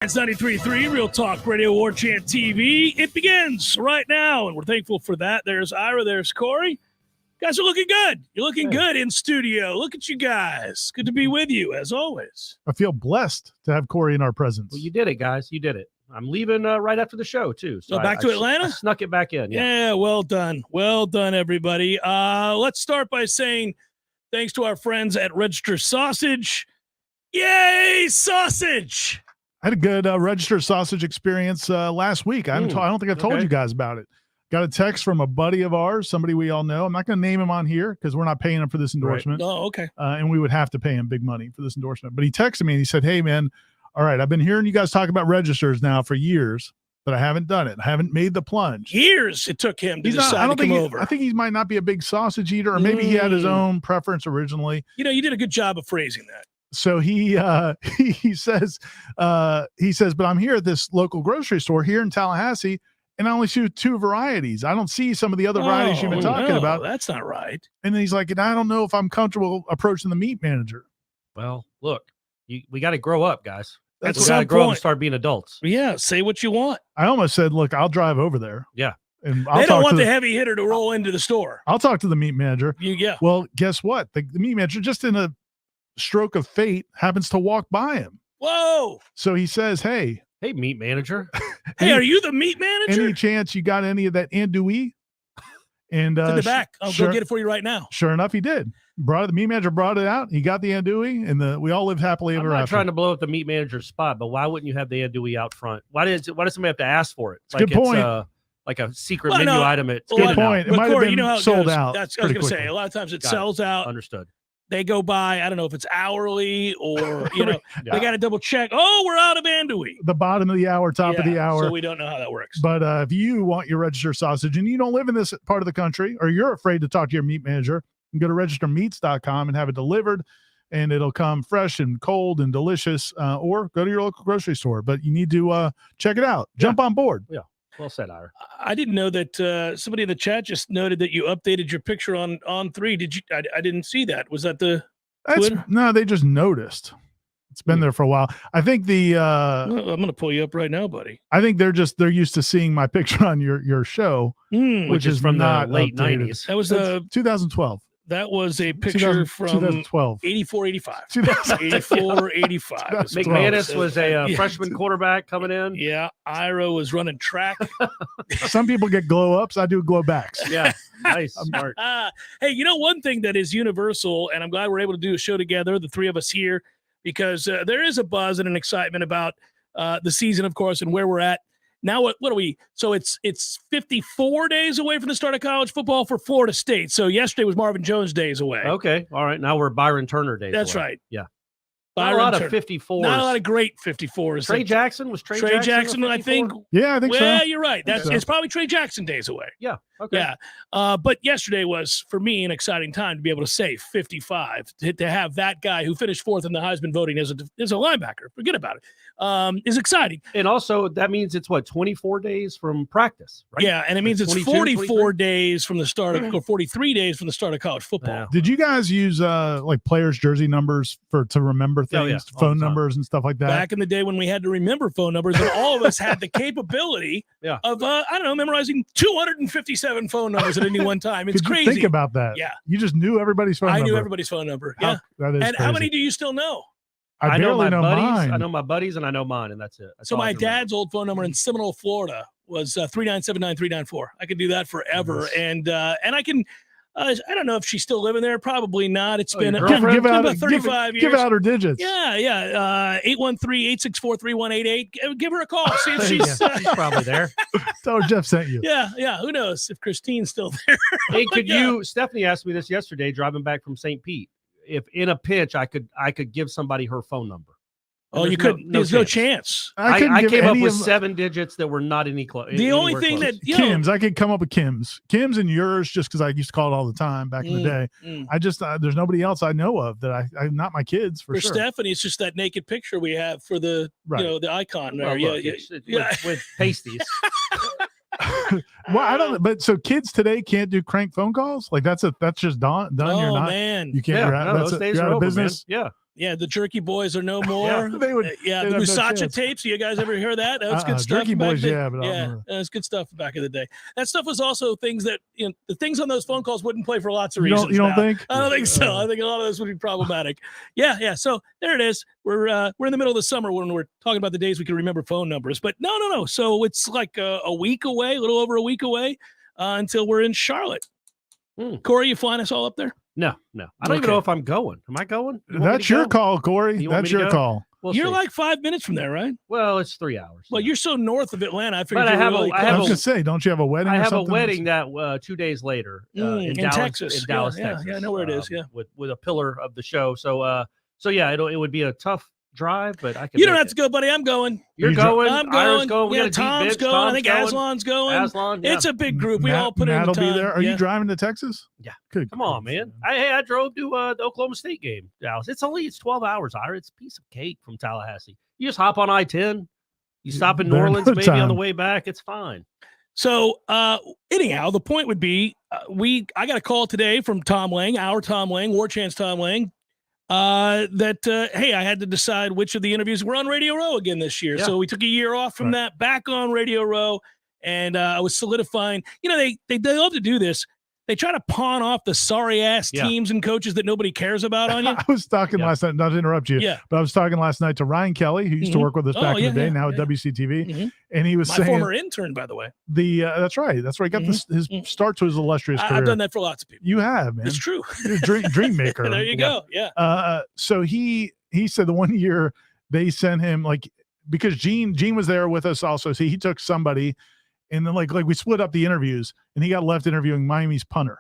It's 93.3 Real Talk Radio, Warchant TV. It begins right now, and we're thankful for that. There's Ira, there's Corey. Guys are looking good. You're looking good in studio. Look at you guys. Good to be with you, as always. I feel blessed to have Corey in our presence. Well, you did it, guys. You did it. I'm leaving right after the show, too. So back to Atlanta? I snuck it back in. Yeah, well done. Well done, everybody. Let's start by saying thanks to our friends at Register Sausage. Yay, sausage! I had a good registered sausage experience last week. I don't think I've told you guys about it. Got a text from a buddy of ours, somebody we all know. I'm not going to name him on here because we're not paying him for this endorsement. Right. Oh, okay. And we would have to pay him big money for this endorsement. But he texted me and he said, "Hey, man, all right, I've been hearing you guys talk about registers now for years, but I haven't done it. I haven't made the plunge." Years it took him to decide to come over. I think he might not be a big sausage eater, or maybe he had his own preference originally. You know, you did a good job of phrasing that. So he says, but I'm here at this local grocery store here in Tallahassee, and I only see two varieties. I don't see some of the other varieties you've been talking about. That's not right. And then he's like, and I don't know if I'm comfortable approaching the meat manager. Well, look, we got to grow up, guys. We That's got to grow up and start being adults. Yeah, say what you want. I almost said, look, I'll drive over there. Yeah. And they don't want the heavy hitter to roll into the store. I'll talk to the meat manager. Yeah. Well, guess what? The meat manager, just in a stroke of fate, happens to walk by him. Whoa. So he says, hey, meat manager. Hey, are you the meat manager? Any chance you got any of that andouille? And it's in the back. I'll go get it for you right now. Sure enough, he did. The meat manager brought it out. He got the andouille, and we all lived happily ever after. I'm not trying to blow up the meat manager's spot, but why wouldn't you have the andouille out front? Why does somebody have to ask for it? Good point. Like a secret menu item. It's good point. It might have been sold out. That's I was going to say. A lot of times it sells out. Understood. They go by, I don't know if it's hourly or, they got to double check. Oh, we're out of andouille. The bottom of the hour, top of the hour. So we don't know how that works. But if you want your registered sausage and you don't live in this part of the country, or you're afraid to talk to your meat manager, you can go to registermeats.com and have it delivered, and it'll come fresh and cold and delicious, or go to your local grocery store. But you need to check it out. Jump on board. Yeah. Well said, Ira. I didn't know that somebody in the chat just noted that you updated your picture on 3. Did you? I didn't see that. Was that the Twitter? No, they just noticed. It's been there for a while. I think I'm going to pull you up right now, buddy. I think they're used to seeing my picture on your show, which is from the late updated. 90s. That was 2012. That was a picture from 2012. 84-85. 84-85. McManus was a freshman quarterback coming in. Yeah, Ira was running track. Some people get glow-ups. I do glow-backs. Yeah, nice, smart. Hey, one thing that is universal, and I'm glad we're able to do a show together, the three of us here, because there is a buzz and an excitement about the season, of course, and where we're at. Now, what are we? So it's 54 days away from the start of college football for Florida State. So yesterday was Marvin Jones days away. Okay, all right. Now we're Byron Turner days That's away. right. Yeah. Byron Not a lot Turner. of 54s. Not a lot of great 54s. Trey Jackson? Was Trey Jackson, I think. Yeah, I think so. Yeah, you're right. It's probably Trey Jackson days away. Yeah. Okay. Yeah. But yesterday was, for me, an exciting time to be able to say 55, to have that guy who finished 4th in the Heisman voting as a linebacker. Forget about it. Is exciting. And also, that means it's 24 days from practice, right? Yeah, and it means it's 44 days from the start of, or 43 days from the start of college football. Yeah. Did you guys use like players' jersey numbers to remember things, phone numbers and stuff like that? Back in the day when we had to remember phone numbers, and all of us had the capability of, memorizing 257 phone numbers at any one time. It's crazy. Think about that. Yeah. You just knew everybody's phone number. I knew everybody's phone number. Yeah. That is and crazy. how many do you still know? I know my buddies. mine. I know my buddies, and I know mine, and that's it. That's so my dad's old phone number in Seminole, Florida was 3979394. I could do that forever. Nice. And I can, I don't know if she's still living there. Probably not. It's been about 35 years. Give out her digits. Yeah. 813-864-3188. Give her a call. See if she's she's probably there. Tell her Jeff sent you. Yeah. Who knows if Christine's still there? Hey, Stephanie asked me this yesterday driving back from St. Pete. If in a pinch, I could give somebody her phone number. Oh, you couldn't. There's no chance. I came up with 7 digits that were not any close. The only thing close. that Kim's, I could come up with Kim's and yours, just because I used to call it all the time back in the day. I just there's nobody else I know of that I'm not my kids for sure. Stephanie, it's just that naked picture we have for the the icon there. With pasties. Well, I don't. But so kids today can't do crank phone calls. Like that's just done. Oh, You're not. Man. You can't. Those days you're are out of over, business. man. Yeah, the Jerky Boys are no more. They would. Yeah, they'd the have no Musacha chance. tapes. You guys ever hear that? That was good stuff. Jerky back Boys, then. yeah, but I don't yeah, remember. that's good stuff back in the day. That stuff was also things that the things on those phone calls wouldn't play for lots of You reasons. don't now. think? I don't think so. I think a lot of those would be problematic. Yeah. So there it is. We're in the middle of the summer when we're talking about the days we can remember phone numbers. But no. So it's like a week away, a little over a week away until we're in Charlotte. Corey, you flying us all up there? No. I don't even know if I'm going. Am I going? That's your call, Corey. That's your call. You're like 5 minutes from there, right? Well, it's 3 hours. Well, you're so north of Atlanta. I figured But I was going to say, don't you have a wedding? I or have something? a wedding that 2 days later in Dallas, Texas. In Dallas, yeah, Texas. Yeah, I know where it is. Yeah, with a pillar of the show. So yeah, it would be a tough drive, but I can. You don't have to go, buddy. I'm going. You're going. I'm Ira's going. We Yeah, got a deep Tom's bench. going. I think Aslan's going. Aslan, yeah. It's a big group. We all put in the Matt'll time. be there. Are Yeah. you driving to Texas? Yeah. Good. Come on, man. I drove to the Oklahoma State game, Dallas. It's 12 hours, Ira. It's a piece of cake from Tallahassee. You just hop on I-10. You stop in New Orleans maybe on the way back. It's fine. So anyhow, the point would be I got a call today from Tom Lang, Warchant's Tom Lang, that hey, I had to decide which of the interviews were on Radio Row again this year. Yeah. So we took a year off from that, back on Radio Row, and I was solidifying. They love to do this. They try to pawn off the sorry ass teams and coaches that nobody cares about on you. I was talking last night, not to interrupt you, but I was talking last night to Ryan Kelly, who used to work with us back in the day, now at WCTV, and he was saying, my former intern, by the way. That's right. He got his start to his illustrious career. I've done that for lots of people. You have, man. It's true. You're a dream maker. There you go. Yeah. So he said the one year they sent him, like, because Gene was there with us also. So he took somebody, and then like we split up the interviews, and he got left interviewing Miami's punter.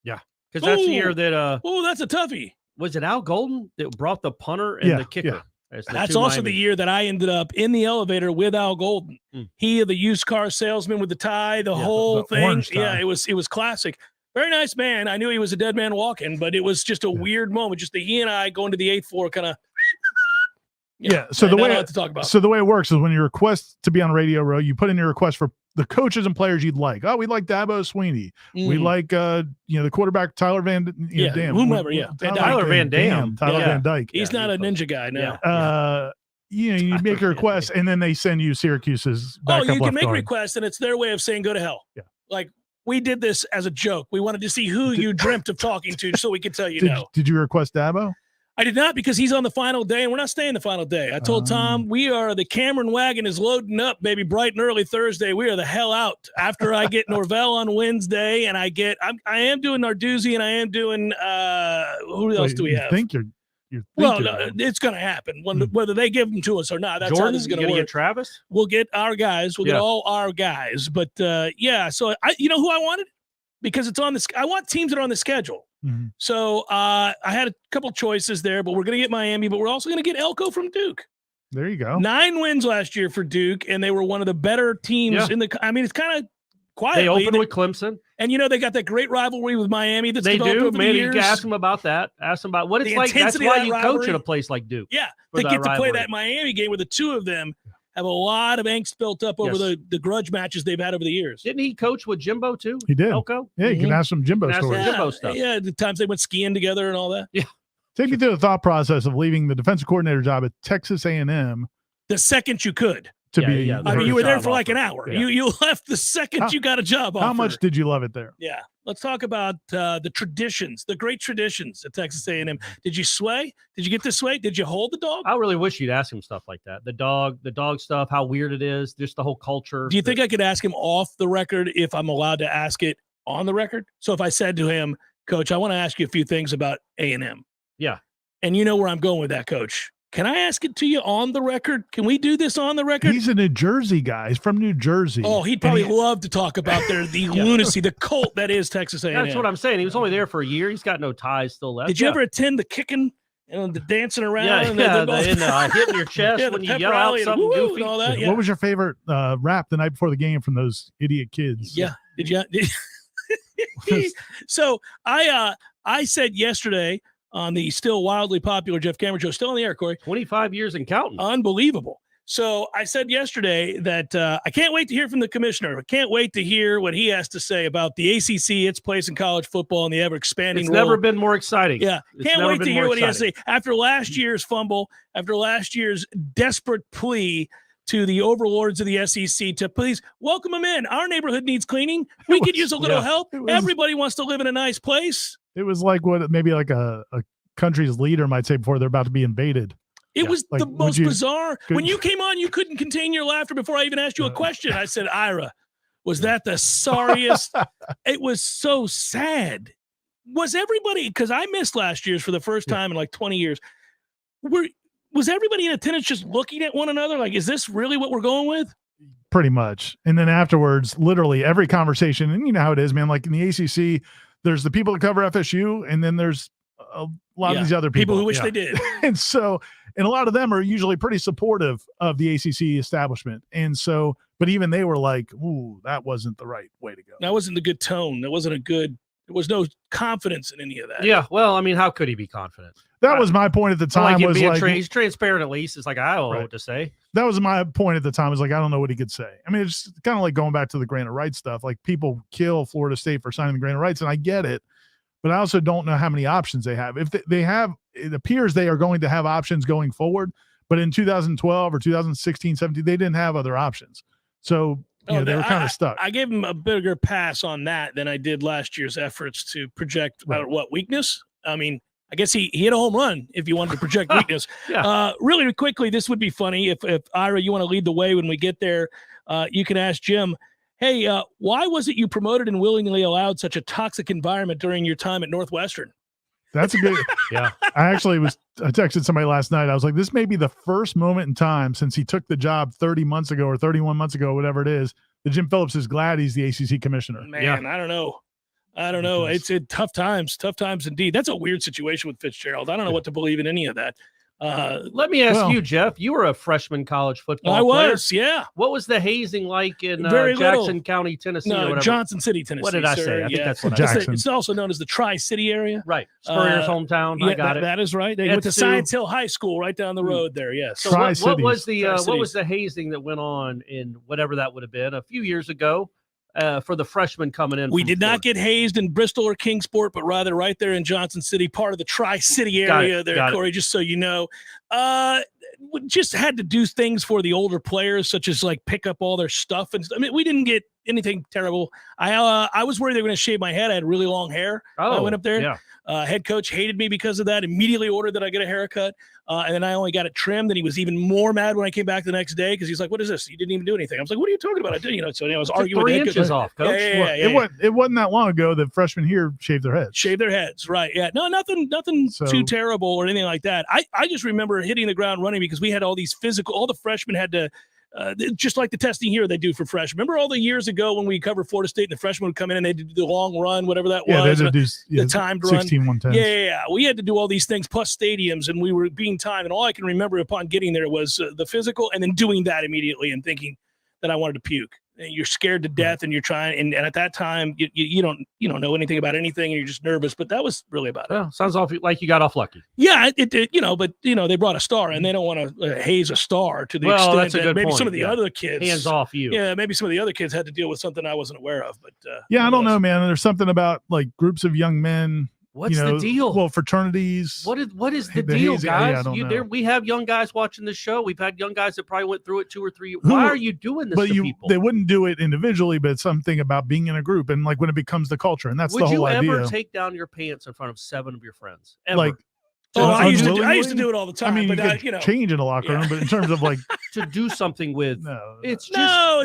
Yeah, because that's the year that that's a toughie. Was it Al Golden that brought the punter and the kicker? Yeah. That's also the year that I ended up in the elevator with Al Golden. He, the used car salesman with the tie, the whole thing. Yeah, it was classic. Very nice man. I knew he was a dead man walking, but it was just a weird moment. Just he and I going to the 8th floor, kind of. So the way to talk about. So the way it works is when you request to be on Radio Row, you put in your request for the coaches and players you'd like. Oh, we like Dabo Sweeney. We like the quarterback Tyler Van Dam. Whomever, Tyler Van Dam. Tyler Van Dyke. He's not a ninja guy now. You make a request and then they send you Syracuse's backup you can left make guard. requests and it's their way of saying go to hell. Yeah. Like we did this as a joke. We wanted to see who you dreamt of talking to so we could tell you no. Did you request Dabo? I did not, because he's on the final day and we're not staying the final day. I told Tom, the Cameron wagon is loading up, baby, bright and early Thursday. We are the hell out after I get Norvell on Wednesday and I am doing Narduzzi and I am doing, who else do we have? It's going to happen whether they give them to us or not. That's Jordan, how this is going to work. Get Travis? We'll get our guys. We'll get all our guys. But so who I wanted? Because it's on I want teams that are on the schedule. Mm-hmm. So I had a couple choices there, but we're going to get Miami, but we're also going to get Elko from Duke. There you go. 9 wins last year for Duke, and they were one of the better teams in the. I mean, it's kind of quietly. They opened with Clemson, and they got that great rivalry with Miami. That's they developed do. over Maybe the you years. can ask them about that. Ask them about what it's like. That's why you coach at a place like Duke. Yeah, they get to play that Miami game where the two of them have a lot of angst built up over the grudge matches they've had over the years. Didn't he coach with Jimbo too? He did. Elko? Yeah, you can ask some Jimbo stories. Jimbo stuff. Yeah, the times they went skiing together and all that. Yeah. Take me through the thought process of leaving the defensive coordinator job at Texas A&M. The second you could. To be. I mean, you were there for like an hour. Yeah. You left the second you got a job offer. How much did you love it there? Yeah. Let's talk about the traditions, the great traditions at Texas A&M. Did you sway? Did you get to sway? Did you hold the dog? I really wish you'd ask him stuff like that. The dog stuff, how weird it is, just the whole culture. Do you think I could ask him off the record if I'm allowed to ask it on the record? So if I said to him, Coach, I want to ask you a few things about A&M. Yeah. And you know where I'm going with that, Coach. Can I ask it to you on the record? Can we do this on the record? He's a New Jersey guy. He's from New Jersey. Oh, he'd probably love to talk about the lunacy, the cult that is Texas A&M. That's what I'm saying. He was only there for a year. He's got no ties still left. Did you ever attend the kicking and the dancing around? Hitting your chest when you yell out something goofy. And all that, What was your favorite rap the night before the game from those idiot kids? Yeah. Did you? So I said yesterday on the still wildly popular Jeff Cameron show, still on the air, Corey. 25 years and counting. Unbelievable. So I said yesterday that I can't wait to hear from the commissioner. I can't wait to hear what he has to say about the ACC, its place in college football, and the ever-expanding It's role. never been more exciting. Yeah, can't wait to hear what he has to say. After last year's fumble, after last year's desperate plea to the overlords of the SEC to please welcome them in. Our neighborhood needs cleaning. We could use a little help. Everybody wants to live in a nice place. It was like what maybe like a country's leader might say before they're about to be invaded. It was like, the most bizarre. When you came on, you couldn't contain your laughter before I even asked you a question. I said, Ira, was that the sorriest? It was so sad. Was everybody, because I missed last year's for the first time in like 20 years. Was everybody in attendance just looking at one another? Like, is this really what we're going with? Pretty much. And then afterwards, literally every conversation, and you know how it is, man, like in the ACC, there's the people that cover FSU, and then there's a lot of these other people who wish they did. And so, and a lot of them are usually pretty supportive of the ACC establishment. And so, but even they were like, ooh, that wasn't the right way to go. That wasn't a good tone. That wasn't a good, there was no confidence in any of that. Yeah. Well, I mean, how could he be confident? That was my point at the time. He's transparent at least. It's like, I don't know what to say. That was my point at the time. Was like, I don't know what he could say. I mean, it's kind of like going back to the grant of rights stuff. Like people kill Florida State for signing the grant of rights, and I get it. But I also don't know how many options they have. If they have, it appears they are going to have options going forward. But in 2012 or 2016, 17, they didn't have other options. So they were kind of stuck. I gave him a bigger pass on that than I did last year's efforts to project what weakness. I mean, I guess he hit a home run if you wanted to project weakness. Really quickly, this would be funny. If Ira, you want to lead the way when we get there, you can ask Jim, hey, why was it you promoted and willingly allowed such a toxic environment during your time at Northwestern? That's a good. Yeah. I texted somebody last night. I was like, this may be the first moment in time since he took the job 30 months ago or 31 months ago, whatever it is, that Jim Phillips is glad he's the ACC commissioner. Man, I don't know. It's tough times indeed. That's a weird situation with Fitzgerald. I don't know what to believe in any of that. Let me ask you, Jeff. You were a freshman college football player. I was, yeah. What was the hazing like in Jackson County, Tennessee? No, Johnson City, Tennessee. What did I say? I think that's what Jackson. It's also known as the Tri-City area. Right. Spurrier's hometown. Yeah, I got it. That is right. They went to Science Hill High School right down the road there, yes. So what was the hazing that went on in whatever that would have been a few years ago? For the freshmen coming in. We did not get hazed in Bristol or Kingsport, but rather right there in Johnson City, part of the Tri-City area there, Corey, just so you know. We just had to do things for the older players, such as like pick up all their stuff. And I mean, we didn't get anything terrible. I was worried they were going to shave my head. I had really long hair. I went up there. Yeah. Head coach hated me because of that, immediately ordered that I get a haircut. And then I only got it trimmed. And he was even more mad when I came back the next day because he's like, what is this? You didn't even do anything. I was like, what are you talking about? I did, so I was arguing with the head coach. 3 inches off, coach. It wasn't that long ago that freshmen here shaved their heads. Shaved their heads, right. Yeah. No, nothing too terrible or anything like that. I just remember hitting the ground running because we had all these all the freshmen had to, just like the testing here they do for freshmen. Remember all the years ago when we covered Florida State and the freshmen would come in and they'd do the long run, whatever that was. The timed run. 16-110. Yeah. We had to do all these things plus stadiums, and we were being timed. And all I can remember upon getting there was the physical and then doing that immediately and thinking that I wanted to puke. And you're scared to death and you're trying. And at that time, you don't know anything about anything and you're just nervous. But that was really about it. Well, sounds like you got off lucky. Yeah, it did. But they brought a star and they don't want to haze a star to the extent that's a good maybe point. Some of the other kids hands off you. Yeah, maybe some of the other kids had to deal with something I wasn't aware of. But I don't know, man. There's something about like groups of young men. What's the deal? Well, fraternities. What is the deal, hazing, guys? I don't know. We have young guys watching this show. We've had young guys that probably went through it 2 or 3. Why are you doing this to people? They wouldn't do it individually, but it's something about being in a group and like when it becomes the culture, and that's the whole idea. Would you ever take down your pants in front of 7 of your friends? Ever? Like, I used to do it all the time. I mean, but you could change in a locker room, but in terms of like to do something with, it's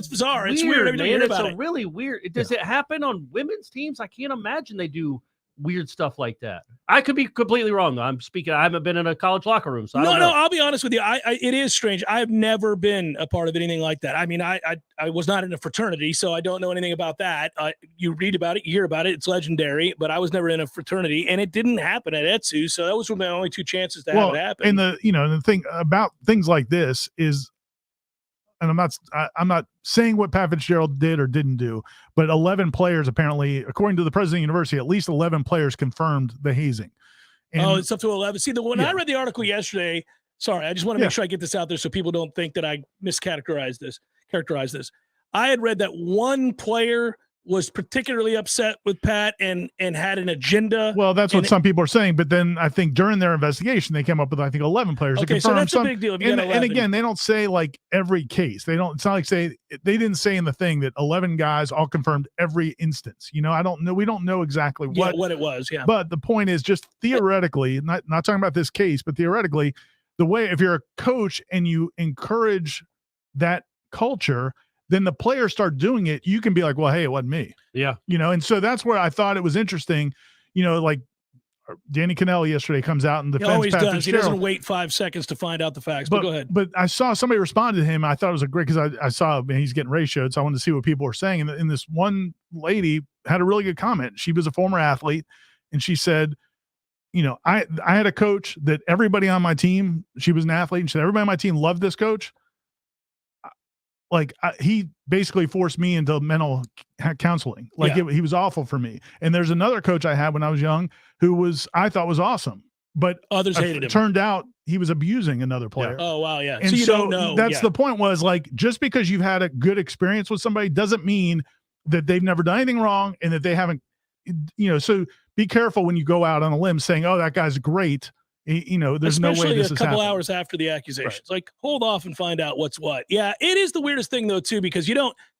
bizarre. It's weird, man. It's really weird. Does it happen on women's teams? I can't imagine they do weird stuff like that. I could be completely wrong though. I haven't been in a college locker room, so I don't know. I'll be honest with you. It is strange. I've never been a part of anything like that. I mean, I was not in a fraternity, so I don't know anything about that. You read about it, you hear about it. It's legendary, but I was never in a fraternity, and it didn't happen at ETSU. So that was my only 2 chances to have it happen. And the thing about things like this is, and I'm not saying what Pat Fitzgerald did or didn't do, but 11 players apparently, according to the president of the university, at least 11 players confirmed the hazing. And, it's up to 11. See, when I read the article yesterday, Sorry, I just want to make sure I get this out there so people don't think that I characterize this. I had read that one player was particularly upset with Pat and had an agenda. Well, that's what some people are saying. But then I think during their investigation, they came up with, I think, 11 players. Okay, so that's a big deal. And again, they don't say like every case. They don't. It's not like they didn't say in the thing that 11 guys all confirmed every instance. I don't know. We don't know exactly what it was. Yeah. But the point is, just theoretically, not talking about this case, but theoretically, the way if you're a coach and you encourage that culture, then the players start doing it, you can be like, well, hey, it wasn't me. Yeah. And so that's where I thought it was interesting, like Danny Cannell yesterday comes out and defends. He always Patrick does. He doesn't wait 5 seconds to find out the facts, but go ahead. But I saw somebody respond to him. I thought it was a great, because I saw he's getting ratioed, so I wanted to see what people were saying. And this one lady had a really good comment. She was a former athlete, and she said, I had a coach that everybody on my team, she was an athlete, and she said, everybody on my team loved this coach. He basically forced me into mental counseling. He was awful for me. And there's another coach I had when I was young who I thought was awesome, but others hated him. It turned out he was abusing another player. Yeah. Oh, wow. Yeah. And so you don't know. That's the point, was just because you've had a good experience with somebody doesn't mean that they've never done anything wrong and that they haven't, so be careful when you go out on a limb saying, oh, that guy's great. There's no way this is happening. Especially a couple hours after the accusations. Right. Hold off and find out what's what. Yeah, it is the weirdest thing, though, too, because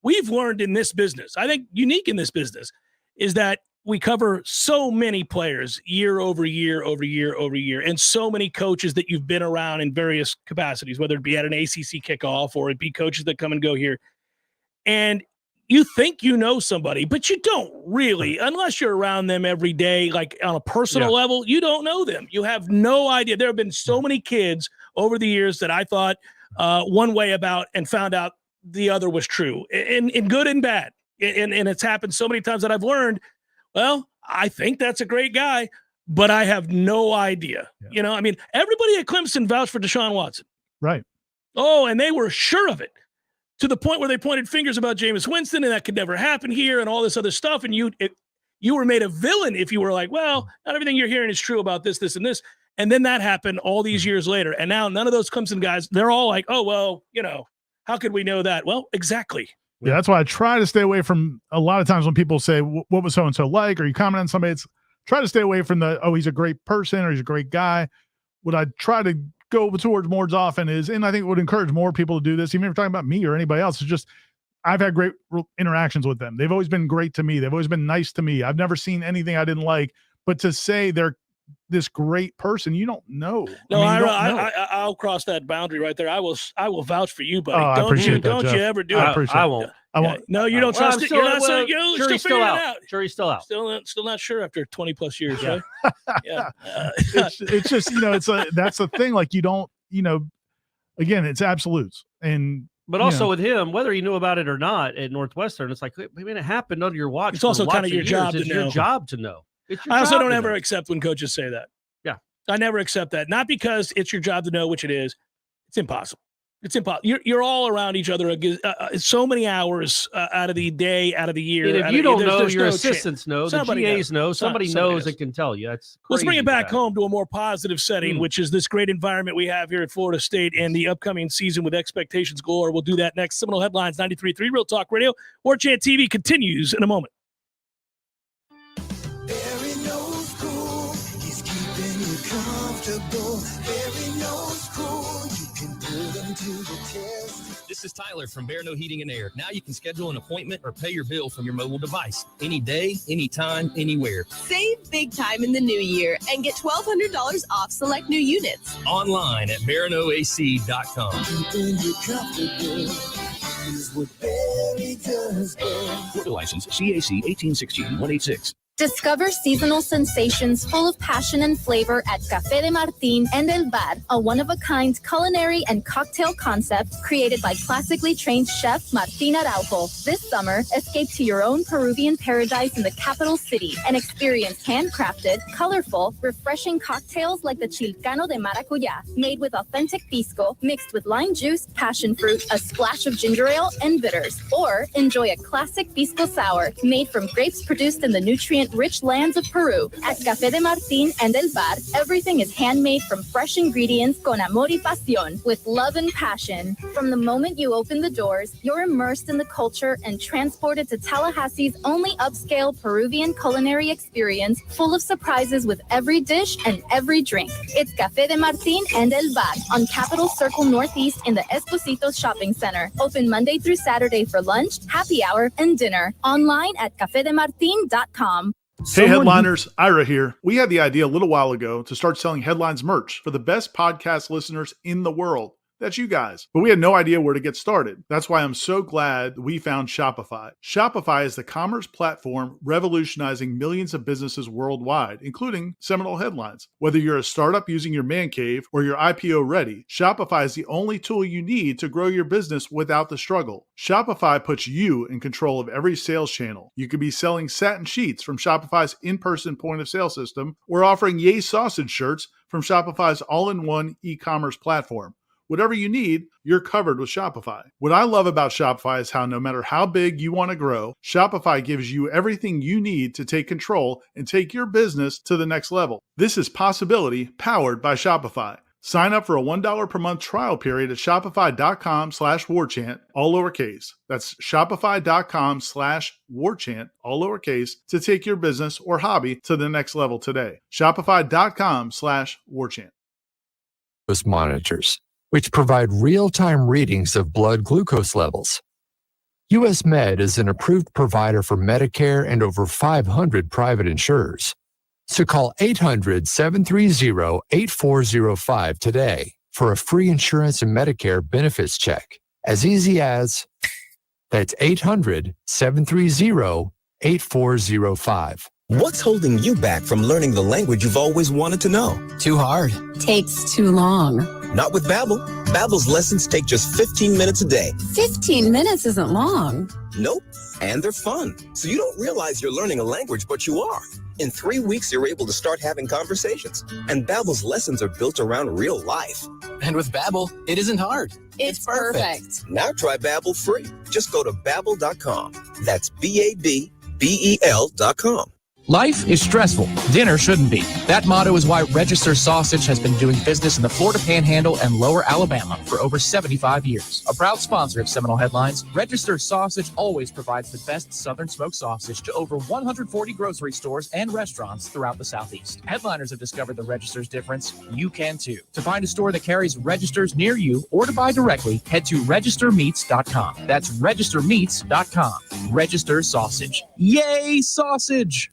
we've learned in this business, I think unique in this business, is that we cover so many players year over year over year over year, and so many coaches that you've been around in various capacities, whether it be at an ACC kickoff or it be coaches that come and go here. And you think somebody, but you don't really, unless you're around them every day, like on a personal level, you don't know them. You have no idea. There have been so many kids over the years that I thought one way about and found out the other was true, in good and bad. And it's happened so many times that I've learned, well, I think that's a great guy, but I have no idea. Yeah. Everybody at Clemson vouched for Deshaun Watson. Right. Oh, and they were sure of it, to the point where they pointed fingers about Jameis Winston and that could never happen here and all this other stuff. And you were made a villain if you were like, well, not everything you're hearing is true about this, this, and this. And then that happened all these years later. And now none of those Clemson guys, they're all like, oh, well, how could we know that? Well, exactly. Yeah, that's why I try to stay away from, a lot of times when people say, what was so-and-so like, or you comment on somebody, it's try to stay away from he's a great person or he's a great guy. What I try to go towards more often is, and I think it would encourage more people to do this, even if you're talking about me or anybody else, is just, I've had great interactions with them. They've always been great to me. They've always been nice to me. I've never seen anything I didn't like, but to say they're this great person, you don't know. No, I'll cross that boundary right there. I will vouch for you, buddy. Don't you ever do it. I won't. No, you don't trust it. You're not so, jury's still out. Jury's still out. Still not sure after 20 plus years, right? Yeah. It's just, that's the thing. Like, you don't, again, it's absolutes. But also with him, whether you knew about it or not at Northwestern, it's like, I mean, it happened under your watch. It's also kind of your job to know. It's your job to know. I also don't ever accept when coaches say that. Yeah. I never accept that. Not because it's your job to know, which it is. It's impossible. It's impossible. You're all around each other so many hours out of the day, out of the year. And if you don't know, your assistants know, the GAs know, somebody knows and can tell you. Let's bring it back home to a more positive setting, which is this great environment we have here at Florida State and the upcoming season with expectations galore. We'll do that next. Seminole Headlines, 93.3 Real Talk Radio. Warchant TV continues in a moment. This is Tyler from Bear No Heating and Air. Now you can schedule an appointment or pay your bill from your mobile device. Any day, anytime, anywhere. Save big time in the new year and get $1,200 off select new units. Online at BearNoAC.com. Florida license CAC 1816-186. Discover seasonal sensations full of passion and flavor at Café de Martín and El Bar, a one-of-a-kind culinary and cocktail concept created by classically trained chef Martín Araujo. This summer, escape to your own Peruvian paradise in the capital city and experience handcrafted, colorful, refreshing cocktails like the Chilcano de Maracuyá, made with authentic pisco, mixed with lime juice, passion fruit, a splash of ginger ale, and bitters. Or enjoy a classic pisco sour made from grapes produced in the nutrient nutrient-rich lands of Peru. At Café de Martín and El Bar, everything is handmade from fresh ingredients con amor y pasión, with love and passion. From the moment you open the doors, you're immersed in the culture and transported to Tallahassee's only upscale Peruvian culinary experience, full of surprises with every dish and every drink. It's Café de Martín and El Bar on Capitol Circle Northeast in the Esposito Shopping Center. Open Monday through Saturday for lunch, happy hour, and dinner. Online at cafedemartin.com. Hey, headliners, Ira here. We had the idea a little while ago to start selling Headlines merch for the best podcast listeners in the world. That's you guys. But we had no idea where to get started. That's why I'm so glad we found Shopify. Shopify is the commerce platform revolutionizing millions of businesses worldwide, including Seminole Headlines. Whether you're a startup using your man cave or you're IPO ready, Shopify is the only tool you need to grow your business without the struggle. Shopify puts you in control of every sales channel. You could be selling satin sheets from Shopify's in-person point of sale system or offering Yay Sausage shirts from Shopify's all-in-one e-commerce platform. Whatever you need, you're covered with Shopify. What I love about Shopify is how no matter how big you want to grow, Shopify gives you everything you need to take control and take your business to the next level. This is Possibility powered by Shopify. Sign up for a $1 per month trial period at shopify.com/warchant, all lowercase. That's shopify.com/warchant, all lowercase, to take your business or hobby to the next level today. Shopify.com/warchant. Monitors, which provide real-time readings of blood glucose levels. US Med is an approved provider for Medicare and over 500 private insurers. So call 800-730-8405 today for a free insurance and Medicare benefits check. As easy as, that's 800-730-8405. What's holding you back from learning the language you've always wanted to know? Too hard. Takes too long. Not with Babbel. Babbel's lessons take just 15 minutes a day. 15 minutes isn't long. Nope. And they're fun. So you don't realize you're learning a language, but you are. In 3 weeks, you're able to start having conversations. And Babbel's lessons are built around real life. And with Babbel, it isn't hard. It's perfect. Now try Babbel free. Just go to Babbel.com. That's Babbel.com. Life is stressful. Dinner shouldn't be. That motto is why Register Sausage has been doing business in the Florida Panhandle and Lower Alabama for over 75 years. A proud sponsor of Seminole Headlines, Register Sausage always provides the best Southern smoked sausage to over 140 grocery stores and restaurants throughout the Southeast. Headliners have discovered the Register's difference. You can too. To find a store that carries Registers near you or to buy directly, head to registermeats.com. That's registermeats.com. Register Sausage. Yay, sausage!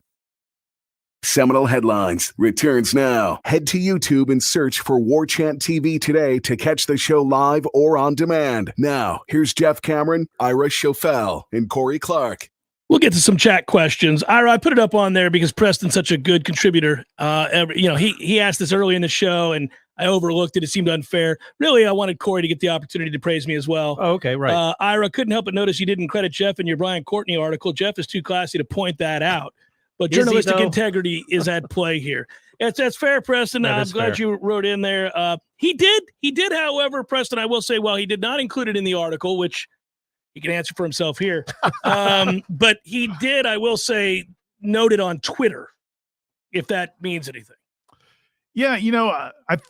Seminole Headlines returns now. Head to YouTube and search for Warchant TV today to catch the show live or on demand. Now, here's Jeff Cameron, Ira Schofel, and Corey Clark. We'll get to some chat questions. Ira, I put it up on there because Preston's such a good contributor. He asked this early in the show, and I overlooked it. It seemed unfair. Really, I wanted Corey to get the opportunity to praise me as well. Oh, okay, right. Ira, couldn't help but notice you didn't credit Jeff in your Brian Courtney article. Jeff is too classy to point that out. But journalistic integrity is at play here. That's fair, Preston. I'm glad you wrote in there. He did, however, Preston, I will say, while he did not include it in the article, which he can answer for himself here, but he did, I will say, note it on Twitter, if that means anything. Yeah,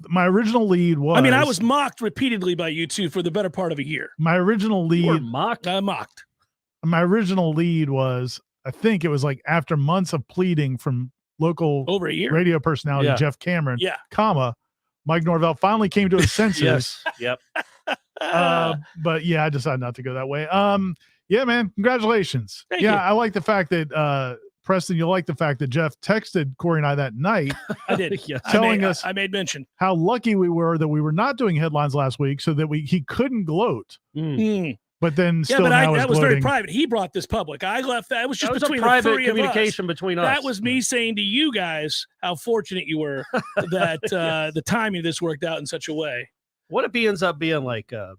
my original lead was... I was mocked repeatedly by you two for the better part of a year. My original lead... You were mocked? Mocked. My original lead was... I think it was like after months of pleading from local over a year radio personality, Jeff Cameron, Mike Norvell finally came to his senses. Yes. Yep. But yeah, I decided not to go that way. Yeah, man, congratulations. Thank you. I like the fact that Preston, you'll like the fact that Jeff texted Corey and I that night. I did. Telling us I made mention how lucky we were that we were not doing headlines last week so that he couldn't gloat. But then still that was very private. He brought this public. I left that. It was just between a private the three communication of us. Between us. That was me saying to you guys how fortunate you were that the timing of this worked out in such a way. What if he ends up being like, I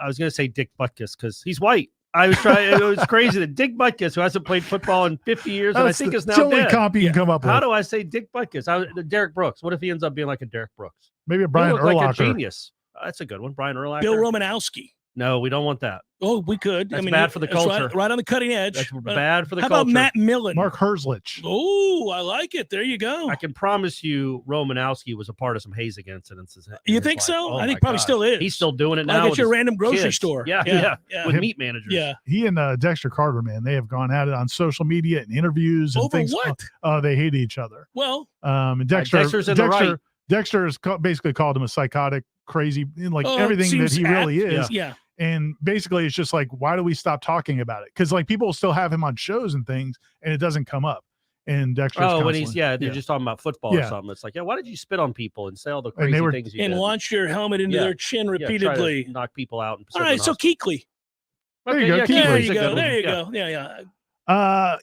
was going to say Dick Butkus because he's white. I was trying. It was crazy that Dick Butkus, who hasn't played football in 50 years, and I think is now dead. That's the only copy you can come up with. How do I say Dick Butkus? Derek Brooks. What if he ends up being like a Derek Brooks? Maybe a Brian Urlacher. Like a genius. That's a good one. Brian Urlacher. Bill Romanowski. No, we don't want that. Oh, we could. That's bad for the culture. Right on the cutting edge. That's bad for the How culture. about Matt Millen? Mark Herzlich. Oh, I like it. There you go. I can promise you Romanowski was a part of some hazing incidents. You think so? I think probably still is. He's still doing it now. Like at your with random grocery kids. store. Yeah. With meat managers. Yeah. He and Dexter Carter, man, they have gone at it on social media and interviews and Over things. what? They hate each other. Well, and Dexter's in the right. Dexter has basically called him a psychotic, crazy, like everything that he really is. Yeah. And basically, it's just like, why do we stop talking about it? Because like people still have him on shows and things, and it doesn't come up. And Dexter's when he's they're just talking about football or something. It's like, why did you spit on people and say all the crazy things you did? And launch your helmet into their chin repeatedly, try to knock people out. All right, so Keekly. There you go. There you go. There you go. Yeah.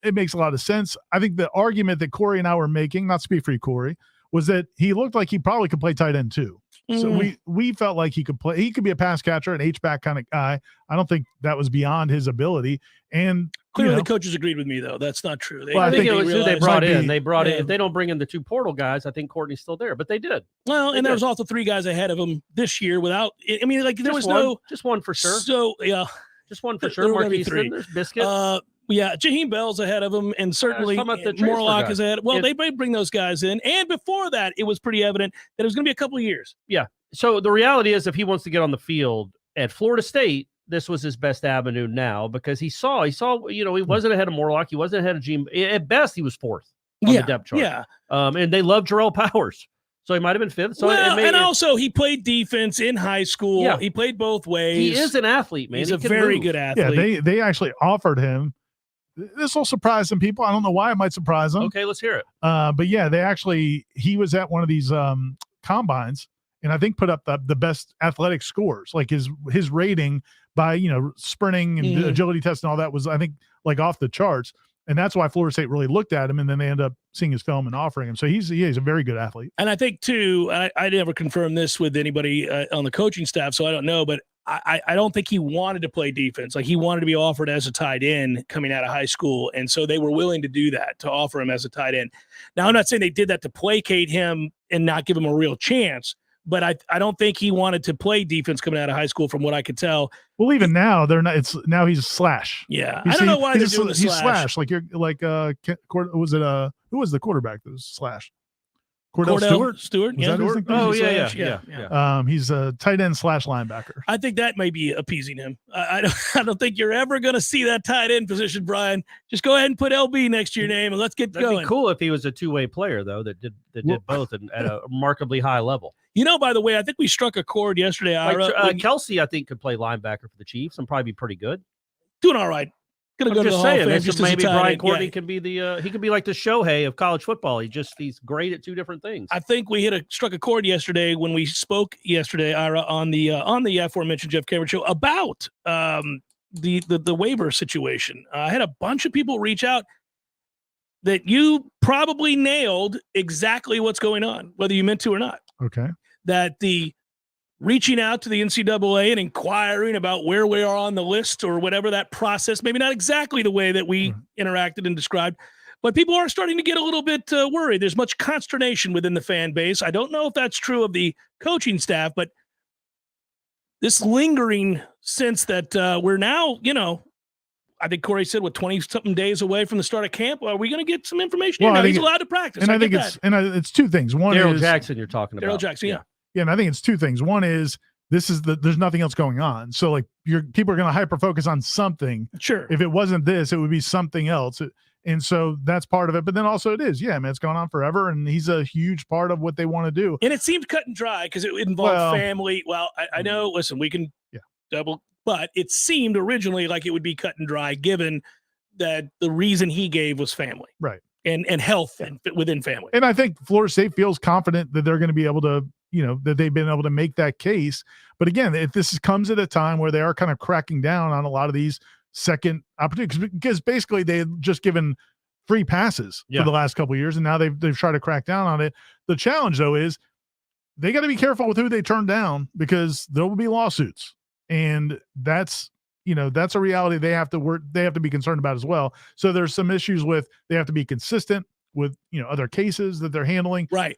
It makes a lot of sense. I think the argument that Corey and I were making, not to speak for you, Corey, was that he looked like he probably could play tight end too. So we felt like he could play. He could be a pass catcher, an H-back kind of guy. I don't think that was beyond his ability. And clearly, the coaches agreed with me, though. That's not true. I think it was who they brought in. They brought in. If they don't bring in the two portal guys, I think Courtney's still there. But they did. Well, and there was also 3 guys ahead of him this year. Without, I mean, like there was just one for sure. So yeah, just one for sure. Marquise, there's Biscuit. Yeah, Jaheim Bell's ahead of him, and certainly Morlock is ahead. Well, they bring those guys in, and before that, it was pretty evident that it was going to be a couple of years. Yeah. So the reality is, if he wants to get on the field at Florida State, this was his best avenue now because he saw, he wasn't ahead of Morlock, he wasn't ahead of Gene. At best, he was 4th on the depth chart. Yeah. And they love Jarrell Powers. So he might have been 5th. So also he played defense in high school. Yeah. He played both ways. He is an athlete, man. He's a very good athlete. Yeah, they actually offered him. This will surprise some people. I don't know why it might surprise them. Okay, let's hear it. But yeah, he was at one of these combines and I think put up the best athletic scores. Like his rating by, sprinting and agility test and all that was, I think, like off the charts. And that's why Florida State really looked at him, and then they end up seeing his film and offering him. So he's a very good athlete. And I think too, I never confirmed this with anybody on the coaching staff, so I don't know, but I don't think he wanted to play defense. Like he wanted to be offered as a tight end coming out of high school. And so they were willing to do that, to offer him as a tight end. Now, I'm not saying they did that to placate him and not give him a real chance, but I don't think he wanted to play defense coming out of high school from what I could tell. Well, even now now he's slash. Yeah. I don't know why they're doing the slash. He's slash. Like who was the quarterback that was slash? Cordell Stewart? Yeah. Yeah. He's a tight end / linebacker. I think that may be appeasing him. I don't think you're ever going to see that tight end position, Brian. Just go ahead and put LB next to your name and let's get going. That'd be cool if he was a two-way player, though, that did both at a remarkably high level. By the way, I think we struck a chord yesterday, Ira. Kelsey, I think, could play linebacker for the Chiefs and probably be pretty good. Doing all right. I'm just saying, maybe Brian Courtney can be he could be like the Shohei of college football. He's great at 2 different things. I think we struck a chord yesterday when we spoke yesterday, Ira, on the aforementioned Jeff Cameron show about the waiver situation. I had a bunch of people reach out that you probably nailed exactly what's going on, whether you meant to or not. Okay. That the reaching out to the NCAA and inquiring about where we are on the list or whatever that process, maybe not exactly the way that we interacted and described, but people are starting to get a little bit worried. There's much consternation within the fan base. I don't know if that's true of the coaching staff, but this lingering sense that we're now, I think Corey said, 20-something days away from the start of camp. Are we going to get some information? Well, he's allowed to practice. And I think it's 2 things. One Darryl is Jackson you're talking about. Darryl Jackson, yeah. Yeah, and I think it's 2 things. One is there's nothing else going on. So like people are going to hyper focus on something. Sure. If it wasn't this, it would be something else. And so that's part of it. But then also it is, it's gone on forever. And he's a huge part of what they want to do. And it seemed cut and dry because it involved family. Well, I know, listen, we can double, but it seemed originally like it would be cut and dry given that the reason he gave was family. Right. And health and within family. And I think Florida State feels confident that they're going to be able to, that they've been able to make that case. But again, if this comes at a time where they are kind of cracking down on a lot of these second opportunities, because basically they had just given free passes for the last couple of years, and now they've tried to crack down on it. The challenge, though, is they got to be careful with who they turn down because there will be lawsuits. And that's a reality they have to be concerned about as well. So there's some issues with they have to be consistent with, other cases that they're handling. Right.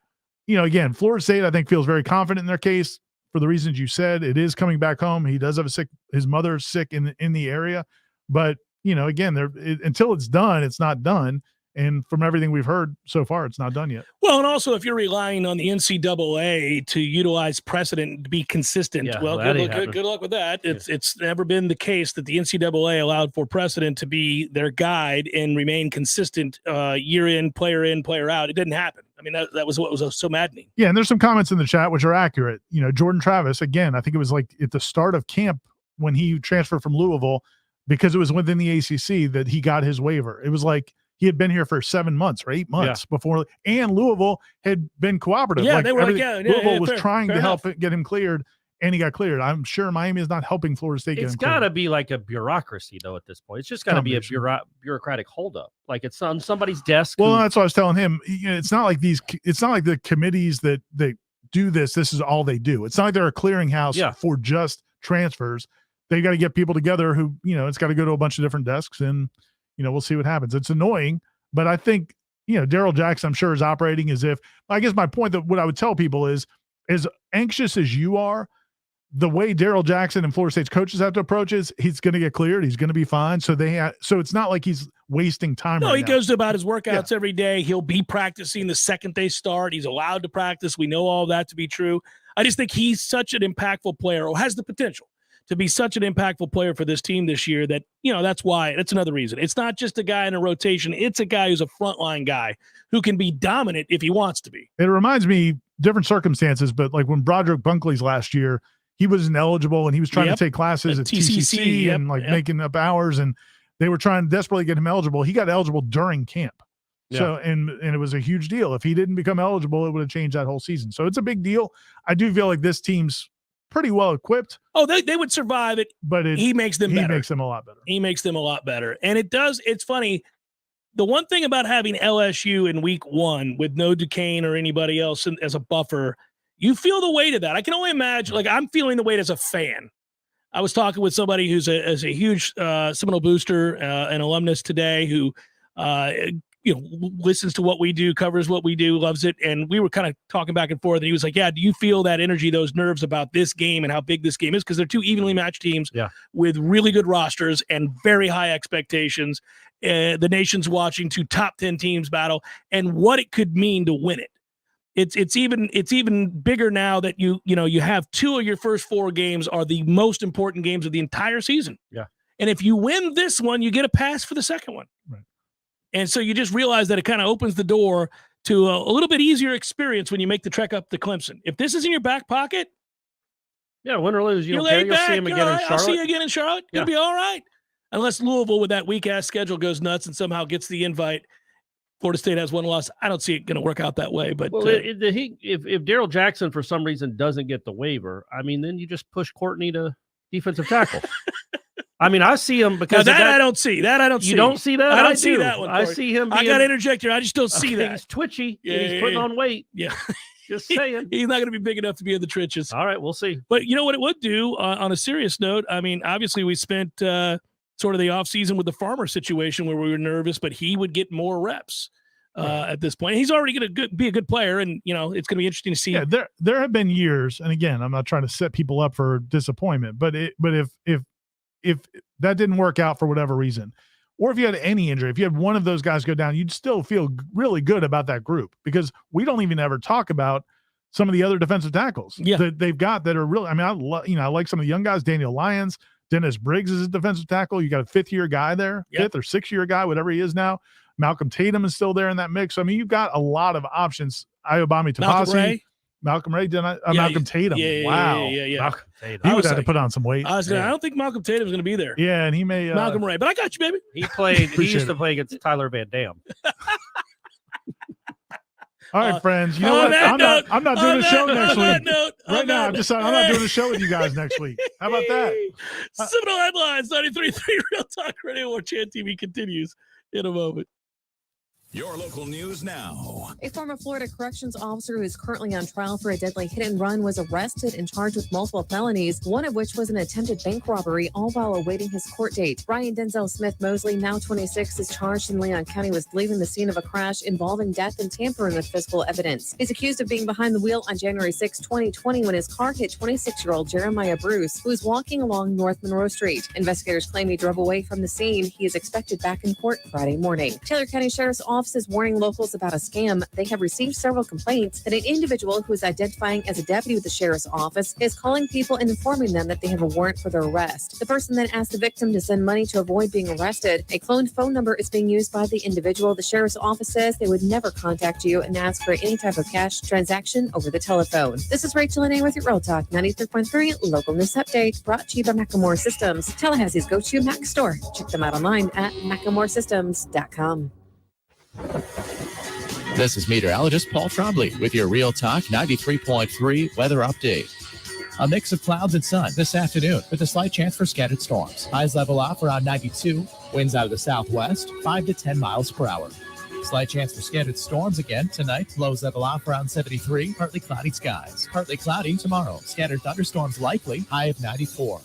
Again, Florida State, I think, feels very confident in their case. for the reasons you said. It is coming back home. He does have his mother's sick in the area, but again, until it's done, it's not done. And from everything we've heard so far, it's not done yet. Well, and also if you're relying on the NCAA to utilize precedent to be consistent, good luck with that. It's never been the case that the NCAA allowed for precedent to be their guide and remain consistent year in, player out. It didn't happen. I mean, that was what was so maddening. Yeah, and there's some comments in the chat which are accurate. Jordan Travis, again, I think it was like at the start of camp when he transferred from Louisville, because it was within the ACC that he got his waiver. It was like he had been here for 7 months or 8 months before, and Louisville had been cooperative. Yeah, they were Louisville was trying to enough. help get him cleared, and he got cleared. I'm sure Miami is not helping Florida State. It's got to be like a bureaucracy, though, at this point. It's just got to be a bureaucratic holdup. Like it's on somebody's desk. Well, that's what I was telling him. It's not like the committees that do this. This is all they do. It's not like they're a clearinghouse for just transfers. They got to get people together who, it's got to go to a bunch of different desks, and we'll see what happens. It's annoying, but I think, Daryl Jackson, I'm sure, is operating as if, I guess my point that what I would tell people is, as anxious as you are, the way Daryl Jackson and Florida State's coaches have to approach is he's going to get cleared. He's going to be fine. So so it's not like he's wasting time. No, he goes about his workouts every day. He'll be practicing the second they start. He's allowed to practice. We know all that to be true. I just think he's such an impactful player, or has the potential to be such an impactful player for this team this year that, that's another reason. It's not just a guy in a rotation. It's a guy who's a frontline guy who can be dominant if he wants to be. It reminds me, different circumstances, but like when Broderick Bunkley's last year, he was ineligible and he was trying to take classes at TCC and making up hours, and they were trying to desperately get him eligible. He got eligible during camp. Yeah. So, and it was a huge deal. If he didn't become eligible, it would have changed that whole season. So it's a big deal. I do feel like this team's pretty well equipped. Oh, they would survive it, but he makes them better. He makes them a lot better. He makes them a lot better. And it's funny. The one thing about having LSU in week 1 with no Duquesne or anybody else as a buffer, you feel the weight of that. I can only imagine, like, I'm feeling the weight as a fan. I was talking with somebody who's a huge Seminole booster, an alumnus today who, listens to what we do, covers what we do, loves it. And we were kind of talking back and forth. And he was like, yeah, do you feel that energy, those nerves about this game and how big this game is? Because they're two evenly matched teams with really good rosters and very high expectations. The nation's watching two top 10 teams battle and what it could mean to win it. It's even bigger now that you have 2 of your first 4 games are the most important games of the entire season. Yeah. And if you win this one, you get a pass for the second one. Right. And so you just realize that it kind of opens the door to a little bit easier experience when you make the trek up to Clemson. If this is in your back pocket, win or lose, you'll see him again in Charlotte. I'll see you again in Charlotte. It'll be all right. Unless Louisville with that weak-ass schedule goes nuts and somehow gets the invite. Florida State has one loss. I don't see it going to work out that way. But if Daryl Jackson for some reason doesn't get the waiver, I mean, then you just push Courtney to defensive tackle. I mean, I see him because I don't see. You don't see that? I don't see that one. I see him. I got to interject here. I just don't see that. He's twitchy. And he's putting on weight. Yeah. Just saying. He's not going to be big enough to be in the trenches. All right, we'll see. But you know what it would do on a serious note? I mean, obviously we spent sort of the offseason with the Farmer situation where we were nervous, but he would get more reps. At this point, he's already going to be a good player, and it's going to be interesting to see. Yeah, there have been years, and again, I'm not trying to set people up for disappointment, but if that didn't work out for whatever reason, or if you had any injury, if you had one of those guys go down, you'd still feel really good about that group, because we don't even ever talk about some of the other defensive tackles that they've got that are really. I mean, I like some of the young guys. Daniel Lyons, Dennis Briggs is a defensive tackle. You got a 5th-year guy there, 5th or 6th-year guy, whatever he is now. Malcolm Tatum is still there in that mix. I mean, you've got a lot of options. Ayobami Tabasi, Malcolm Tatum. Wow. Yeah. Malcolm Tatum. He would have to put on some weight. I don't think Malcolm Tatum's going to be there. Yeah, and he may. Malcolm Ray, but I got you, baby. He used to play against Tyler Van Dam. All right, friends. You know what? I'm not doing a show next week. Right now, I'm not doing a show with you guys next week. How about that? Seminole Headlines, 93.3 Real Talk Radio. Warchant TV continues in a moment. Your local news now. A former Florida corrections officer who is currently on trial for a deadly hit and run was arrested and charged with multiple felonies, one of which was an attempted bank robbery, all while awaiting his court date. Ryan Denzel Smith Mosley, now 26, is charged in Leon County with leaving the scene of a crash involving death and tampering with physical evidence. He's accused of being behind the wheel on January 6, 2020, when his car hit 26-year-old Jeremiah Bruce, who was walking along North Monroe Street. Investigators claim he drove away from the scene. He is expected back in court Friday morning. Taylor County Sheriff's Office is warning locals about a scam. They have received several complaints that an individual who is identifying as a deputy with the sheriff's office is calling people and informing them that they have a warrant for their arrest. The person then asked the victim to send money to avoid being arrested. A cloned phone number is being used by the individual. The sheriff's office says they would never contact you and ask for any type of cash transaction over the telephone. This is Rachel and A with your Real Talk 93.3 local news update, brought to you by Macklemore Systems, Tallahassee's go-to Mac store. Check them out online at MacklemoreSystems.com. This is meteorologist Paul Trombley with your Real Talk 93.3 weather update. A mix of clouds and sun this afternoon with a slight chance for scattered storms. Highs level off around 92. Winds out of the southwest, 5 to 10 miles per hour. Slight chance for scattered storms again tonight. Lows level off around 73. Partly cloudy skies. Partly cloudy tomorrow. Scattered thunderstorms likely. High of 94.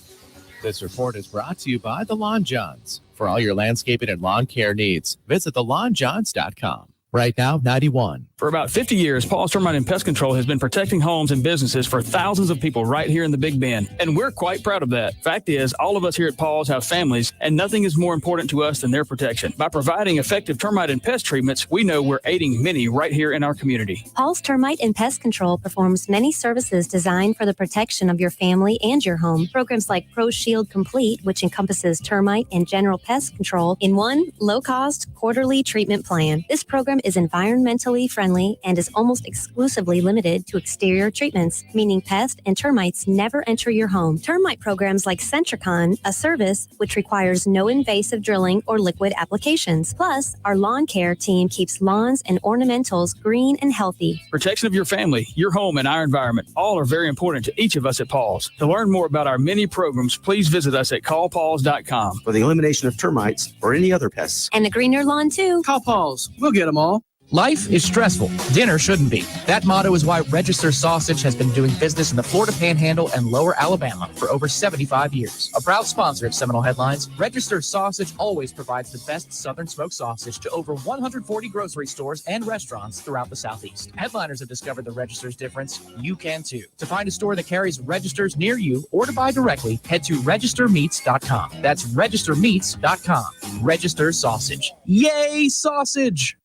This report is brought to you by the Lawn Johns. For all your landscaping and lawn care needs, visit thelawnjohns.com. Right now, 91. For about 50 years, Paul's Termite and Pest Control has been protecting homes and businesses for thousands of people right here in the Big Bend. And we're quite proud of that. Fact is, all of us here at Paul's have families, and nothing is more important to us than their protection. By providing effective termite and pest treatments, we know we're aiding many right here in our community. Paul's Termite and Pest Control performs many services designed for the protection of your family and your home. Programs like Pro Shield Complete, which encompasses termite and general pest control in one low-cost quarterly treatment plan. This program is environmentally friendly and is almost exclusively limited to exterior treatments, meaning pests and termites never enter your home. Termite programs like Centricon, a service which requires no invasive drilling or liquid applications. Plus, our lawn care team keeps lawns and ornamentals green and healthy. Protection of your family, your home, and our environment all are very important to each of us at Paul's. To learn more about our many programs, please visit us at callpauls.com. For the elimination of termites or any other pests. And a greener lawn, too. Call Paul's. We'll get them all. Life is stressful. Dinner shouldn't be. That motto is why Register Sausage has been doing business in the Florida Panhandle and Lower Alabama for over 75 years. A proud sponsor of Seminole Headlines, Register Sausage always provides the best Southern smoked sausage to over 140 grocery stores and restaurants throughout the Southeast. Headliners have discovered the Register's difference. You can too. To find a store that carries Registers near you or to buy directly, head to registermeats.com. That's registermeats.com. Register Sausage. Yay, sausage!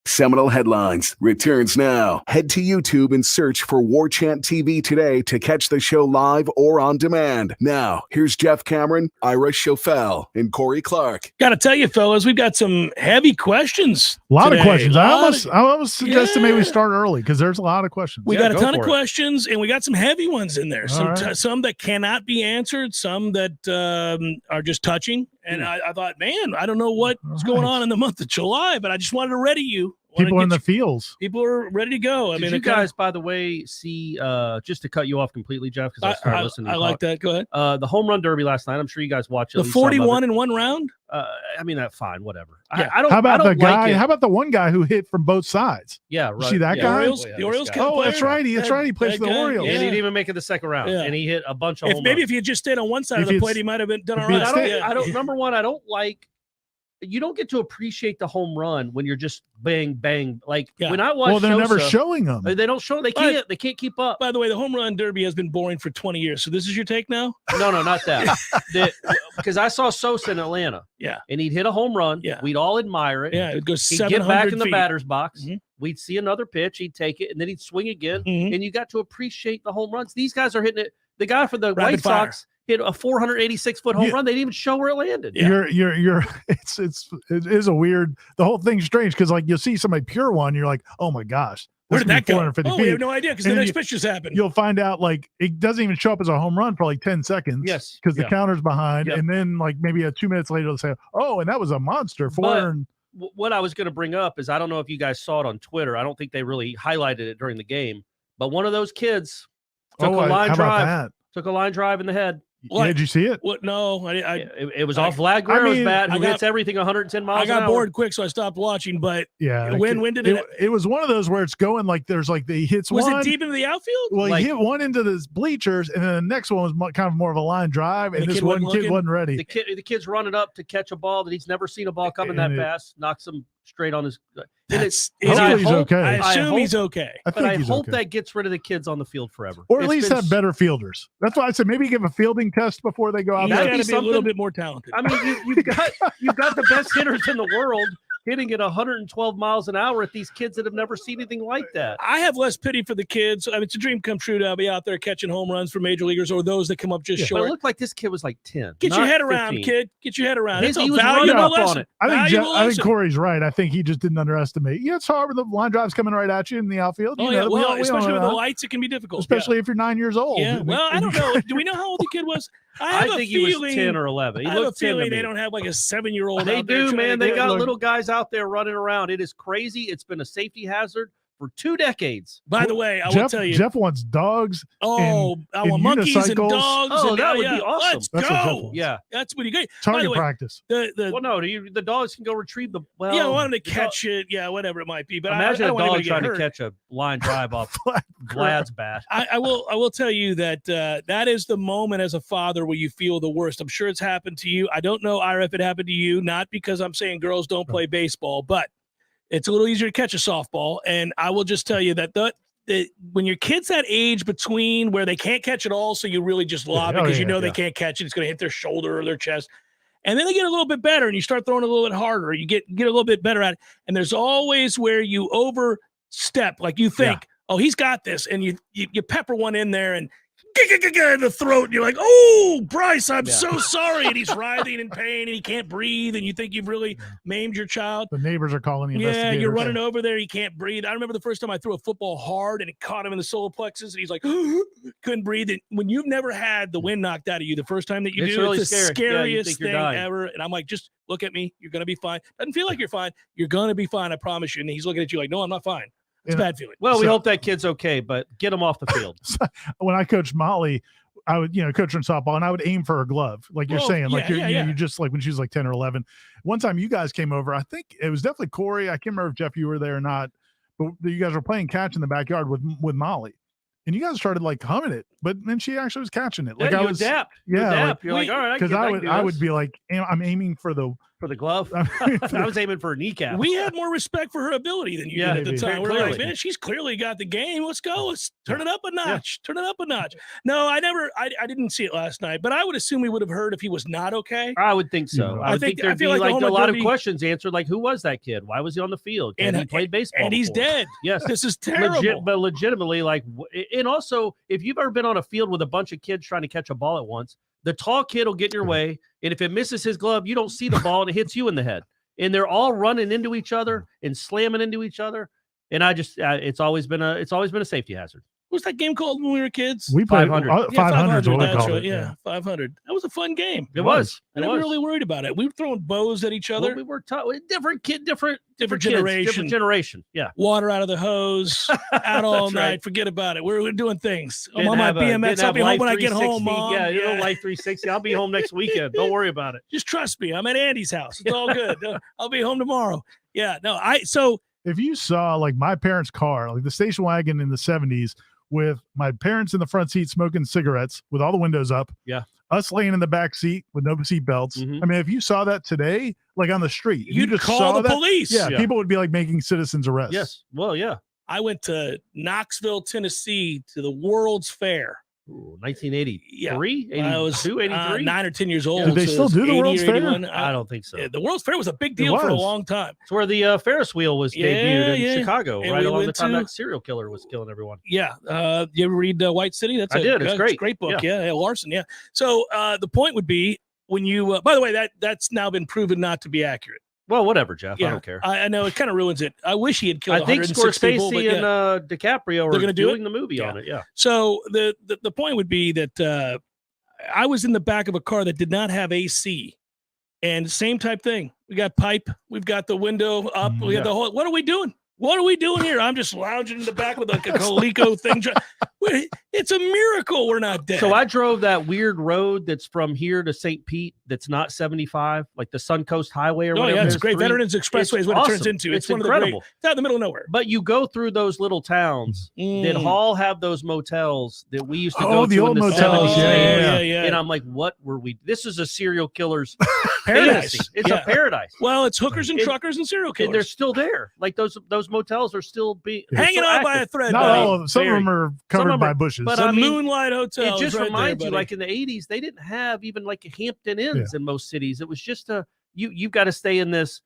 Seminole Headlines returns now. Head to YouTube and search for Warchant TV today to catch the show live or on demand. Now, here's Jeff Cameron, Ira Schofel, and Corey Clark. Got to tell you, fellas, we've got some heavy questions. A lot today. of questions. I almost suggested maybe we start early because there's a lot of questions. We got a ton of questions, and we got some heavy ones in there. Some that cannot be answered, some that are just touching. And I thought, man, I don't know what's going on in the month of July, but I just wanted to ready you. People in the fields. People are ready to go. Did you guys, by the way, see, just to cut you off completely, Jeff, because I started listening. I like that. Go ahead. The home run derby last night. I'm sure you guys watched it. The 41 in one round? I mean, fine, whatever. Yeah. I don't. How about I don't the guy? Like how about the one guy who hit from both sides? Yeah, right. See that guy? The Orioles. Oh, that's right. That's right. He plays for the Orioles. And he didn't even make it the second round. Yeah. And he hit a bunch of home maybe runs. if he had just stayed on one side of the plate, he might have done all right. I don't. Number one, I don't like. You don't get to appreciate the home run when you're just bang bang. Like when I watch, they're never showing them. They don't show. They can't keep up. By the way, the home run derby has been boring for 20 years. So this is your take now? No, not that. Because I saw Sosa in Atlanta. Yeah, and he'd hit a home run. Yeah, we'd all admire it. Yeah, it would go 700 He'd get back in the feet. batter's box. Mm-hmm. We'd see another pitch. He'd take it, and then he'd swing again. Mm-hmm. And you got to appreciate the home runs. These guys are hitting it. The guy for the White Sox hit a 486-foot home run. They didn't even show where it landed. Yeah. It is a weird. The whole thing's strange because like you'll see somebody pure one, you're like, oh my gosh, where did that go? Oh, we have no idea because the next pitch just happened. You'll find out like it doesn't even show up as a home run for like 10 seconds. Yes, because the counter's behind, and then like maybe 2 minutes later they'll say, oh, and that was a monster. What I was going to bring up is I don't know if you guys saw it on Twitter. I don't think they really highlighted it during the game, but one of those kids took a line drive. Took a line drive in the head. What? Did you see it? What? No, it was off Vlad Guerrero's bat, who hits everything 110 miles an hour. I got bored quick, so I stopped watching. But yeah, when did it? It was one of those where it's going like there's like he hits was one. Was it deep into the outfield? Well, like, he hit one into the bleachers, and then the next one was kind of more of a line drive, and this one kid wasn't ready. The kid's running up to catch a ball that he's never seen a ball coming that fast, knocks him straight on his. Hopefully he's okay. I assume he's okay. I hope that gets rid of the kids on the field forever, or at least have better fielders. That's why I said maybe give a fielding test before they go out. He's got to be a little bit more talented. I mean, you've got the best hitters in the world hitting at 112 miles an hour at these kids that have never seen anything like that. I have less pity for the kids. I mean, it's a dream come true to be out there catching home runs for major leaguers or those that come up just short. But it looked like this kid was like 10. Get your head around, 15. kid. Get your head around. It's He a was valuable running up lesson. on it. I think Corey's right. I think he just didn't underestimate. Yeah, it's hard when the line drive's coming right at you in the outfield. Oh, yeah. Well, especially with the lights, it can be difficult. Especially if you're 9 years old. Yeah. Well, I don't know. Do we know how old the kid was? I think he was 10 or 11. He I have a looked 10 to feeling me. they don't have like a 7-year-old. They do, man. They got little guys out there running around. It is crazy. It's been a safety hazard for 2 decades. By the way, I will tell you, Jeff wants dogs. Oh, I want monkeys and dogs. Oh, and, that would be awesome. Let's go. Yeah, that's what you get. Target practice. Well, no, the dogs can go retrieve the. Well, yeah, I want them to catch it. Yeah, whatever it might be. But imagine I a don't want dog anybody trying to catch a line drive off Vlad's bat. I will tell you that that is the moment as a father where you feel the worst. I'm sure it's happened to you. I don't know, Ira, if it happened to you. Not because I'm saying girls don't play baseball, but it's a little easier to catch a softball. And I will just tell you that when your kid's that age between where they can't catch it all, so you really just lob it because you know they can't catch it. It's going to hit their shoulder or their chest. And then they get a little bit better and you start throwing a little bit harder. You get a little bit better at it. And there's always where you overstep, like you think, oh, he's got this. And you pepper one in there and in the throat, and you're like, oh, Bryce, I'm so sorry. And he's writhing in pain and he can't breathe. And you think you've really maimed your child. The neighbors are calling the investigators. investigators. You're running over there. He can't breathe. I remember the first time I threw a football hard and it caught him in the solar plexus. And he's like, couldn't breathe. And when you've never had the wind knocked out of you, the first time that you do, really it's the scary. scariest thing ever. And I'm like, just look at me. You're going to be fine. Doesn't feel like you're fine. You're going to be fine. I promise you. And he's looking at you like, no, I'm not fine. It's a bad feeling. Well, we hope that kid's okay, but get him off the field. When I coached Molly, I would, coach her in softball, and I would aim for her glove, like you're saying, like you just like when she was like 10 or 11. One time you guys came over, I think it was definitely Corey. I can't remember if Jeff, you were there or not, but you guys were playing catch in the backyard with Molly, and you guys started like humming it, but then she actually was catching it. Like I was, adapt. Like, you're like, all right, because I would be like, I'm aiming for the glove. I was aiming for a kneecap. We had more respect for her ability than you did at the time. We're like, man, she's clearly got the game. Let's go. Let's turn it up a notch. Turn it up a notch. No, I didn't see it last night, but I would assume we would have heard if he was not okay. I would think so. I think there'd be like a lot of questions answered, like who was that kid? Why was he on the field? And he played baseball. And he's dead. Yes. This is terrible. But legitimately, like, and also, if you've ever been on a field with a bunch of kids trying to catch a ball at once, the tall kid will get in your way, and if it misses his glove, you don't see the ball and it hits you in the head. And they're all running into each other and slamming into each other. And I just, it's always been a safety hazard. What was that game called when we were kids? We played 500. 500 is what we called it. Yeah, 500. That was a fun game. It was. I never really worried about it. We were throwing bows at each other. Well, we were different generation. Different generation. Yeah. Water out of the hose, out all night. Right. Forget about it. We're doing things. I'm Didn't on my have BMX. I'll be home when I get home, 360. Mom. Yeah, you know, Life 360. I'll be home next weekend. Don't worry about it. Just trust me. I'm at Andy's house. It's all good. I'll be home tomorrow. Yeah. No, so if you saw like my parents' car, like the station wagon in the 70s, with my parents in the front seat smoking cigarettes with all the windows up. Yeah. Us laying in the back seat with no seat belts. Mm-hmm. I mean, if you saw that today, like on the street, you'd just call the police. Yeah, people would be like making citizens arrests. Yes. Well, yeah. I went to Knoxville, Tennessee to the World's Fair. Ooh, 1983? I was 83? 9 or 10 years old. Did they still do the World's Fair? I don't think so. The World's Fair was a big deal for a long time. It's where the Ferris wheel was debuted in Chicago, and right along the time that serial killer was killing everyone. Yeah. You ever read White City? I did. It's great. It's a great book. Yeah. Larson. Yeah. So the point would be when you, by the way, that's now been proven not to be accurate. Well, whatever, Jeff. Yeah, I don't care. I know it kind of ruins it. I wish he had killed. I think 106 people, Scorsese and DiCaprio are doing the movie on it. Yeah. So the point would be that I was in the back of a car that did not have AC, and same type thing. We got pipe. We've got the window up. We got the whole. What are we doing? What are we doing here? I'm just lounging in the back with like a Coleco thing. It's a miracle we're not dead. So I drove that weird road that's from here to St. Pete. That's not 75, like the Suncoast Highway or whatever. Yeah, it's great. Veterans Expressway is what it turns into. It's one incredible. Of the great, it's out in the middle of nowhere. But you go through those little towns that all have those motels that we used to go to the old in the motels. 70s. Yeah. And I'm like, what were we? This is a serial killer's paradise. fantasy. It's a paradise. Well, it's hookers and truckers and serial killers. And they're still there. Like those motels are still hanging on by a thread. Not all of them. Some of them are covered by bushes. But the I mean, Moonlight Hotel. It just right reminds there, you, like in the 80s, they didn't have even like a Hampton Inns in most cities. It was just you've got to stay in this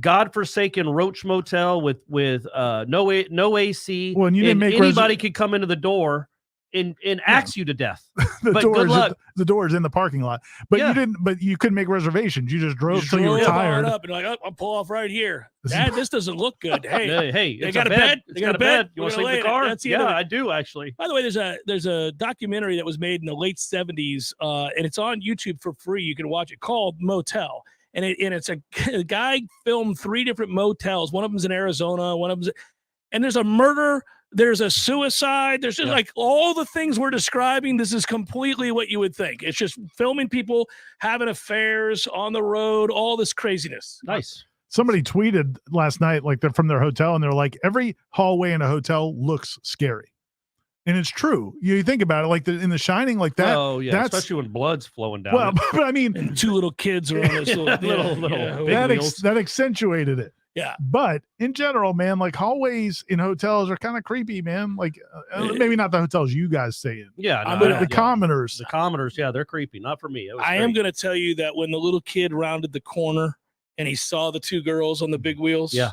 godforsaken roach motel with no AC. Well, and you didn't make anybody could come into the door and axe you to death. But good luck. The door's in the parking lot. But Yeah. you didn't. But you couldn't make reservations. You just drove till you were tired. Up and like, oh, I'll pull off right here. Dad, this doesn't look good. Hey, hey, they it's got a bed. It's got a bed. You want to sleep in the car? That's the Yeah, end of it. I do actually. By the way, there's a documentary that was made in the late 70s, and it's on YouTube for free. You can watch it, called Motel. And it's a guy filmed 3 different motels. One of them's in Arizona. And there's a murder. There's a suicide. There's just like all the things we're describing. This is completely what you would think. It's just filming people having affairs on the road, all this craziness. Nice. Somebody tweeted last night, like they're from their hotel, and they're like, every hallway in a hotel looks scary. And it's true. You think about it, like in The Shining, like that. Oh yeah, that's, especially when blood's flowing down. Well, but I mean, and 2 little kids are on this little that accentuated it. Yeah. But in general, man, like hallways in hotels are kind of creepy, man. Like maybe not the hotels you guys stay in. Yeah, no, but the commoners. The commoners, yeah, they're creepy. Not for me. I am going to tell you that when the little kid rounded the corner and he saw the 2 girls on the big wheels. Yeah.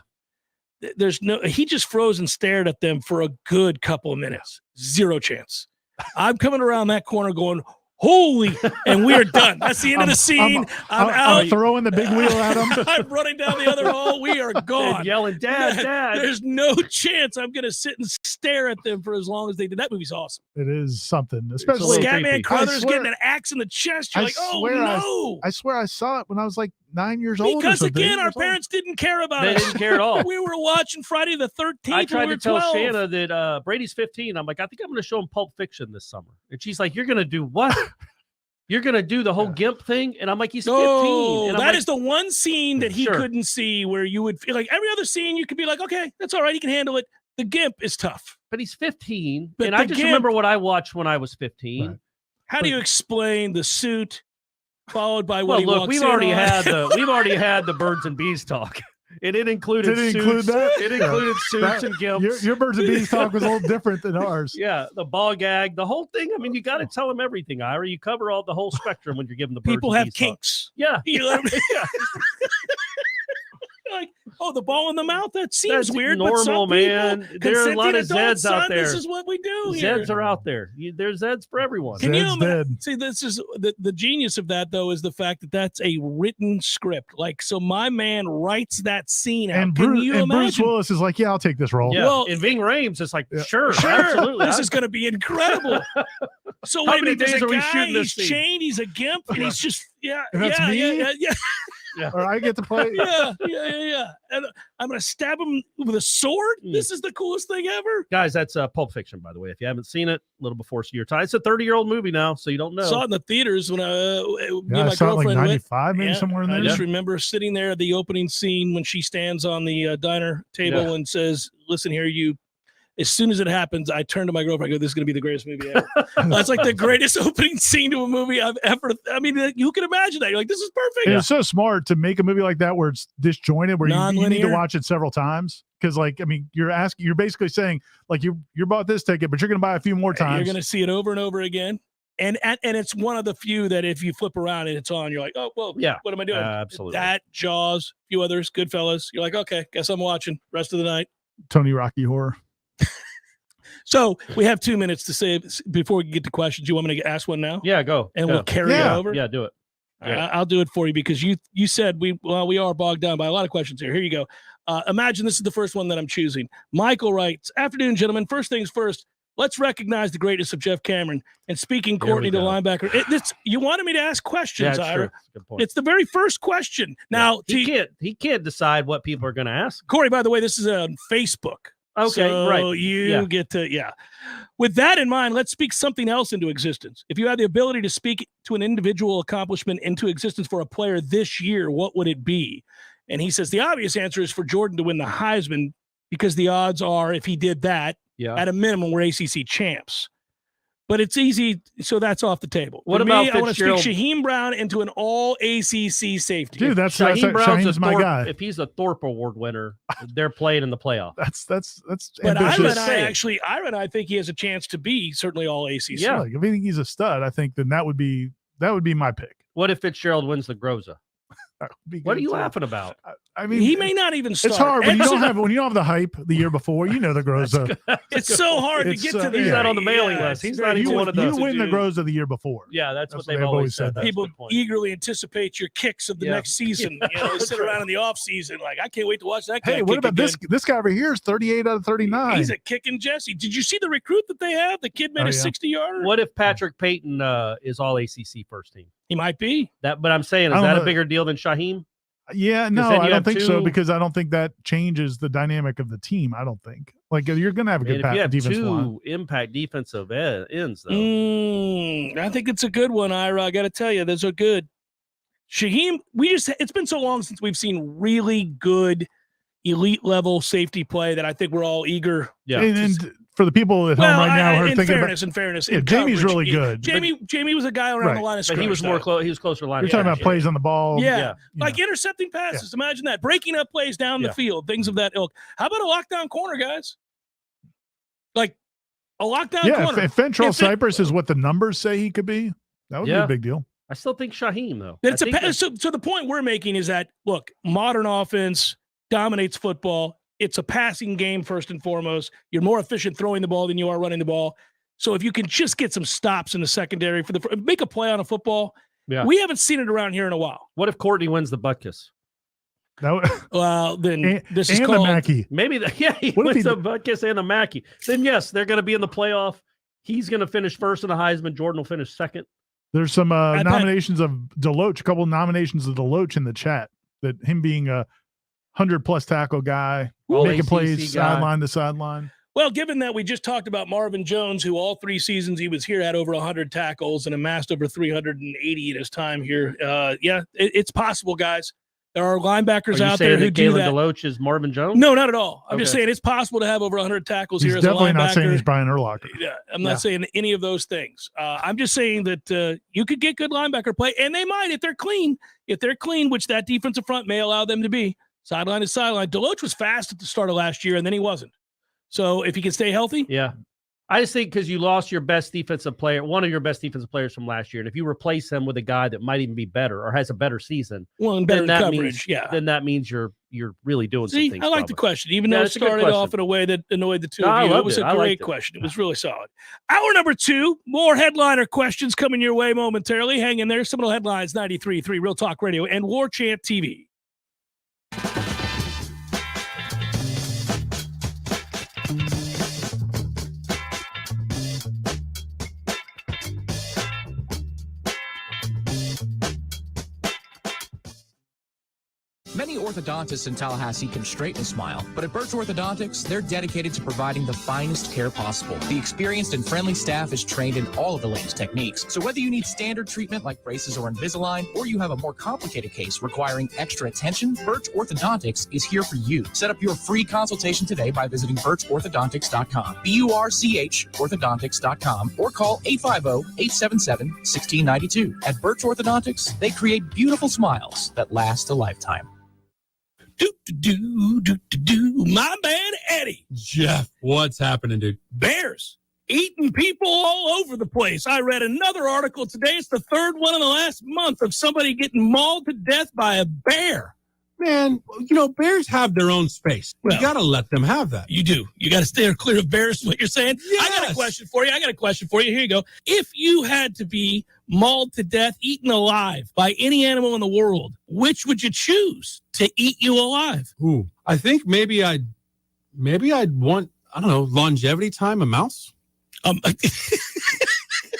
He just froze and stared at them for a good couple of minutes. 0 chance. I'm coming around that corner going, holy, and we are done. That's the end of the scene. I'm out. I'm throwing the big wheel at him. I'm running down the other hall. We are gone. And yelling, Dad. There's no chance I'm going to sit and stare at them for as long as they did. That movie's awesome. It is something, especially Scatman Crothers getting an axe in the chest. You're like, oh no! I swear I saw it when I was like 9 years old. Because again, our parents didn't care about it. They didn't care at all. We were watching Friday the 13th. I tried to tell 12. Shanna that Brady's 15. I'm like, I think I'm going to show him Pulp Fiction this summer. And she's like, you're going to do what? You're going to do the whole GIMP thing? And I'm like, he's 15. And that is the one scene that he couldn't see where you would feel like every other scene you could be like, okay, that's all right. He can handle it. The GIMP is tough. But he's 15. But and I just remember what I watched when I was 15. Right. How do you explain the suit followed by what he look, walks we've in already on? had the birds and bees talk. And it included Did it suits. include that? It included suits and gimps. Your birds and bees talk was a little different than ours. Yeah, the ball gag, the whole thing. I mean, you got to tell them everything, Ira. You cover all the whole spectrum when you're giving the birds People and have bees talk. kinks. Yeah. You let them, like, oh, the ball in the mouth? That seems That's weird. normal, but some man. people, There are a lot of consenting adults, Zeds out son, there. This is what we do here. Zeds are out there. There's Zeds for everyone. Can you Zed's imagine? dead. See, this is the genius of that, though, is the fact that that's a written script. Like, so my man writes that scene out. And Can Bruce, you and imagine? Bruce Willis is like, yeah, I'll take this role. Yeah. Well, and Ving Rhames is like, sure, Sure, absolutely. this is going to be incredible. So How wait a many minute, there's days a are we guy, shooting this he's scene? chained, he's a gimp, and he's just, And that's me? yeah. Or I get to play. Yeah. And I'm going to stab him with a sword? This is the coolest thing ever. Guys, that's Pulp Fiction, by the way. If you haven't seen it, a little before your time. It's a 30-year-old movie now, so you don't know. Saw it in the theaters when me and I my saw it like girlfriend 95, maybe somewhere in there. I just remember sitting there at the opening scene when she stands on the diner table and says, listen here, you. As soon as it happens, I turn to my girlfriend. I go, "This is going to be the greatest movie ever." That's like the greatest opening scene to a movie I've ever. I mean, you can imagine that. You're like, "This is perfect." And it's so smart to make a movie like that where it's disjointed, where you need to Non-linear. watch it several times. Because, like, I mean, you're basically saying, like, you bought this ticket, but you're going to buy a few more times. You're going to see it over and over again. And it's one of the few that if you flip around and it's on, you're like, "Oh, well, yeah, what am I doing?" Absolutely. That, Jaws, a few others, Goodfellas. You're like, "Okay, guess I'm watching rest of the night." Tony Rocky horror. So we have 2 minutes to say before we get to questions. You want me to ask one now? Yeah, go. And we'll carry it over. Yeah, do it. I'll do it for you because you said we are bogged down by a lot of questions here. Here you go. Imagine this is the first one that I'm choosing. Michael writes, "Afternoon, gentlemen. First things first. Let's recognize the greatness of Jeff Cameron and speaking Courtney to linebacker." You wanted me to ask questions, Yeah, Ira. Good point. It's the very first question. Now he can't decide what people are going to ask. Corey, by the way, this is on Facebook. Okay, so right. you get to, With that in mind, let's speak something else into existence. If you had the ability to speak to an individual accomplishment into existence for a player this year, what would it be? And he says the obvious answer is for Jordan to win the Heisman, because the odds are, if he did that, at a minimum, we're ACC champs. But it's easy, so that's off the table. What For about me, I want to Fitzgerald? speak Shaheem Brown into an all-ACC safety. Dude, Shaheem's my guy. If he's a Thorpe Award winner, they're playing in the playoff. That's But ambitious. Ira and I think he has a chance to be certainly all ACC. Yeah, like, if I think he's a stud, I think then that would be my pick. What if Fitzgerald wins the Groza? What are you too. laughing about? I mean, he may not even start. It's hard when you don't have the hype the year before. You know the Groza. It's so hard to get to the. He's not on the mailing list. He's not even one of those. You win the Groza the year before. Yeah, that's what they've always said. People eagerly anticipate your kicks of the next season. You know, they sit around in the off season like, I can't wait to watch that guy. Hey, what about this guy over here? Is 38 out of 39. He's a kicking Jesse. Did you see the recruit that they have? The kid made a 60-yarder. What if Patrick Payton is all ACC first team? He might be. But I'm saying, is that a bigger deal than Shaheem? Yeah, no, I don't think so, because I don't think that changes the dynamic of the team. I don't think. Like, you're going to have a good defensive line. Impact defensive ends, though. I think it's a good one, Ira. I got to tell you, those are good. Shaheem, it's been so long since we've seen really good elite level safety play that I think we're all eager. Yeah. And for the people at home right now who are thinking in fairness, yeah, Jamie's really good. Jamie was a guy around the line of scrimmage. But he was he was closer to the line. You're talking about plays on the ball. Yeah. Like intercepting passes. Imagine that. Breaking up plays down the field, things of that ilk. How about a lockdown corner, guys? Like a lockdown corner. If Fentrell Cypress is what the numbers say he could be, that would be a big deal. I still think Shaheem, though. So the point we're making is that, look, modern offense dominates football. It's a passing game first and foremost. You're more efficient throwing the ball than you are running the ball. So if you can just get some stops in the secondary make a play on a football, we haven't seen it around here in a while. What if Courtney wins the Butkus? Well, then this is and called the Mackey. Maybe he wins the Butkus and the Mackey. Then yes, they're going to be in the playoff. He's going to finish first in the Heisman. Jordan will finish second. There's some nominations of Deloach, a couple of nominations of Deloach in the chat, that him being a 100+ tackle guy, making plays sideline to sideline. Well, given that we just talked about Marvin Jones, who all 3 seasons he was here had over 100 tackles and amassed over 380 in his time here. It's possible, guys. There are linebackers out there who do that. Deloach is Marvin Jones? No, not at all. I'm just saying it's possible to have over 100 tackles here as a linebacker. Definitely not saying he's Brian Urlacher. Yeah, I'm not saying any of those things. I'm just saying that you could get good linebacker play, and they might if they're clean. If they're clean, which that defensive front may allow them to be. Sideline to sideline. Deloach was fast at the start of last year, and then he wasn't. So if he can stay healthy. Yeah. I just think because you lost your best defensive player, one of your best defensive players from last year, and if you replace him with a guy that might even be better or has a better season, and better coverage, then that means you're really doing something. I like the question, even though it started off in a way that annoyed the two of you. It was a great question. It was really solid. Hour number 2, more headliner questions coming your way momentarily. Hang in there. Seminole Headlines 93.3 Real Talk Radio and Warchant TV. Many orthodontists in Tallahassee can straighten a smile, but at Birch Orthodontics, they're dedicated to providing the finest care possible. The experienced and friendly staff is trained in all of the latest techniques. So whether you need standard treatment like braces or Invisalign, or you have a more complicated case requiring extra attention, Birch Orthodontics is here for you. Set up your free consultation today by visiting birchorthodontics.com, BURCH orthodontics.com, or call 850-877-1692. At Birch Orthodontics, they create beautiful smiles that last a lifetime. My man Eddie. Jeff, what's happening, dude? Bears eating people all over the place. I read another article today. It's the 3rd one in the last month of somebody getting mauled to death by a bear. Man, bears have their own space. You got to let them have that. You do. You got to stay clear of bears, is what you're saying. Yes. I got a question for you. Here you go. If you had to be mauled to death, eaten alive by any animal in the world, which would you choose to eat you alive? Ooh, I think maybe I'd want, longevity time, a mouse.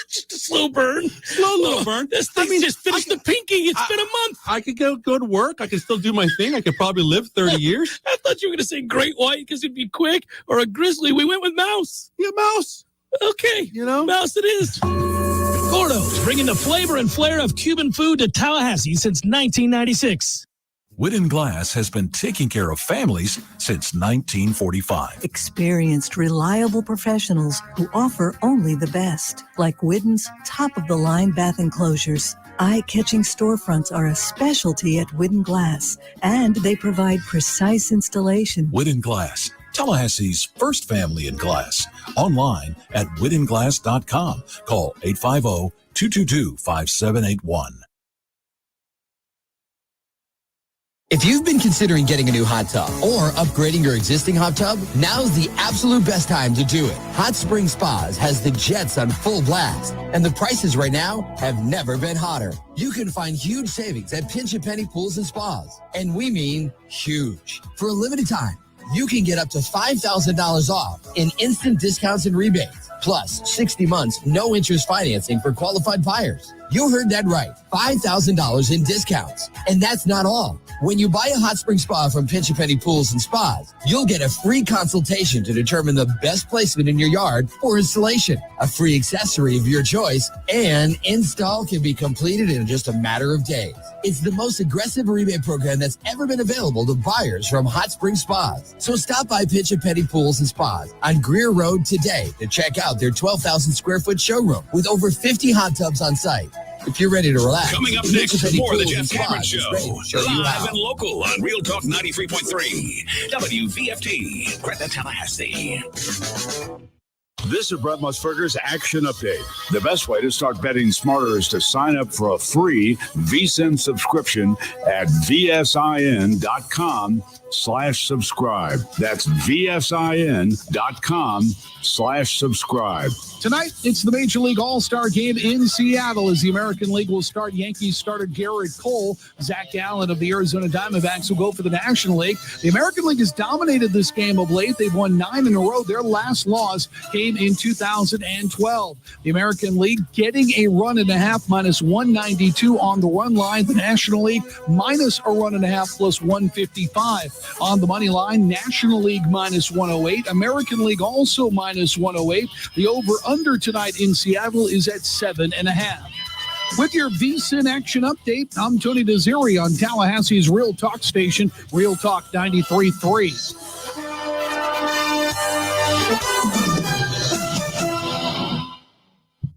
Just a slow burn. Slow little burn. This thing just finished the pinky. It's been a month. I could go to work. I could still do my thing. I could probably live 30 years. I thought you were going to say great white because it'd be quick, or a grizzly. We went with mouse. Yeah, mouse. Okay, mouse it is. Gordo's, bringing the flavor and flair of Cuban food to Tallahassee since 1996. Wooden Glass has been taking care of families since 1945. Experienced, reliable professionals who offer only the best, like Wooden's top-of-the-line bath enclosures. Eye-catching storefronts are a specialty at Wooden Glass, and they provide precise installation. Wooden Glass, Tallahassee's first family in glass. Online at woodenglass.com. Call 850-222-5781. If you've been considering getting a new hot tub or upgrading your existing hot tub, now's the absolute best time to do it. Hot Spring Spas has the jets on full blast, and the prices right now have never been hotter. You can find huge savings at Pinch A Penny Pools and Spas, and we mean huge. For a limited time, you can get up to $5,000 off in instant discounts and rebates, plus 60 months no interest financing for qualified buyers. You heard that right, $5,000 in discounts. And that's not all. When you buy a hot spring spa from Pinch A Penny Pools and Spas, you'll get a free consultation to determine the best placement in your yard for installation, a free accessory of your choice, and install can be completed in just a matter of days. It's the most aggressive rebate program that's ever been available to buyers from Hot Spring Spas. So stop by Pinch A Penny Pools and Spas on Greer Road today to check out their 12,000 square foot showroom with over 50 hot tubs on site. If you're ready to relax. Coming up next, more of the Jeff Cameron Show. Live and local on Real Talk 93.3. WVFT, Greta, Tallahassee. This is Brett Musburger's Action Update. The best way to start betting smarter is to sign up for a free VSiN subscription at vsin.com/subscribe. That's vsin.com/subscribe. Tonight, it's the Major League All-Star Game in Seattle as the American League will start. Yankees starter Garrett Cole, Zach Gallen of the Arizona Diamondbacks will go for the National League. The American League has dominated this game of late. They've won 9 in a row. Their last loss came in 2012. The American League getting a run and a half, minus 192 on the run line. The National League minus a run and a half, plus 155 on the money line. National League minus 108. American League also minus 108. The over-under tonight in Seattle is at 7.5. With your VSiN Action Update, I'm Tony Desiri on Tallahassee's Real Talk station, Real Talk 93.3.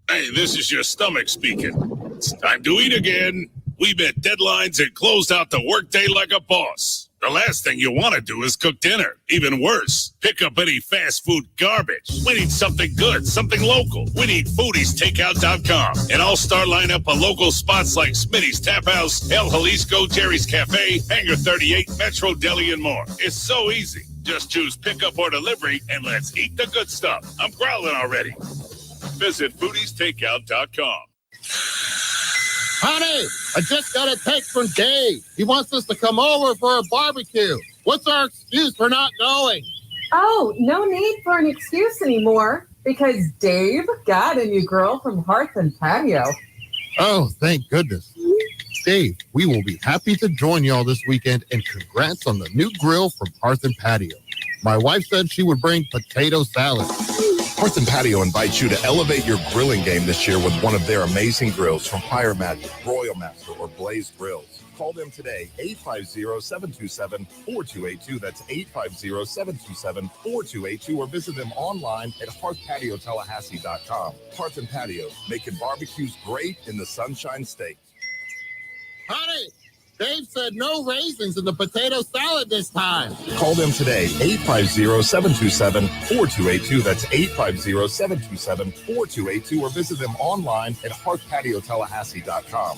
Hey, this is your stomach speaking. It's time to eat again. We met deadlines and closed out the workday like a boss. The last thing you want to do is cook dinner. Even worse, pick up any fast food garbage. We need something good, something local. We need foodiestakeout.com. An all-star lineup of local spots like Smitty's Tap House, El Jalisco, Jerry's Cafe, Hangar 38, Metro Deli, and more. It's so easy. Just choose pickup or delivery, and let's eat the good stuff. I'm growling already. Visit foodiestakeout.com. Honey, I just got a text from Dave. He wants us to come over for a barbecue. What's our excuse for not going? Oh, no need for an excuse anymore because Dave got a new grill from Hearth and Patio. Oh, thank goodness. Dave, we will be happy to join y'all this weekend, and congrats on the new grill from Hearth and Patio. My wife said she would bring potato salad. Hearth and Patio invites you to elevate your grilling game this year with one of their amazing grills from Fire Magic, Royal Master, or Blaze Grills. Call them today, 850-727-4282. That's 850-727-4282, or visit them online at hearthpatiotallahassee.com. Hearth and Patio, making barbecues great in the Sunshine State. Honey, Dave said no raisins in the potato salad this time. Call them today, 850-727-4282. That's 850-727-4282, or visit them online at hearthpatiotallahassee.com.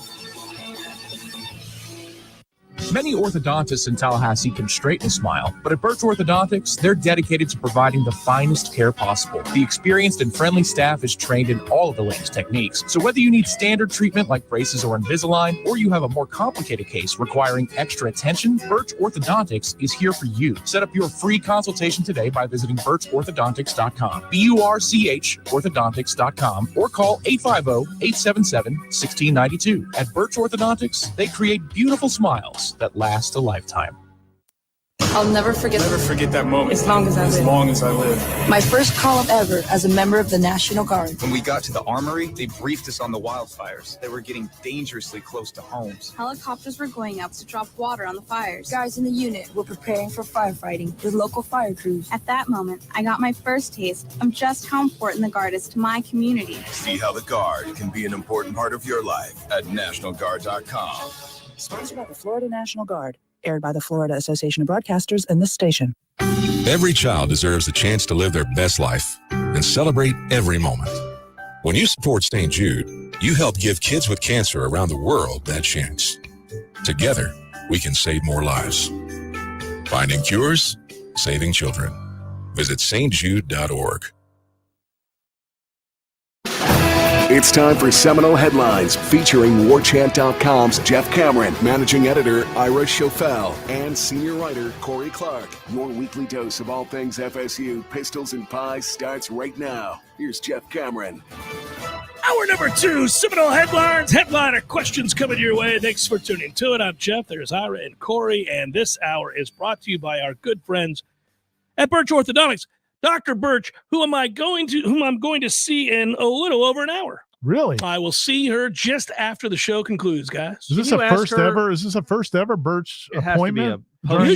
Many orthodontists in Tallahassee can straighten a smile, but at Birch Orthodontics, they're dedicated to providing the finest care possible. The experienced and friendly staff is trained in all of the latest techniques. So whether you need standard treatment like braces or Invisalign, or you have a more complicated case requiring extra attention, Birch Orthodontics is here for you. Set up your free consultation today by visiting birchorthodontics.com, BURCH orthodontics.com, or call 850-877-1692. At Birch Orthodontics, they create beautiful smiles that last a lifetime. I'll never forget that moment. As long as I live. As long as I live. My first call-up ever as a member of the National Guard. When we got to the armory, they briefed us on the wildfires. They were getting dangerously close to homes. Helicopters were going up to drop water on the fires. Guys in the unit were preparing for firefighting with local fire crews. At that moment, I got my first taste of just how important the Guard is to my community. See how the Guard can be an important part of your life at nationalguard.com. Sponsored by the Florida National Guard. Aired by the Florida Association of Broadcasters and this station. Every child deserves a chance to live their best life and celebrate every moment. When you support St. Jude, you help give kids with cancer around the world that chance. Together, we can save more lives. Finding cures, saving children. Visit stjude.org. It's time for Seminole Headlines, featuring Warchant.com's Jeff Cameron, managing editor Ira Schofel, and senior writer Corey Clark. Your weekly dose of all things FSU, pistols, and pies starts right now. Here's Jeff Cameron. Hour number 2, Seminole Headlines. Headliner questions coming your way. Thanks for tuning to it. I'm Jeff. There's Ira and Corey, and this hour is brought to you by our good friends at Birch Orthodontics. Dr. Birch, whom I'm going to see in a little over an hour. Really? I will see her just after the show concludes, guys. Is this a first ever Birch appointment?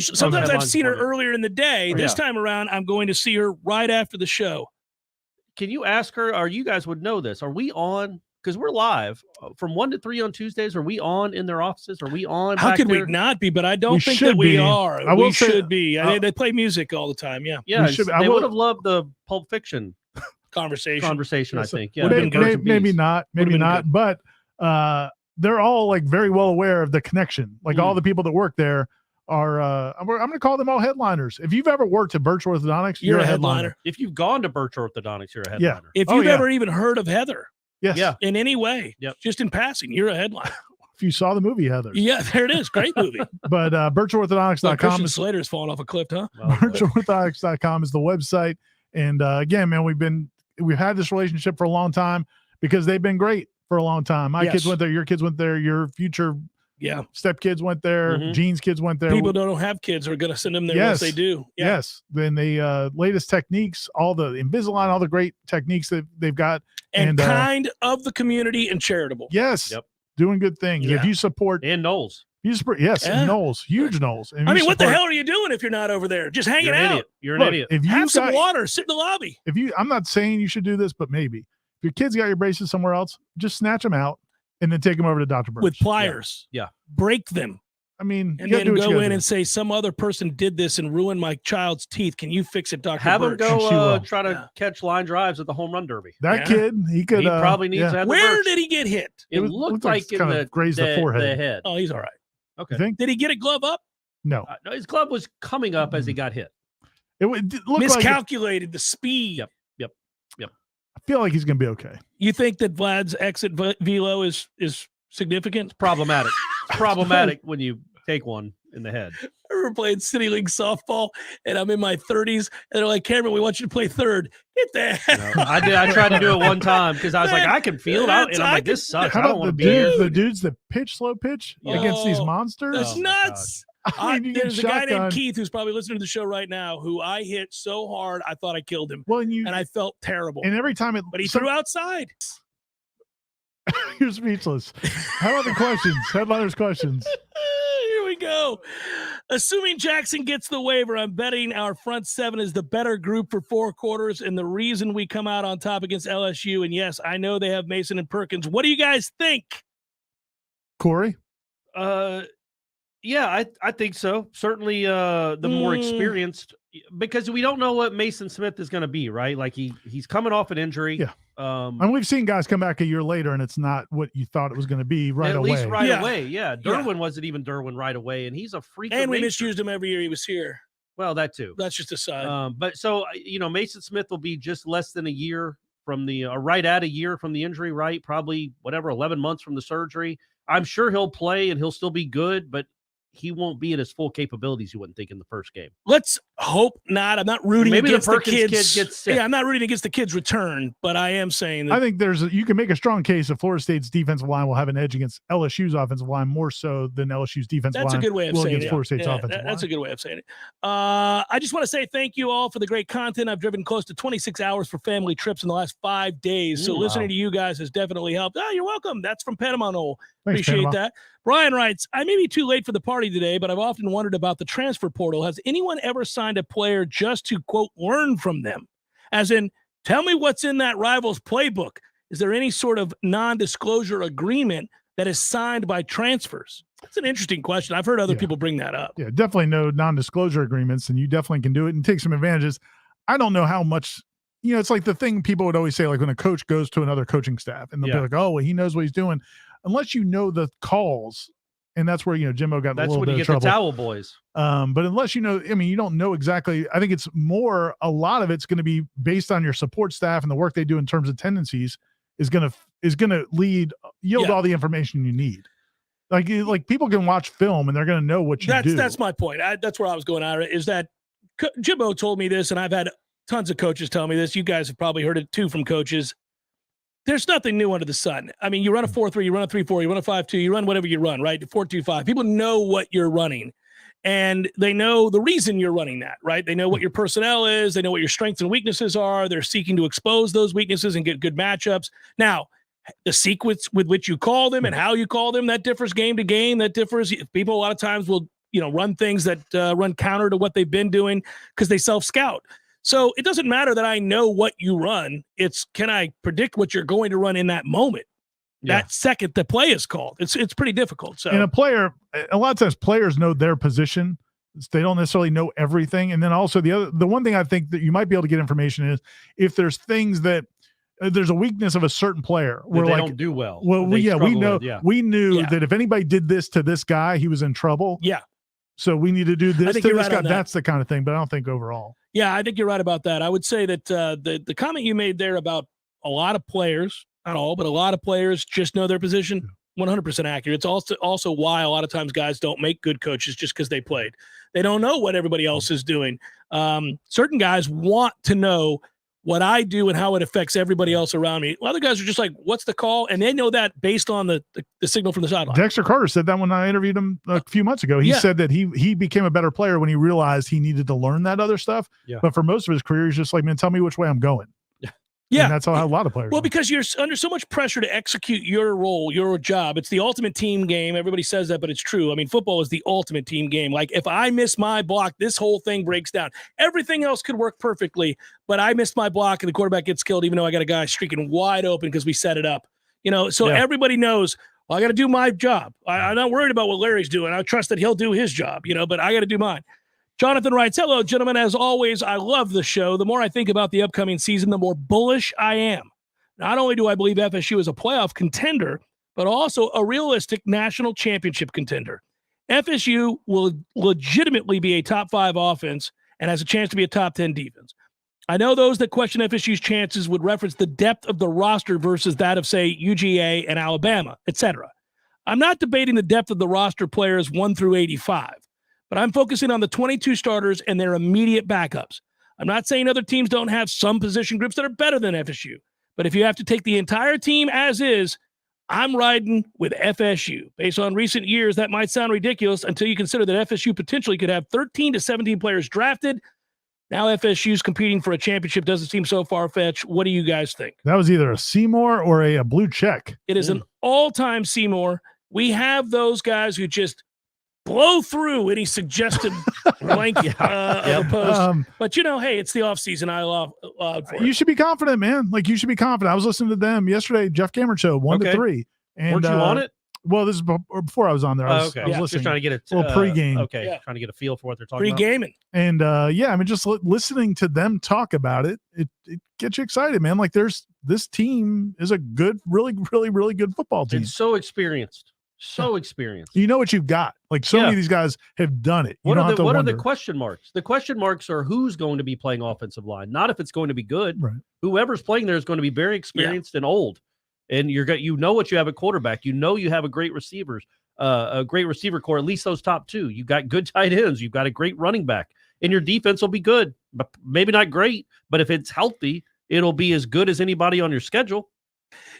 Sometimes I've seen her earlier in the day. This time around, I'm going to see her right after the show. Can you ask her, or you guys would know this, are we on? Because we're live from 1 to 3 on Tuesdays. Are we on in their offices? Are we on? How could we not be? But I don't think that we are. We should be. They play music all the time. Yeah. Yeah. They would have loved the Pulp Fiction conversation. I think. Yeah. Maybe not. But they're all like very well aware of the connection. Like all the people that work there are. I'm going to call them all headliners. If you've ever worked at Birch Orthodontics, you're a headliner. If you've gone to Birch Orthodontics, you're a headliner. Yeah. If you've ever even heard of Heather. Yes. Yeah. In any way. Yep. Just in passing, you're a headliner. If you saw the movie Heather. Yeah, there it is. Great movie. But BirchOrthodontics.com. Christian Slater's falling off a cliff, huh? BirchOrthodontics.com is the website. And again, man, we've had this relationship for a long time because they've been great for a long time. My kids went there, your kids went there, your future stepkids went there, Gene's kids went there. People that don't have kids are going to send them there once they do. Yeah. Yes. Then the latest techniques, all the Invisalign, all the great techniques that they've got. And kind of the community and charitable. Yes. Yep. Doing good things. Yeah. If you support. And Noles. And Noles. Huge Noles. I mean, what the hell are you doing if you're not over there? Just hanging out. You're an idiot. If you have some water, sit in the lobby. I'm not saying you should do this, but maybe. If your kids got your braces somewhere else, just snatch them out and then take them over to Dr. Birch. With pliers. Yeah. Break them. I mean, and then go in and say, some other person did this and ruined my child's teeth. Can you fix it, Dr. Have Birch? him go try to catch line drives at the home run derby. That kid, he could. He probably needs to have Where did he get hit? It looked like in the grazed the forehead. The head. Oh, he's all right. Okay. You think? Did he get a glove up? No. No, his glove was coming up as he got hit. It looked miscalculated the speed. Yep. I feel like he's going to be okay. You think that Vlad's exit velo is significant? It's problematic. It's problematic when you take one in the head. I remember playing City League softball, and I'm in my 30s, and they're like, Cameron, we want you to play third. Get the hell I did. I tried to do it one time because I was like, I can feel it out, and I'm like, this sucks. I don't want to be here. The dudes that pitch slow pitch against these monsters. That's nuts. There's a guy named Keith who's probably listening to the show right now who I hit so hard I thought I killed him. Well, and I felt terrible. And every time but he threw outside. You're speechless. How about the questions? Headliners questions. Here we go. Assuming Jackson gets the waiver, I'm betting our front seven is the better group for 4 quarters and the reason we come out on top against LSU. And yes, I know they have Mason and Perkins. What do you guys think? Corey? Yeah, I think so. Certainly the more experienced, because we don't know what Mason Smith is going to be, right? Like he's coming off an injury. Yeah. And we've seen guys come back a year later, and it's not what you thought it was going to be right away. At least right away, yeah. Derwin wasn't even Derwin right away, and he's a freak. And we misused him every year he was here. Well, that too. That's just a side. But so, Mason Smith will be just less than a year from right at a year from the injury, right? Probably 11 months from the surgery. I'm sure he'll play and he'll still be good, but he won't be at his full capabilities, you wouldn't think, in the first game. Let's hope not. I'm not rooting against the kids. Kid gets sick. Yeah, I'm not rooting against the kid's return, but I am saying that I think you can make a strong case that Florida State's defensive line will have an edge against LSU's offensive line more so than LSU's defensive line. That's a good way of saying it. Florida State's offensive line. That's a good way of saying it. I just want to say thank you all for the great content. I've driven close to 26 hours for family trips in the last 5 days. So listening to you guys has definitely helped. Oh, you're welcome. That's from Panama, Noel. Appreciate that. Brian writes, I may be too late for the party today, but I've often wondered about the transfer portal. Has anyone ever signed a player just to, quote, learn from them? As in, tell me what's in that rival's playbook. Is there any sort of non-disclosure agreement that is signed by transfers? That's an interesting question. I've heard other people bring that up. Yeah, definitely no non-disclosure agreements, and you definitely can do it and take some advantages. I don't know how much, it's like the thing people would always say, like when a coach goes to another coaching staff and they'll be like, oh, well, he knows what he's doing. Unless you know the calls, and that's where, Jimbo got a little bit of trouble. That's when you get the towel boys. But unless you don't know exactly, I think it's more, a lot of it's going to be based on your support staff and the work they do in terms of tendencies is going to yield all the information you need. Like people can watch film and they're going to know what you do. That's my point. That's where I was going at, is that Jimbo told me this, and I've had tons of coaches tell me this. You guys have probably heard it too from coaches. There's nothing new under the sun. I mean, you run a 4-3, you run a 3-4, you run a 5-2, you run whatever you run, right? 4-2-5. People know what you're running, and they know the reason you're running that, right? They know what your personnel is. They know what your strengths and weaknesses are. They're seeking to expose those weaknesses and get good matchups. Now, the sequence with which you call them and how you call them, that differs game to game. That differs. People a lot of times will, run things that run counter to what they've been doing because they self-scout. So it doesn't matter that I know what you run. It's, can I predict what you're going to run in that moment? That second the play is called. It's pretty difficult. So, and a lot of times players know their position. They don't necessarily know everything. And then also the one thing I think that you might be able to get information is if there's things that there's a weakness of a certain player where they don't do well. Well, we know we knew that if anybody did this to this guy, he was in trouble. Yeah. So we need to do this to this guy. That's the kind of thing, but I don't think overall. Yeah, I think you're right about that. I would say that the comment you made there about a lot of players, not all, but a lot of players just know their position, 100% accurate. It's also why a lot of times guys don't make good coaches just because they played. They don't know what everybody else is doing. Certain guys want to know what I do and how it affects everybody else around me. Other guys are just like, what's the call? And they know that based on the signal from the sideline. Dexter Carter said that when I interviewed him a few months ago. He said that he became a better player when he realized he needed to learn that other stuff. Yeah. But for most of his career, he's just like, man, tell me which way I'm going. Yeah. And that's how a lot of players Well, because you're under so much pressure to execute your role, your job. It's the ultimate team game. Everybody says that, but it's true. I mean, football is the ultimate team game. Like, if I miss my block, this whole thing breaks down. Everything else could work perfectly, but I missed my block and the quarterback gets killed, even though I got a guy streaking wide open because we set it up. So everybody knows, well, I got to do my job. I'm not worried about what Larry's doing. I trust that he'll do his job, but I got to do mine. Jonathan writes, hello, gentlemen. As always, I love the show. The more I think about the upcoming season, the more bullish I am. Not only do I believe FSU is a playoff contender, but also a realistic national championship contender. FSU will legitimately be a top 5 offense and has a chance to be a top 10 defense. I know those that question FSU's chances would reference the depth of the roster versus that of, say, UGA and Alabama, etc. I'm not debating the depth of the roster players 1 through 85. But I'm focusing on the 22 starters and their immediate backups. I'm not saying other teams don't have some position groups that are better than FSU. But if you have to take the entire team as is, I'm riding with FSU. Based on recent years, that might sound ridiculous until you consider that FSU potentially could have 13 to 17 players drafted. Now FSU's competing for a championship doesn't seem so far-fetched. What do you guys think? That was either a Seymour or a blue check. It is an all-time Seymour. We have those guys who just blow through any suggested blank of a post. But, hey, it's the offseason. I allowed for it. You should be confident, man. Like, you should be confident. I was listening to them yesterday, Jeff Cameron show, 1 to 3. And weren't you on it? Well, this is before I was on there. I was listening. Just trying to get a little pregame. Okay, trying to get a feel for what they're talking about. Pre-gaming. And I mean, just listening to them talk about it, it gets you excited, man. Like this team is a good, really, really, really good football team. It's so experienced. So experienced. You know what you've got. Like so many of these guys have done it. What are the question marks? The question marks are who's going to be playing offensive line, not if it's going to be good. Right. Whoever's playing there is going to be very experienced and old. And you know what you have at quarterback. You know you have a great receiver core, at least those top two. You've got good tight ends. You've got a great running back. And your defense will be good, but maybe not great. But if it's healthy, it'll be as good as anybody on your schedule.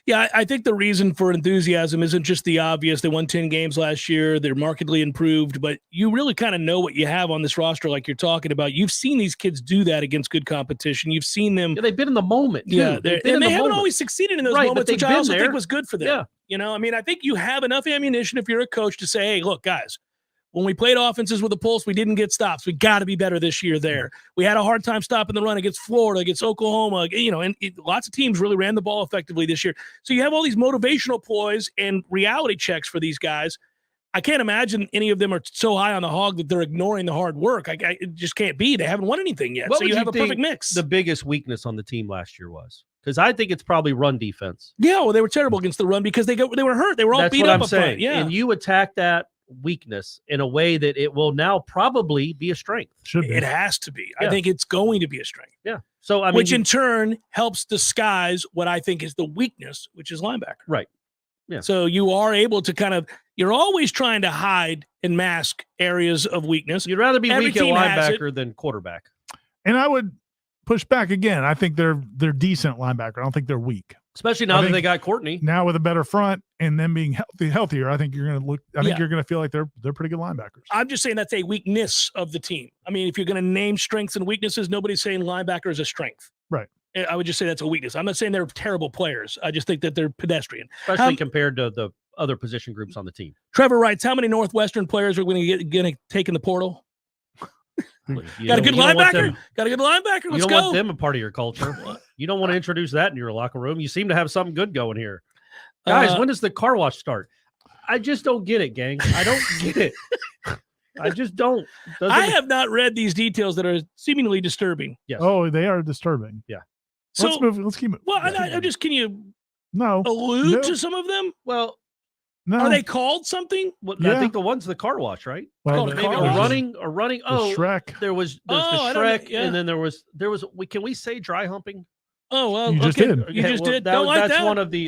Yeah, I think the reason for enthusiasm isn't just the obvious. They won 10 games last year. They're markedly improved, but you really kind of know what you have on this roster like you're talking about. You've seen these kids do that against good competition. You've seen them. Yeah, they've been in the moment, too. Yeah, they haven't always succeeded in those moments, which I also think was good for them. Yeah. You know, I mean, I think you have enough ammunition if you're a coach to say, hey, look, guys, when we played offenses with a pulse, we didn't get stops. We got to be better this year there. We had a hard time stopping the run against Florida, against Oklahoma, and lots of teams really ran the ball effectively this year. So you have all these motivational ploys and reality checks for these guys. I can't imagine any of them are so high on the hog that they're ignoring the hard work. It just can't be. They haven't won anything yet. So you have a perfect mix. The biggest weakness on the team last year was? Because I think it's probably run defense. Yeah, well, they were terrible against the run because they were hurt. They were all beat up front. Yeah. And you attack that weakness in a way that it will now probably be a strength. Should be. It has to be. Yeah. I think it's going to be a strength. Yeah. So which in turn helps disguise what I think is the weakness, which is linebacker. Right. Yeah. So you are able to you're always trying to hide and mask areas of weakness. You'd rather be weak at linebacker than quarterback. And I would push back again. I think they're decent linebacker. I don't think they're weak. Especially now that they got Courtney. Now with a better front and them being healthier, I think you're going to feel like they're pretty good linebackers. I'm just saying that's a weakness of the team. I mean, if you're going to name strengths and weaknesses, nobody's saying linebacker is a strength. Right. I would just say that's a weakness. I'm not saying they're terrible players. I just think that they're pedestrian. Especially compared to the other position groups on the team. Trevor writes, how many Northwestern players are we going to take in the portal? Got a good linebacker? Got a good linebacker? Let's go. You don't want them a part of your culture. You don't want to introduce that in your locker room. You seem to have something good going here. Guys, when does the car wash start? I just don't get it, gang. I don't get it. I just don't. I have not read these details that are seemingly disturbing. Yes. Oh, they are disturbing. Yeah. So, let's keep it. Well, can you allude to some of them? Well, no. Are they called something? Well, I think the one's the car wash, right? Well, maybe running. Oh, Shrek. There's the Shrek, and then there was. Can we say dry humping? Oh well, you just did. You just did. Don't like that. That's one of the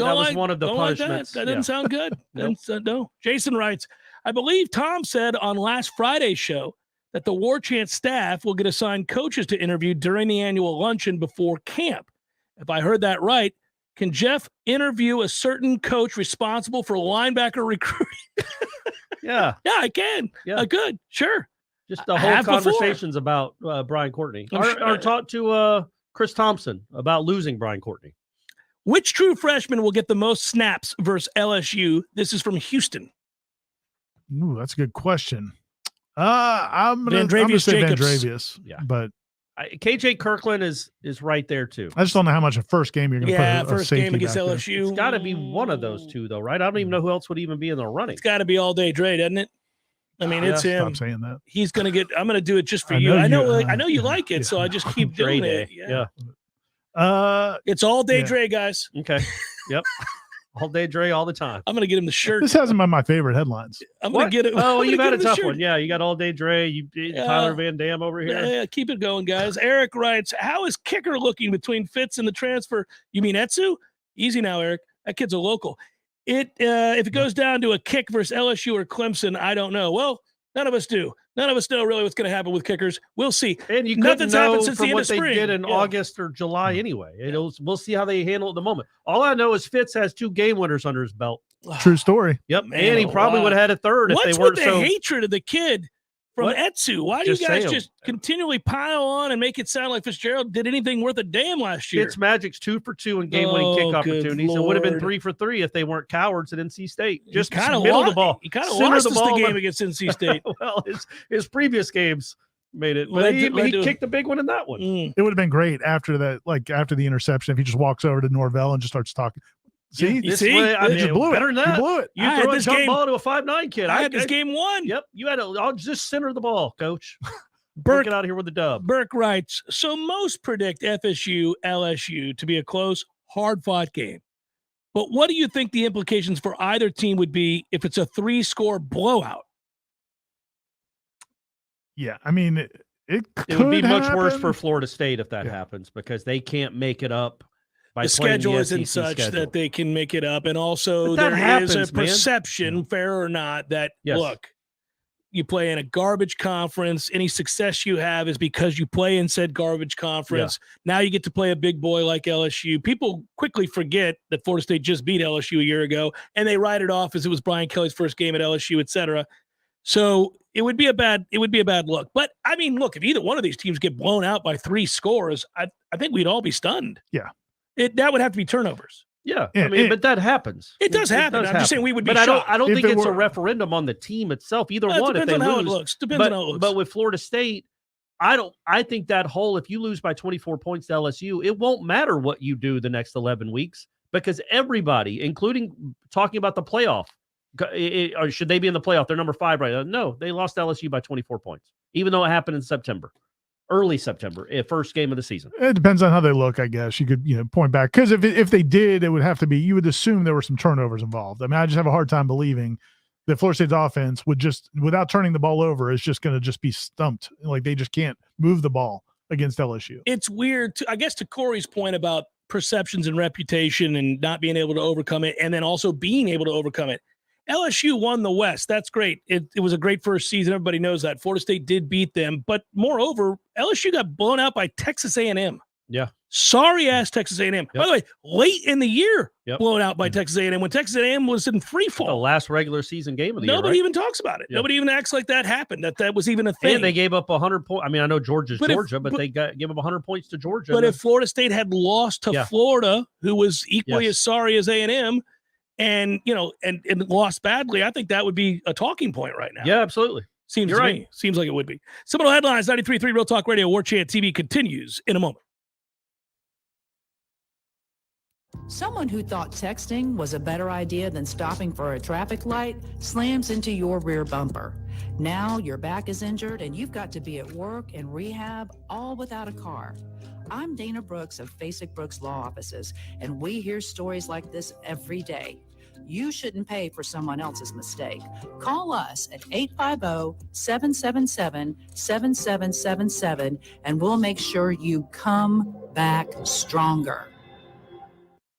punishments. That doesn't sound good. No. Jason writes, I believe Tom said on last Friday's show that the Warchant staff will get assigned coaches to interview during the annual luncheon before camp. If I heard that right, can Jeff interview a certain coach responsible for linebacker recruiting? Yeah, I can. Yeah, good. Sure. Just the whole conversations about Brian Courtney. Or talk to Chris Thompson about losing Brian Courtney. Which true freshman will get the most snaps versus LSU? This is from Houston. Ooh, that's a good question. I'm gonna say Vandrevius. Yeah, but KJ Kirkland is right there too. I just don't know how much a first game you're going to put. First game against LSU. It's got to be one of those two, though, right? I don't even know who else would even be in the running. It's got to be All Day Dre, doesn't it? I mean, it's him. Stop saying that. He's going to get. I'm going to do it just for you. I know you like it, so I just keep doing it. Yeah. It's All Day Dre, guys. Okay. Yep. All Day Dre all the time. I'm going to get him the shirt. This hasn't been my favorite headlines. I'm going to get it. Oh, you've had a tough one. Yeah, you got All Day Dre. Tyler Van Dam over here. Yeah, keep it going, guys. Eric writes, how is kicker looking between Fitz and the transfer? You mean Etsu? Easy now, Eric. That kid's a local. If it goes down to a kick versus LSU or Clemson, I don't know. Well, none of us do. None of us know really what's going to happen with kickers. We'll see. And you couldn't know from what they did in August or July anyway. We'll see how they handle it at the moment. All I know is Fitz has 2 game winners under his belt. True story. Yep, man, and he probably would have had a third if they weren't so. What's with the hatred of the kid from Etsu? Why do you guys just continually pile on and make it sound like Fitzgerald did anything worth a damn last year? Fitz Magic's 2 for 2 in game-winning kick opportunities. It would have been 3 for 3 if they weren't cowards at NC State. Just kind of middle of the ball. He kind of lost us the game against NC State. Well, his previous games made it, but he kicked the big one in that one. It would have been great after that, like after the interception, if he just walks over to Norvell and just starts talking. See, You just blew better it. than that. You blew it. You I threw had a this jump game- ball to a 5'9" kid. I had this game won. Yep, you had I'll just center the ball, coach. Burke Get out of here with the dub. Burke writes, so most predict FSU, LSU to be a close, hard-fought game. But what do you think the implications for either team would be if it's a 3-score blowout? Yeah, I mean, it would be much happen. worse for Florida State if that happens because they can't make it up. By The schedule playing isn't SEC such schedule. that they can make it up. And also But that there happens, is a man. perception, fair or not, that, Yes. look, you play in a garbage conference. Any success you have is because you play in said garbage conference. Now you get to play a big boy like LSU. People quickly forget that Florida State just beat LSU a year ago, and they write it off as it was Brian Kelly's first game at LSU, et cetera. So it would be a bad look. But I mean, look, if either one of these teams get blown out by 3 scores, I think we'd all be stunned. Yeah. That would have to be turnovers. Yeah, I mean, but that happens. It does happen. I'm just saying we would be But shocked. I don't If think it it's a were- referendum on the team itself. Either It one, if depends they on how it lose. looks. Depends but, on how it looks. But with Florida State, I think that whole, if you lose by 24 points to LSU, it won't matter what you do the next 11 weeks because everybody, including talking about the playoff, or should they be in the playoff? They're number 5 right now. No, they lost LSU by 24 points, even though it happened in September. Early September, first game of the season. It depends on how they look, I guess. You could, point back because if they did, it would have to be. You would assume there were some turnovers involved. I mean, I just have a hard time believing that Florida State's offense would just, without turning the ball over, is just going to just be stumped. Like they just can't move the ball against LSU. It's weird, I guess, to Corey's point about perceptions and reputation and not being able to overcome it, and then also being able to overcome it. LSU won the West. That's great. It was a great first season. Everybody knows that. Florida State did beat them. But moreover, LSU got blown out by Texas A&M. Yeah. Sorry-ass Texas A&M. Yep. By the way, late in the year, Yep. blown out by Texas A&M when Texas A&M was in free The fall. last regular season game of the year, Nobody right? even talks about it. Yeah. Nobody even acts like that happened, that was even a thing. And they gave up 100 points. I mean, I know Georgia's But if- Georgia, but they gave up 100 points to Georgia. But if Florida State had lost to Florida, who was equally as sorry as A&M, and lost badly, I think that would be a talking point right now. Yeah, absolutely. Seems You're to right. me. Seems like it would be. Seminole Headlines, 93.3 Real Talk Radio, Warchant TV continues in a moment. Someone who thought texting was a better idea than stopping for a traffic light slams into your rear bumper. Now your back is injured and you've got to be at work and rehab all without a car. I'm Dana Brooks of Basic Brooks Law Offices, and we hear stories like this every day. You shouldn't pay for someone else's mistake. Call us at 850-777-7777 and we'll make sure you come back stronger.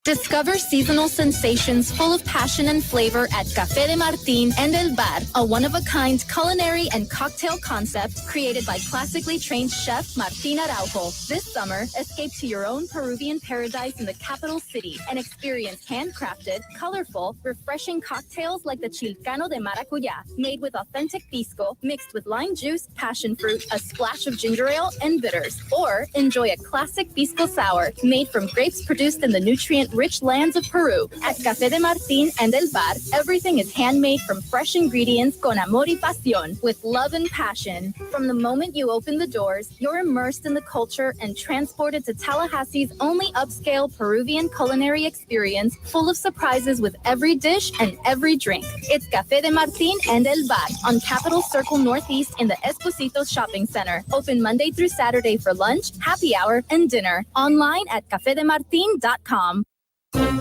Discover seasonal sensations full of passion and flavor at Café de Martín and El Bar, a one-of-a-kind culinary and cocktail concept created by classically trained chef Martín Araujo. This summer, escape to your own Peruvian paradise in the capital city and experience handcrafted, colorful, refreshing cocktails like the Chilcano de Maracuyá, made with authentic pisco, mixed with lime juice, passion fruit, a splash of ginger ale, and bitters. Or enjoy a classic pisco sour made from grapes produced in the nutrient-rich lands of Peru. At Café de Martín and El Bar, everything is handmade from fresh ingredients con amor y pasión, with love and passion. From the moment you open the doors, you're immersed in the culture and transported to Tallahassee's only upscale Peruvian culinary experience, full of surprises with every dish and every drink. It's Café de Martín and El Bar on Capitol Circle Northeast in the Esposito Shopping Center. Open Monday through Saturday for lunch, happy hour, and dinner. Online at cafedemartin.com.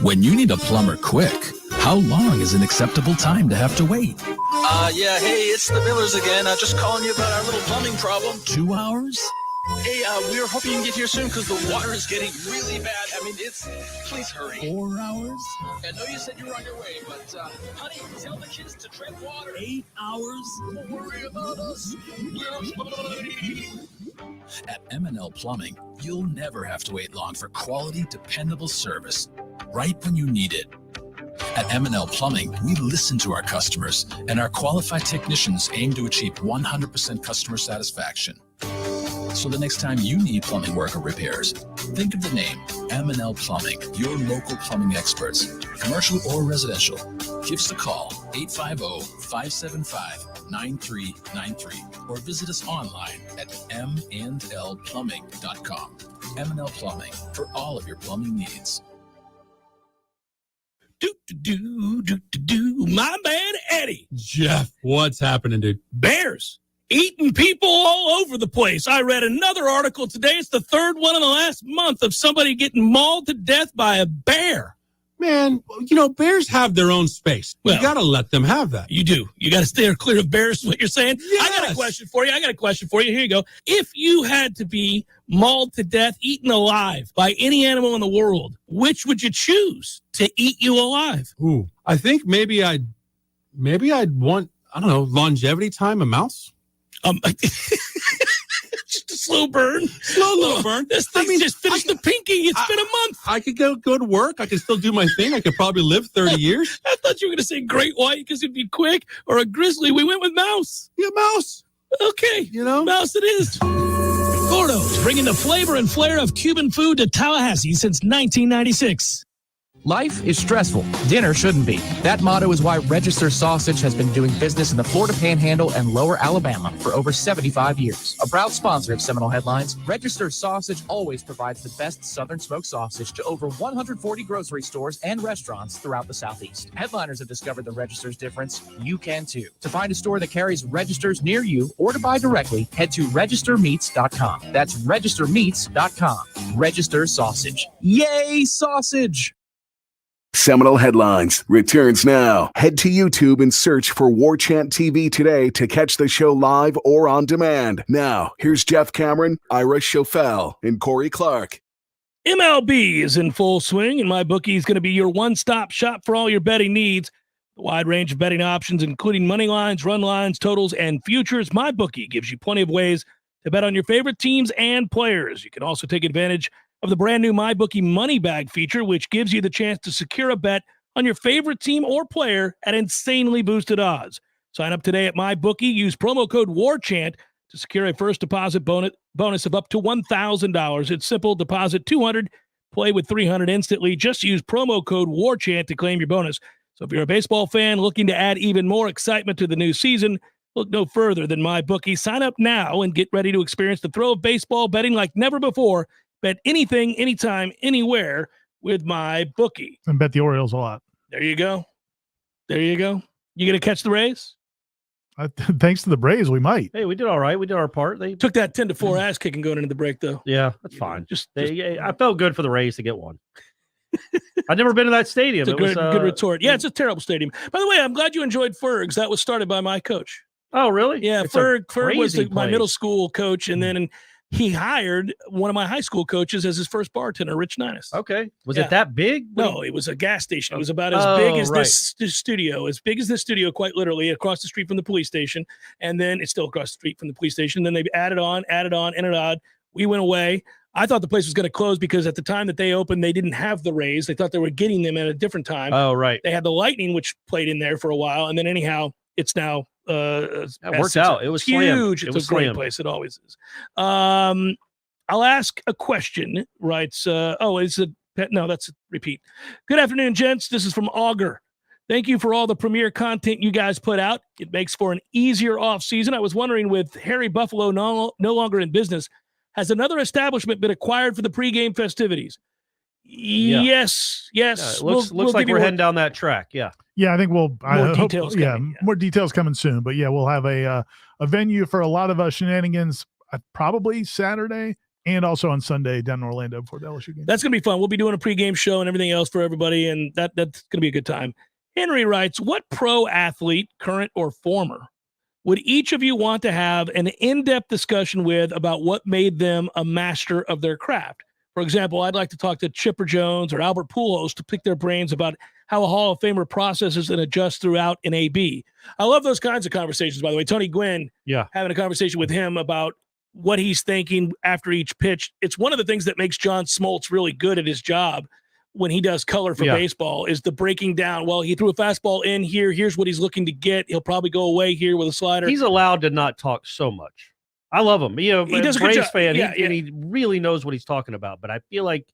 When you need a plumber quick, how long is an acceptable time to have to wait? Yeah, hey, it's the Millers again. Just calling you about our little plumbing problem. 2 hours? Hey, we were hoping you can get here soon because the water is getting really bad. I mean, please hurry. 4 hours? I know you said you were on your way, but, honey, tell the kids to tread water. 8 hours? Don't worry about us. At M&L Plumbing, you'll never have to wait long for quality, dependable service, right when you need it. At M&L Plumbing, we listen to our customers, and our qualified technicians aim to achieve 100% customer satisfaction. So the next time you need plumbing work or repairs, think of the name M&L Plumbing, your local plumbing experts, commercial or residential. Give us a call, 850-575-9393, or visit us online at mandlplumbing.com. M&L Plumbing, for all of your plumbing needs. My man, Eddie. Jeff, what's happening, dude? Bears eating people all over the place. I read another article today. It's the third one in the last month of somebody getting mauled to death by a bear. Man, bears have their own space. You got to let them have that. You do. You got to stay clear of bears, is what you're saying? Yes. I got a question for you. Here you go. If you had to be mauled to death, eaten alive by any animal in the world, which would you choose to eat you alive? Ooh, I think maybe I'd want, I don't know, longevity time, a mouse. Just a slow burn. Slow burn. This thing just finished the pinky. It's been a month. I could go to work. I could still do my thing. I could probably live 30 years. I thought you were going to say great white because it'd be quick, or a grizzly. We went with mouse. Yeah, mouse. Okay. Mouse it is. Gordo's bringing the flavor and flair of Cuban food to Tallahassee since 1996. Life is stressful. Dinner shouldn't be. That motto is why Register Sausage has been doing business in the Florida Panhandle and Lower Alabama for over 75 years. A proud sponsor of Seminole Headlines, Register Sausage always provides the best Southern smoked sausage to over 140 grocery stores and restaurants throughout the Southeast. Headliners have discovered the Register's difference. You can too. To find a store that carries Registers near you or to buy directly, head to registermeats.com. That's registermeats.com. Register Sausage. Yay, sausage! Seminole Headlines returns now. Head to YouTube and search for Warchant TV today to catch the show live or on demand. Now, here's Jeff Cameron, Ira Schofel, and Corey Clark. MLB is in full swing, and MyBookie is going to be your one-stop shop for all your betting needs. A wide range of betting options, including money lines, run lines, totals, and futures. MyBookie gives you plenty of ways to bet on your favorite teams and players. You can also take advantage of the brand new MyBookie Money Bag feature, which gives you the chance to secure a bet on your favorite team or player at insanely boosted odds. Sign up today at MyBookie. Use promo code WARCHANT to secure a first deposit bonus of up to $1,000. It's simple. Deposit $200, play with $300 instantly. Just use promo code WARCHANT to claim your bonus. So if you're a baseball fan looking to add even more excitement to the new season, look no further than MyBookie. Sign up now and get ready to experience the thrill of baseball betting like never before. Bet anything, anytime, anywhere with MyBookie. And bet the Orioles a lot. There you go. You going to catch the Rays? Thanks to the Braves, we might. Hey, we did all right. We did our part. They took that 10-4 ass kicking going into the break, though. Yeah, that's fine. I felt good for the Rays to get one. I've never been to that stadium. It's a good retort. Yeah, it's a terrible stadium. By the way, I'm glad you enjoyed Ferg's. That was started by my coach. Oh, really? Yeah, Ferg was my middle school coach, and then he hired one of my high school coaches as his first bartender, Rich Ninus. Okay. Was it that big? No, it was a gas station. It was about as big as this studio, quite literally, across the street from the police station. And then it's still across the street from the police station. Then they added on. We went away. I thought the place was going to close because at the time that they opened, they didn't have the Rays. They thought they were getting them at a different time. Oh, right. They had the Lightning, which played in there for a while. And then anyhow, it's now that worked out. It was huge. Slammed. It's a great place. It always is. I'll ask a question. Writes. Is it? No, that's a repeat. Good afternoon, gents. This is from Augur. Thank you for all the premier content you guys put out. It makes for an easier off season. I was wondering, with Harry Buffalo no longer in business, has another establishment been acquired for the pregame festivities? Yeah. Yes. Yeah, it looks like we're heading down that track. Yeah. Yeah, I think more details coming. More details coming soon. But yeah, we'll have a venue for a lot of shenanigans probably Saturday and also on Sunday down in Orlando for the LSU game. That's going to be fun. We'll be doing a pregame show and everything else for everybody, and that's going to be a good time. Henry writes, what pro athlete, current or former, would each of you want to have an in-depth discussion with about what made them a master of their craft? For example, I'd like to talk to Chipper Jones or Albert Pujols to pick their brains about how a Hall of Famer processes and adjusts throughout an AB. I love those kinds of conversations, by the way. Tony Gwynn, having a conversation with him about what he's thinking after each pitch. It's one of the things that makes John Smoltz really good at his job when he does color for baseball is the breaking down. Well, he threw a fastball in here. Here's what he's looking to get. He'll probably go away here with a slider. He's allowed to not talk so much. I love him. He does a Braves job. Fan, and he really knows what he's talking about. But I feel like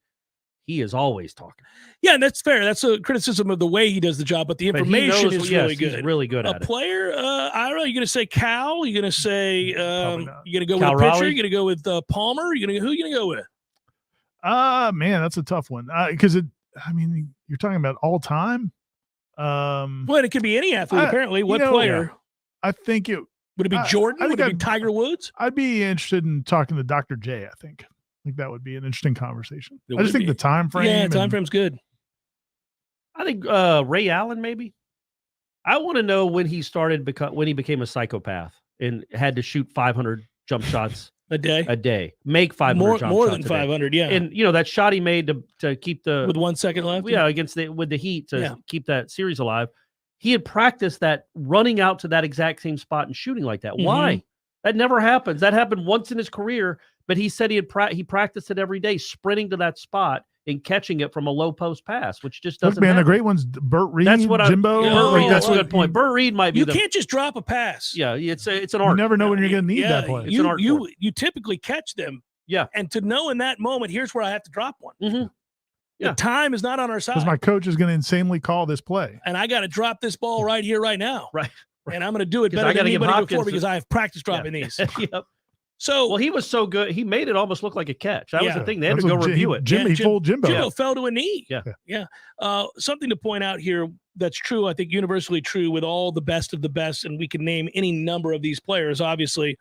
he is always talking. Yeah, and that's fair. That's a criticism of the way he does the job, but the information is really good. He's really good at it. A player, I don't know. You're going to say Cal? You're going to say you're going to go Cal with a pitcher? Raleigh? You're going to go with Palmer? Who are you going to go with? Man, that's a tough one because you're talking about all time. Well, it could be any athlete, apparently. What player? I think it would it be Jordan? Would it be Tiger Woods? I'd be interested in talking to Dr. J. I think that would be an interesting conversation. I just think the time frame. Yeah, time frame's good. I think Ray Allen maybe. I want to know when he became a psychopath and had to shoot 500 jump shots a day. Make 500 jump more shots than 500. Yeah, and that shot he made to keep with 1 second left. Yeah, with the Heat to keep that series alive. He had practiced that running out to that exact same spot and shooting like that. Why? That never happens. That happened once in his career, but he said he practiced it every day, sprinting to that spot and catching it from a low post pass, which just doesn't happen. The great ones, Burt Reed, that's what Jimbo. That's a good point. Burt Reed might be. You can't just drop a pass. Yeah, it's an art. You never know when you're going to need that play. It's an art. You typically catch them. Yeah, and to know in that moment, here's where I have to drop one. The time is not on our side. Because my coach is going to insanely call this play. And I got to drop this ball right here, right now. Right. And I'm going to do it better than anybody before because I have practiced dropping these. Yep. So, well, he was so good. He made it almost look like a catch. That was the thing. They had to go review it. He fooled Jimbo. Jimbo fell to a knee. Yeah. Something to point out here that's true, I think universally true with all the best of the best, and we can name any number of these players, obviously.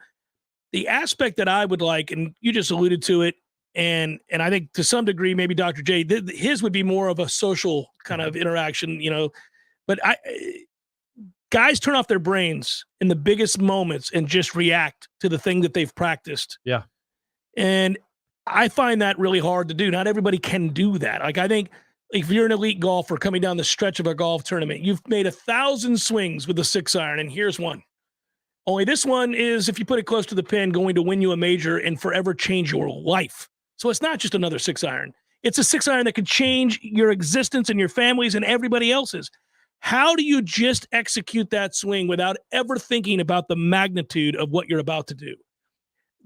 The aspect that I would like, and you just alluded to it, and I think to some degree, maybe Dr. J, his would be more of a social kind of interaction, but guys turn off their brains in the biggest moments and just react to the thing that they've practiced. Yeah. And I find that really hard to do. Not everybody can do that. Like, I think if you're an elite golfer coming down the stretch of a golf tournament, you've made 1,000 swings with a 6-iron, and here's one. Only this one is, if you put it close to the pin, going to win you a major and forever change your life. So it's not just another 6-iron. It's a 6-iron that could change your existence and your family's and everybody else's. How do you just execute that swing without ever thinking about the magnitude of what you're about to do?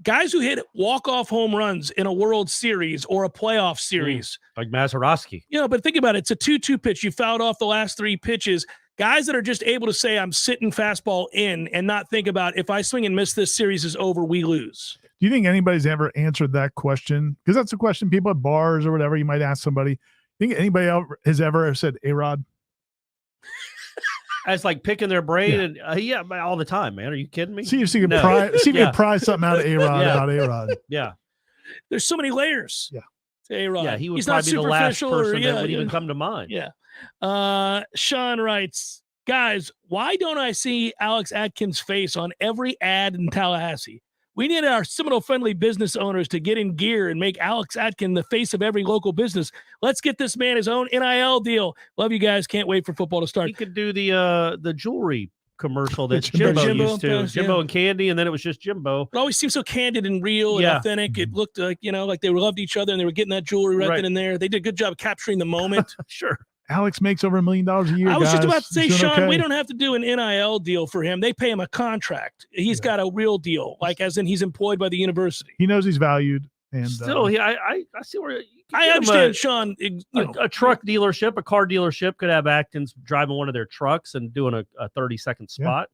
Guys who hit walk-off home runs in a World Series or a playoff series. Like Mazeroski. But think about it. It's a 2-2 pitch. You fouled off the last 3 pitches. Guys that are just able to say, I'm sitting fastball in and not think about, if I swing and miss, this series is over, we lose. Do you think anybody's ever answered that question? Because that's a question people at bars or whatever, you might ask somebody. Think anybody else has ever said A-Rod? As like picking their brain and all the time, man. Are you kidding me? See if you can pry something out of A-Rod about A-Rod. Yeah. There's so many layers. Yeah. To A-Rod. Yeah, he would He's probably be the last person that would even yeah. come to mind. Yeah. Sean writes, guys, why don't I see Alex Atkins' face on every ad in Tallahassee? We need our Seminole-friendly business owners to get in gear and make Alex Atkins the face of every local business. Let's get this man his own NIL deal. Love you guys. Can't wait for football to start. He could do the jewelry commercial that Jimbo used to. Jimbo and Candy, and then it was just Jimbo. It always seemed so candid and real and authentic. It looked like, like they loved each other and they were getting that jewelry right then and there. They did a good job of capturing the moment. Sure. Alex makes over $1 million a year. I was just about to say, Sean, okay. we don't have to do an NIL deal for him. They pay him a contract. He's got a real deal, like as in he's employed by the university. He knows he's valued. And still, I see where I understand, Sean. A truck dealership, a car dealership could have Atkins driving one of their trucks and doing a 30-second spot.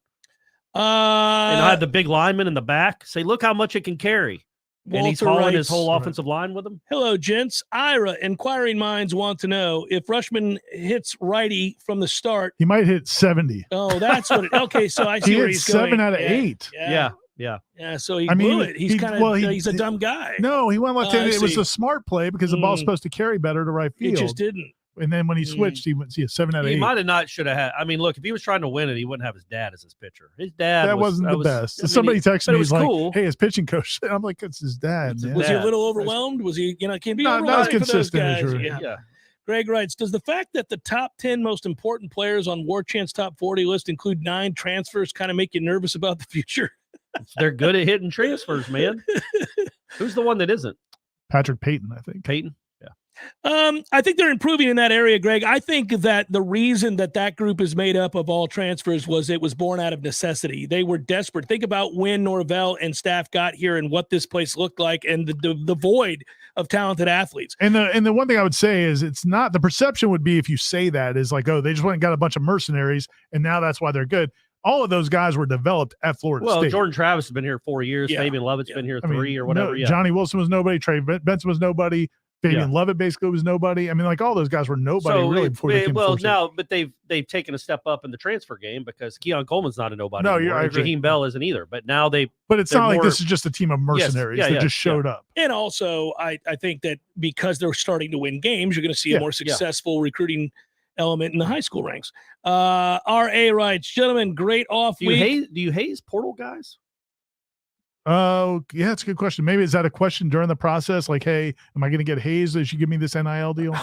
And have the big lineman in the back say, "Look how much it can carry." And he's hauling his whole offensive line with him. Hello, gents. Ira, inquiring minds want to know if Rushman hits righty from the start. He might hit 70. Oh, that's what it. Okay, so I see where he's going. 7 out of 8. Yeah. So he blew it. He's he's a dumb guy. No, he went left-handed. It was a smart play because the ball's supposed to carry better to right field. He just didn't. And then when he switched, he went see a 7 out of 8. He might have not should have had. I mean, look, if he was trying to win it, he wouldn't have his dad as his pitcher. His dad wasn't the best. Somebody texted me, he's like, cool. "Hey, his pitching coach." I'm like, "It's his dad." Was he a little overwhelmed? Was he, can be not as consistent as as yeah. Greg writes, does the fact that the top 10 most important players on Warchant's top 40 list include 9 transfers kind of make you nervous about the future? They're good at hitting transfers, man. Who's the one that isn't? Patrick Payton, I think. Payton? I think they're improving in that area, Greg. I think that the reason that group is made up of all transfers was it was born out of necessity. They were desperate. Think about when Norvell and staff got here and what this place looked like and the void of talented athletes. And the one thing I would say is it's not, the perception would be if you say that is like, oh, they just went and got a bunch of mercenaries and now that's why they're good. All of those guys were developed at Florida State. Well, Jordan Travis has been here 4 years. Fabian Lovett's been here 3 or whatever. Johnny Wilson was nobody. Trey Benson was nobody. Fabian Lovett basically was nobody. I mean, like all those guys were nobody really before they came. Well, now, but they've taken a step up in the transfer game because Keon Coleman's not a nobody. No, anymore. I agree. Jaheim Bell isn't either. But now But it's not like this is just a team of mercenaries that just showed up. And also, I think that because they're starting to win games, you're going to see a more successful recruiting element in the high school ranks. R.A. writes, gentlemen, great off week. Do you haze portal guys? Oh, yeah, that's a good question. Maybe is that a question during the process? Like, hey, am I going to get hazed if you give me this NIL deal?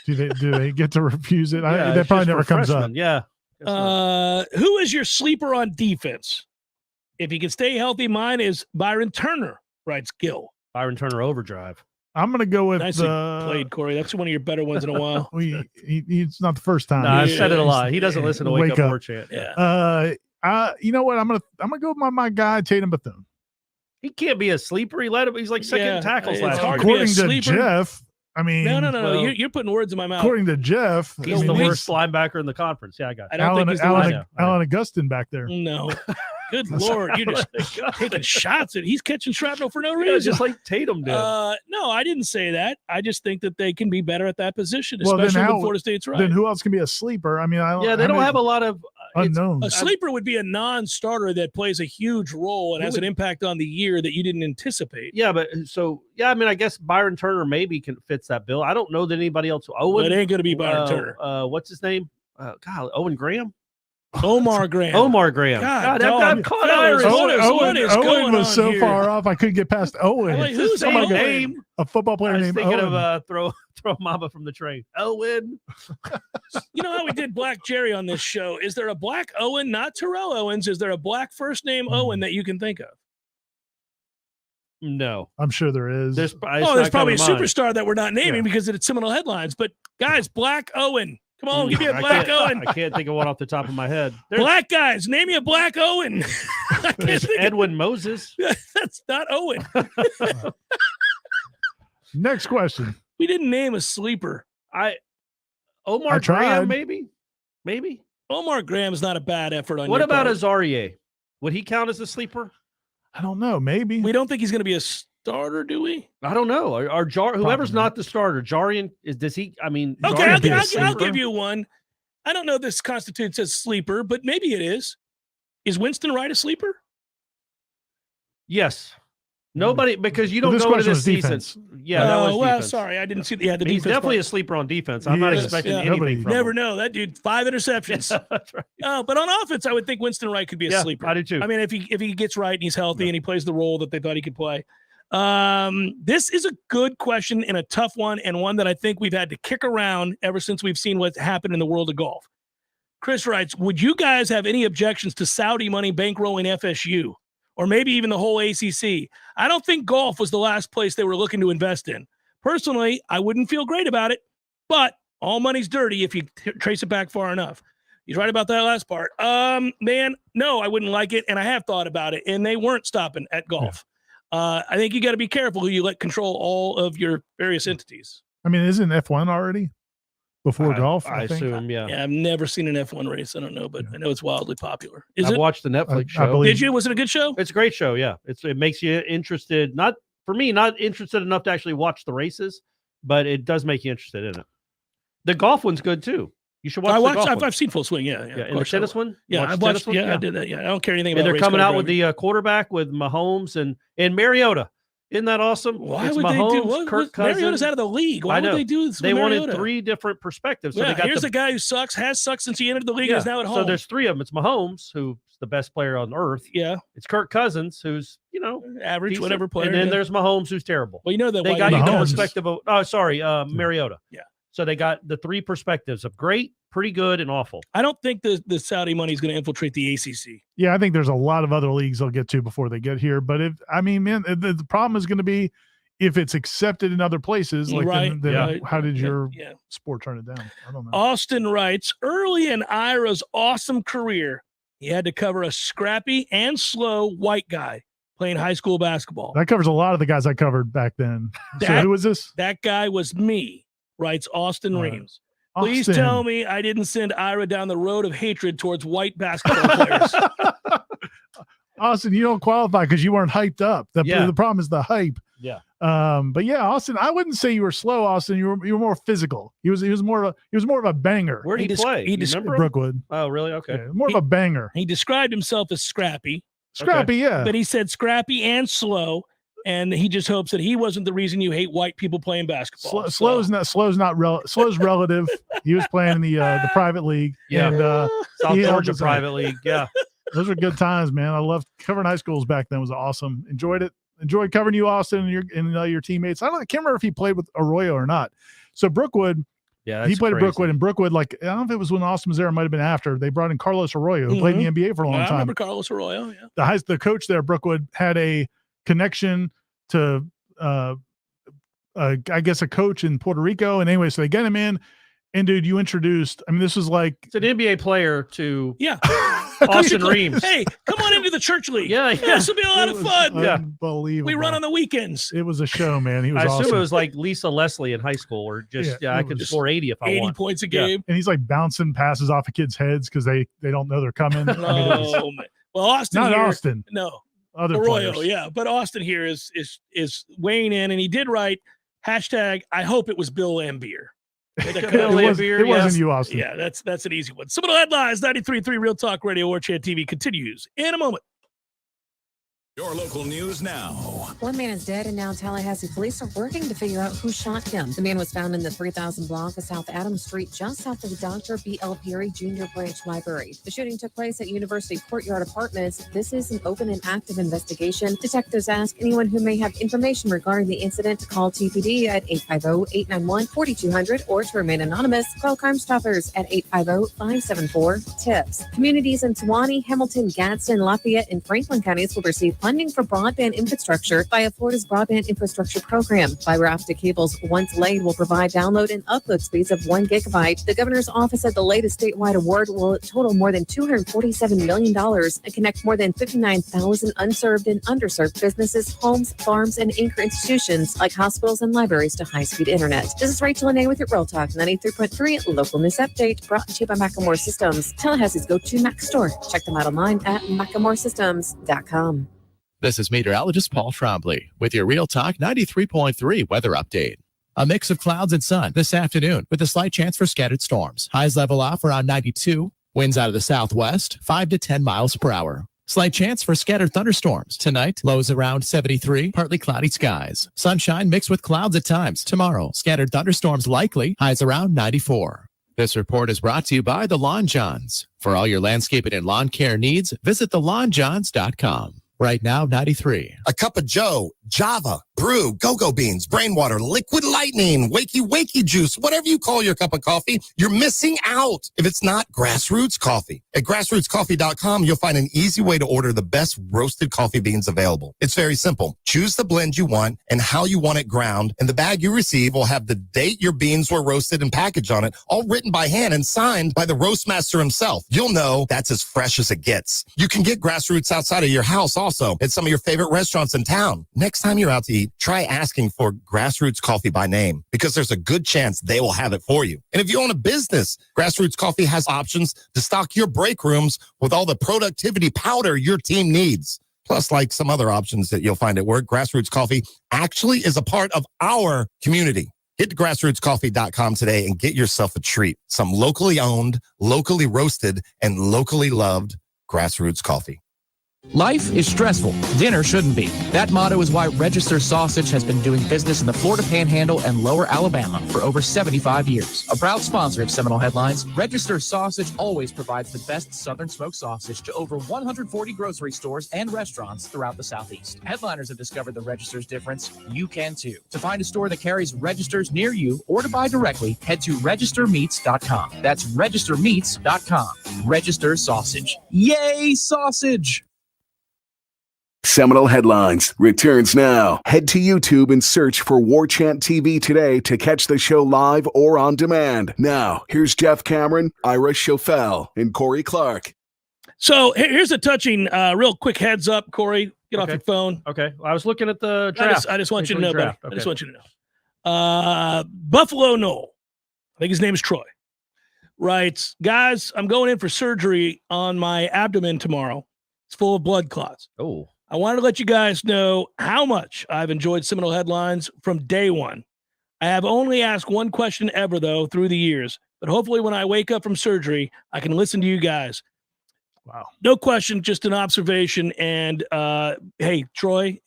do they get to refuse it? That probably never comes up. Yeah. Who is your sleeper on defense? If he can stay healthy, mine is Byron Turner, writes Gil. Byron Turner overdrive. I'm going to go with nicely played, Corey. That's one of your better ones in a while. It's not the first time. No, I've said it a lot. He doesn't listen to Wake Up Warchant. Yeah. You know what? I'm gonna go with my guy Tatum Bethune. He can't be a sleeper. He's like second tackles last year. According to Jeff, I mean, no. You're putting words in my mouth. According to Jeff, he's the worst linebacker in the conference. Yeah, I got. I don't think he's the Alan Augustin back there. No. Good Lord, you're just taking shots at. He's catching shrapnel for no reason, just like Tatum did. No, I didn't say that. I just think that they can be better at that position, especially when Florida State's right. Then who else can be a sleeper? I mean, they don't have a lot of unknowns. A sleeper would be a non-starter that plays a huge role and has an impact on the year that you didn't anticipate. Yeah, I mean, I guess Byron Turner maybe fits that bill. I don't know that anybody else. Owen, it ain't going to be Byron Turner. What's his name? Owen Graham. Omar Graham. God, I'm caught Irish. Owen was so far off, I couldn't get past Owen. Like, who's name? A football player named Owen. Thinking of throw Mama from the train. Owen. You know how we did Black Jerry on this show? Is there a Black Owen, not Terrell Owens? Is there a Black first name Owen that you can think of? No. I'm sure there is. There's probably a superstar that we're not naming because it's Seminole Headlines. But guys, Black Owen. Come on, give me a Black Owen. I can't think of one off the top of my head. Black guys, name me a Black Owen. Edwin Moses. That's not Owen. Next question. We didn't name a sleeper. Omar Graham, maybe. Omar Graham's not a bad effort on. What about Azarie? Would he count as a sleeper? I don't know. Maybe. We don't think he's going to be a starter, do we? I don't know. Whoever's not the starter, Jarian does he? I mean, okay, I'll give you one. I don't know if this constitutes as sleeper, but maybe it is. Is Winston Wright a sleeper? Yes. Nobody, because you don't go into this season. Defense. Yeah, that was defense. Sorry, I didn't see the defense. He's definitely a sleeper on defense. I'm not expecting anything from Never him. know. That dude, 5 interceptions. That's right. But on offense, I would think Winston Wright could be a sleeper. I do too. I mean, if he gets right and he's healthy and he plays the role that they thought he could play. This is a good question and a tough one, and one that I think we've had to kick around ever since we've seen what's happened in the world of golf. Chris writes, would you guys have any objections to Saudi money bankrolling FSU? Or maybe even the whole ACC. I don't think golf was the last place they were looking to invest in. Personally, I wouldn't feel great about it, but all money's dirty if you trace it back far enough. He's right about that last part. Man, no, I wouldn't like it, and I have thought about it, and they weren't stopping at golf. I think you got to be careful who you let control all of your various entities. I mean, isn't F1 already before golf? I assume, yeah. I've never seen an F1 race. I don't know, but I know it's wildly popular. I've watched the Netflix show. Did you? Was it a good show? It's a great show, yeah. It makes you interested. Not interested enough to actually watch the races, but it does make you interested in it. The golf one's good too. You should watch. I've seen Full Swing. Yeah. And the tennis one. Yeah, I watched. Yeah, I did that. Yeah, I don't care anything about. And they're coming out with the quarterback with Mahomes and Mariota. Isn't that awesome? Why would Mahomes, they do? Kirk Cousins. Mariota's out of the league. Why would they do this? They wanted 3 different perspectives. So here's a guy who has sucked since he entered the league and is now at home. So there's 3 of them. It's Mahomes, who's the best player on earth. Yeah. It's Kirk Cousins, who's average, decent, whatever player. And then there's Mahomes, who's terrible. Well, you know that they got the perspective of. Oh, sorry, Mariota. Yeah. So they got the 3 perspectives of great, pretty good, and awful. I don't think the Saudi money is going to infiltrate the ACC. Yeah, I think there's a lot of other leagues they'll get to before they get here. But the problem is going to be if it's accepted in other places. Like how did your sport turn it down? I don't know. Austin writes, early in Ira's awesome career, he had to cover a scrappy and slow white guy playing high school basketball. That covers a lot of the guys I covered back then. So who was this? That guy was me. Writes Austin Reams. Please tell me I didn't send Ira down the road of hatred towards white basketball players. Austin, you don't qualify because you weren't hyped up. The problem is the hype. Yeah. But yeah, Austin, I wouldn't say you were slow, Austin. You were more physical. He was more of a banger. Where did he play? He You remember him? Brookwood. Oh, really? Okay. Yeah, more of a banger. He described himself as scrappy. Scrappy, yeah. But he said scrappy and slow, and he just hopes that he wasn't the reason you hate white people playing basketball. Slow's relative. He was playing in the private league. Yeah. And, South he Georgia helped us private out. league. Yeah. Those were good times, man. I loved covering high schools back then. It was awesome. Enjoyed it. Enjoyed covering you, Austin, and your teammates. I can't remember if he played with Arroyo or not. So Brookwood, yeah, he played at Brookwood, and Brookwood, like, I don't know if it was when Austin was there, it might have been after. They brought in Carlos Arroyo, who played in the NBA for a long I time. remember Carlos Arroyo, yeah. The coach there, Brookwood, had a connection to, I guess, a coach in Puerto Rico. And anyway, so they get him in. And, dude, you introduced, I mean, this was like. It's an NBA player to yeah. Austin Reeves. Hey, come on into the church league. Yeah. This will be a lot of fun. Unbelievable. We run on the weekends. It was a show, man. He was I awesome. assume it was like Lisa Leslie in high school, or just, I could score 80 if I 80 want. points a game. And he's like bouncing passes off of kids' heads because they don't know they're coming. I mean, Oh, man. Well, Austin not here, Austin. No. Other Arroyo, players. yeah. But Austin here is weighing in, and he did write hashtag, I hope it was Bill Lambier. It wasn't you, Austin. Yeah, that's an easy one. Seminole Headlines, 93.3 Real Talk Radio, Warchant TV continues in a moment. Your local news now. One man is dead, and now Tallahassee police are working to figure out who shot him. The man was found in the 3000 block of South Adams Street, just south of the Dr. B.L. Peary Jr. Branch Library. The shooting took place at University Courtyard Apartments. This is an open and active investigation. Detectives ask anyone who may have information regarding the incident to call TPD at 850-891-4200 or to remain anonymous, call Crime Stoppers at 850-574-TIPS. Communities in Sewanee, Hamilton, Gadsden, Lafayette, and Franklin counties will receive funding for broadband infrastructure via Florida's Broadband Infrastructure Program. Fiber optic cables, once laid, will provide download and upload speeds of 1 gigabyte. The governor's office said the latest statewide award will total more than $247 million and connect more than 59,000 unserved and underserved businesses, homes, farms, and anchor institutions like hospitals and libraries to high-speed internet. This is Rachel Anay with your Real Talk 93.3 local news update, brought to you by Macklemore Systems, Tallahassee's go-to Mac store. Check them out online at MaclemoreSystems.com. This is meteorologist Paul Trombley with your Real Talk 93.3 weather update. A mix of clouds and sun this afternoon with a slight chance for scattered storms. Highs level off around 92. Winds out of the southwest, 5 to 10 miles per hour. Slight chance for scattered thunderstorms. Tonight, lows around 73, partly cloudy skies. Sunshine mixed with clouds at times. Tomorrow, scattered thunderstorms likely, highs around 94. This report is brought to you by The Lawn Johns. For all your landscaping and lawn care needs, visit thelawnjohns.com. Right now, 93. A cup of Joe, Java, brew, go-go beans, brain water, liquid lightning, wakey juice, whatever you call your cup of coffee, you're missing out if it's not Grassroots Coffee. At grassrootscoffee.com, you'll find an easy way to order the best roasted coffee beans available. It's very simple. Choose the blend you want and how you want it ground, and the bag you receive will have the date your beans were roasted and packaged on it, all written by hand and signed by the roast master himself. You'll know that's as fresh as it gets. You can get Grassroots outside of your house also at some of your favorite restaurants in town. Next time you're out to eat, try asking for Grassroots Coffee by name, because there's a good chance they will have it for you. And if you own a business, Grassroots Coffee has options to stock your break rooms with all the productivity powder your team needs. Plus, like some other options that you'll find at work, Grassroots Coffee actually is a part of our community. Get to grassrootscoffee.com today and get yourself a treat. Some locally owned, locally roasted, and locally loved Grassroots Coffee. Life is stressful. Dinner shouldn't be. That motto is why Register Sausage has been doing business in the Florida Panhandle and Lower Alabama for over 75 years. A proud sponsor of Seminole Headlines, Register Sausage always provides the best Southern smoked sausage to over 140 grocery stores and restaurants throughout the Southeast. Headliners have discovered the Register's difference. You can too. To find a store that carries Registers near you or to buy directly, head to registermeats.com. That's registermeats.com. Register Sausage. Yay, sausage! Seminole Headlines returns now. Head to YouTube and search for Warchant TV today to catch the show live or on demand. Now, here's Jeff Cameron, Ira Schofel, and Corey Clark. So here's a touching, real quick heads up, Corey. Get off your phone. Okay. I was looking at the draft. I just want you to know, draft. buddy. I just want you to know. Buffalo Noel, I think his name is Troy, writes, guys, I'm going in for surgery on my abdomen tomorrow. It's full of blood clots. Oh. I wanted to let you guys know how much I've enjoyed Seminole Headlines from day one. I have only asked one question ever, though, through the years. But hopefully when I wake up from surgery, I can listen to you guys. Wow. No question, just an observation. And, hey, Troy,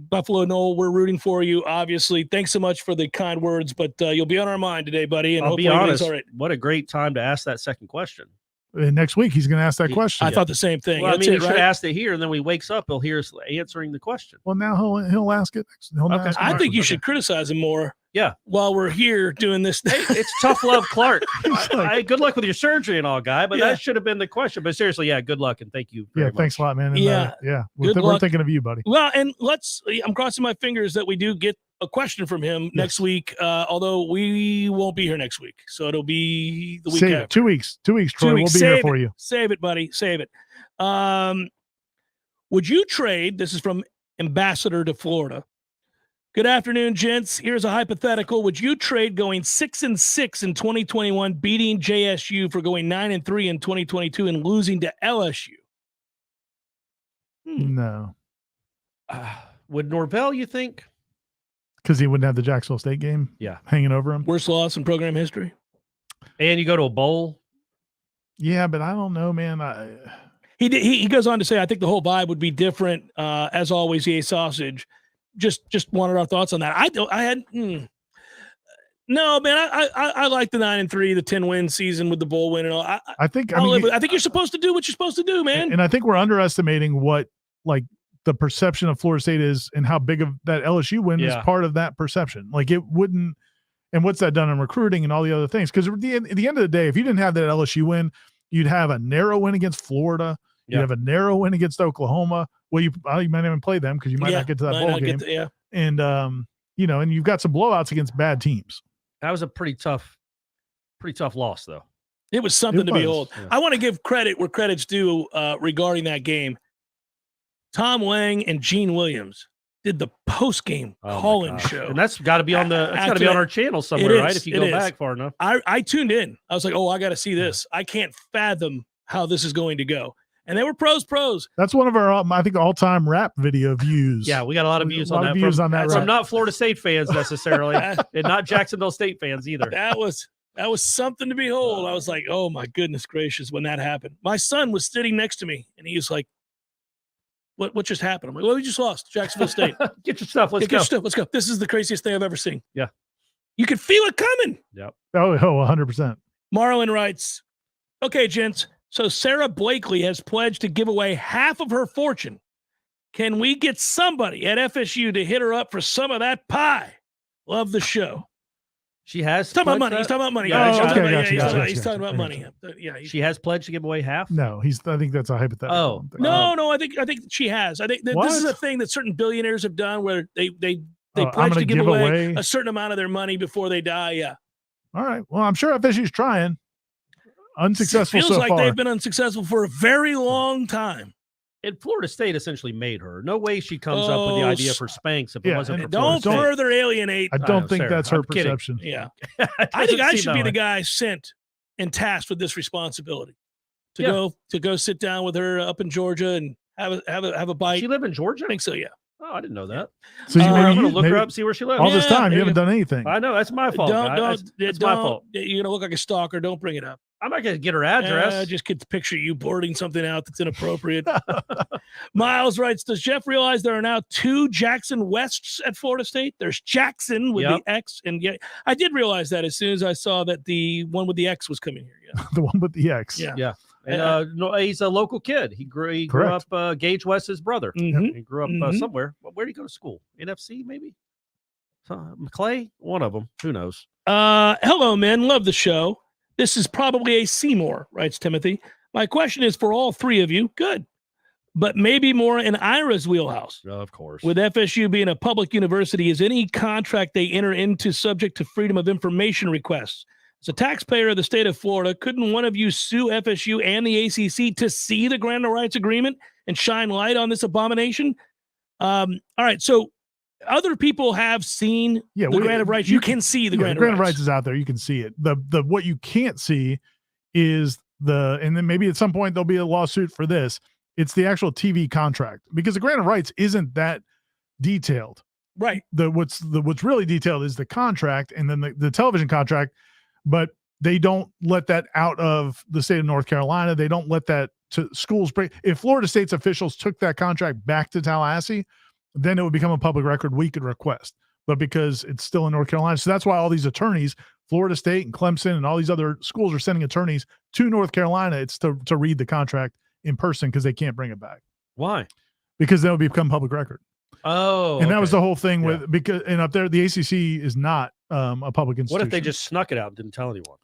Buffalo Noel, we're rooting for you, obviously. Thanks so much for the kind words, but you'll be on our mind today, buddy. And I'll hopefully be honest, all right. what a great time to ask that second question. Next week, he's going to ask that question. I thought the same thing. Well, That's he it, should right? ask it here, and then when he wakes up, he'll hear us answering the question. Well, now he'll ask it. Okay. I think you should criticize him more. Yeah. While we're here doing this thing. Hey, it's tough love, Clark. Good luck with your surgery and all, guy. But that should have been the question. But seriously, yeah, good luck and thank you. Very thanks a lot, man. And, Yeah. We're thinking of you, buddy. Well, and I'm crossing my fingers that we do get a question from him next week. Although we won't be here next week, so it'll be the week after. 2 weeks. 2 weeks, Troy. We'll be here for you. Save it, buddy. Save it. Would you trade? This is from Ambassador to Florida. Good afternoon, gents. Here's a hypothetical. Would you trade going 6-6 in 2021, beating JSU, for going 9-3 in 2022 and losing to LSU? No. Would Norvell, you think? Because he wouldn't have the Jacksonville State game hanging over him. Worst loss in program history. And you go to a bowl? Yeah, but I don't know, man. He goes on to say, I think the whole vibe would be different. As always, EA Sausage. Just wanted our thoughts on that. No, man. I like the 9-3, the 10-win season with the bowl win and all. I think you're supposed to do what you're supposed to do, man. And I think we're underestimating what the perception of Florida State is and how big of that LSU win is part of that perception. Like it wouldn't. And what's that done in recruiting and all the other things? Because at the end of the day, if you didn't have that LSU win, you'd have a narrow win against Florida. You'd have a narrow win against Oklahoma. Well, you might not even play them because you might not get to that bowl game. And and you've got some blowouts against bad teams. That was a pretty tough loss, though. It was something to behold. Yeah. I want to give credit where credit's due regarding that game. Tom Lang and Gene Williams did the post-game call-in show, and that's got to be on our channel somewhere, right? If you go back far enough. I tuned in. I was like, I got to see this. I can't fathom how this is going to go. And they were pros. That's one of our, I think, all-time rap video views. Yeah, we got a lot of views on that. From not Florida State fans necessarily, and not Jacksonville State fans either. That was something to behold. I was like, oh my goodness gracious, when that happened. My son was sitting next to me, and he was like, "What just happened?" I'm like, "Well, we just lost Jacksonville State. Get your stuff. Let's go. Let's go. This is the craziest thing I've ever seen." Yeah, you could feel it coming. Yep. Oh, 100%. Marlon writes, "Okay, gents. So Sarah Blakely has pledged to give away half of her fortune. Can we get somebody at FSU to hit her up for some of that pie? Love the show." She has. He's talking about money. He's talking about money. Yeah, he's talking about money. Yeah. She has pledged to give away half. No, I think that's a hypothetical. Oh, no. I think she has. I think this is a thing that certain billionaires have done where they pledge to give away a certain amount of their money before they die. Yeah. All right. Well, I'm sure FSU's trying. Unsuccessful so far. Feels like they've been unsuccessful for a very long time. And Florida State essentially made her. No way she comes up with the idea for Spanx if it wasn't for don't further alienate. I don't think that's her perception. Yeah. I think I should be the guy sent and tasked with this responsibility to go sit down with her up in Georgia and have a bite. She live in Georgia? I think so, yeah. Oh, I didn't know that. So I'm going to look her up, see where she lives. All this time, you haven't done anything. I know. That's my fault. That's my fault. You're going to look like a stalker. Don't bring it up. I'm not going to get her address. I just get the picture of you blurting something out that's inappropriate. Miles writes, does Jeff realize there are now 2 Jackson Wests at Florida State? There's Jackson with the X. And I did realize that as soon as I saw that the one with the X was coming here. Yeah. The one with the X. Yeah. And he's a local kid. He grew up Gage West's brother. Mm-hmm. He grew up somewhere. Where did he go to school? NFC, maybe? McClay? One of them. Who knows? Hello, men. Love the show. This is probably a Seymour, writes Timothy. My question is for all 3 of you. Good. But maybe more in Ira's wheelhouse. Of course. With FSU being a public university, is any contract they enter into subject to freedom of information requests? As a taxpayer of the state of Florida, couldn't one of you sue FSU and the ACC to see the grant of rights agreement and shine light on this abomination? All right, so other people have seen the grant of rights. You can see the grant of rights. The grant of rights is out there. You can see it. The what you can't see is and then maybe at some point there'll be a lawsuit for this, It's the actual TV contract, because the grant of rights isn't that detailed. Right. What's really detailed is the contract, and then the television contract, but they don't let that out of the state of North Carolina. They don't let that to schools break. If Florida State's officials took that contract back to Tallahassee, then it would become a public record we could request. But because it's still in North Carolina, so that's why all these attorneys, Florida State and Clemson and all these other schools, are sending attorneys to North Carolina. It's to read the contract in person, because they can't bring it back. Why? Because that would become public record. Oh, and that was the whole thing with, because, and up there, the ACC is not a public institution. What if they just snuck it out and didn't tell anyone?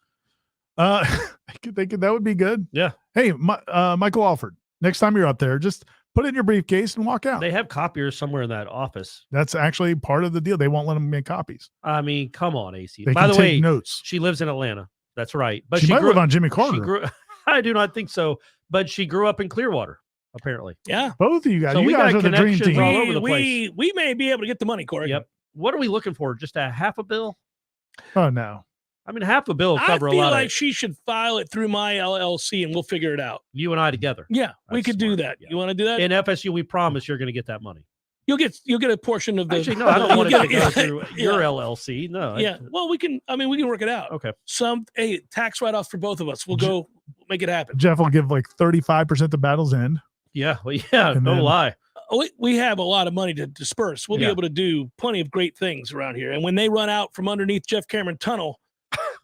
That would be good. Yeah. Hey, Michael Alford, next time you're up there, just put it in your briefcase and walk out. They have copiers somewhere in that office. That's actually part of the deal. They won't let them make copies. I mean, come on, AC. They By can the take way, notes. She lives in Atlanta. That's right. But she might live on Jimmy Carter. I do not think so. But she grew up in Clearwater, apparently. Yeah. Both of you guys. So you we guys got are the dream connections team. all over the place. We may be able to get the money, Corey. Yep. What are we looking for? Just a half a bill? Oh, no. I mean, half a bill will cover I a feel lot like of she should file it through my LLC, and we'll figure it out. you and I together. Yeah, we could do that. You want to do that? In FSU, we promise you're going to get that money. You'll get a portion of the. Actually, no, I don't want it to go Yeah. through your LLC. No. Yeah. Well, we can work it out. Okay. Tax write-off for both of us. We'll make it happen. Jeff will give like 35% to Battle's End. Yeah. Well, yeah. And No then- lie. We have a lot of money to disperse. We'll be able to do plenty of great things around here. And when they run out from underneath Jeff Cameron Tunnel,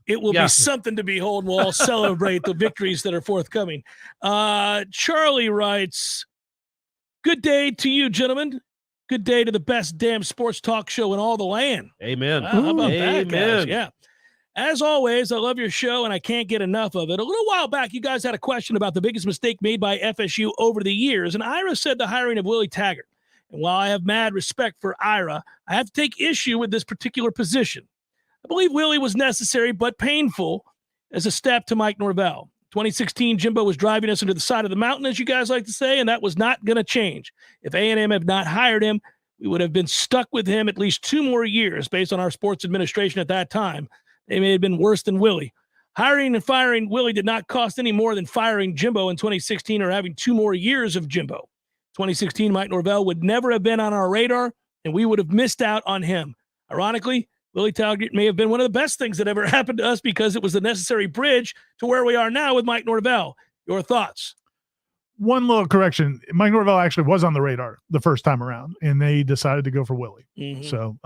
it will be something to behold. We'll all celebrate the victories that are forthcoming. Charlie writes, "Good day to you, gentlemen. Good day to the best damn sports talk show in all the land." Amen. How about that, Amen. guys? Yeah. As always, I love your show, and I can't get enough of it. A little while back, you guys had a question about the biggest mistake made by FSU over the years, and Ira said the hiring of Willie Taggart. And while I have mad respect for Ira, I have to take issue with this particular position. I believe Willie was necessary but painful as a step to Mike Norvell. 2016, Jimbo was driving us into the side of the mountain, as you guys like to say, and that was not going to change. If A&M had not hired him, we would have been stuck with him at least 2 more years based on our sports administration at that time. They may have been worse than Willie. Hiring and firing Willie did not cost any more than firing Jimbo in 2016 or having 2 more years of Jimbo. 2016, Mike Norvell would never have been on our radar, and we would have missed out on him. Ironically, Willie Taggart may have been one of the best things that ever happened to us because it was the necessary bridge to where we are now with Mike Norvell. Your thoughts? One little correction. Mike Norvell actually was on the radar the first time around, and they decided to go for Willie. Mhm. So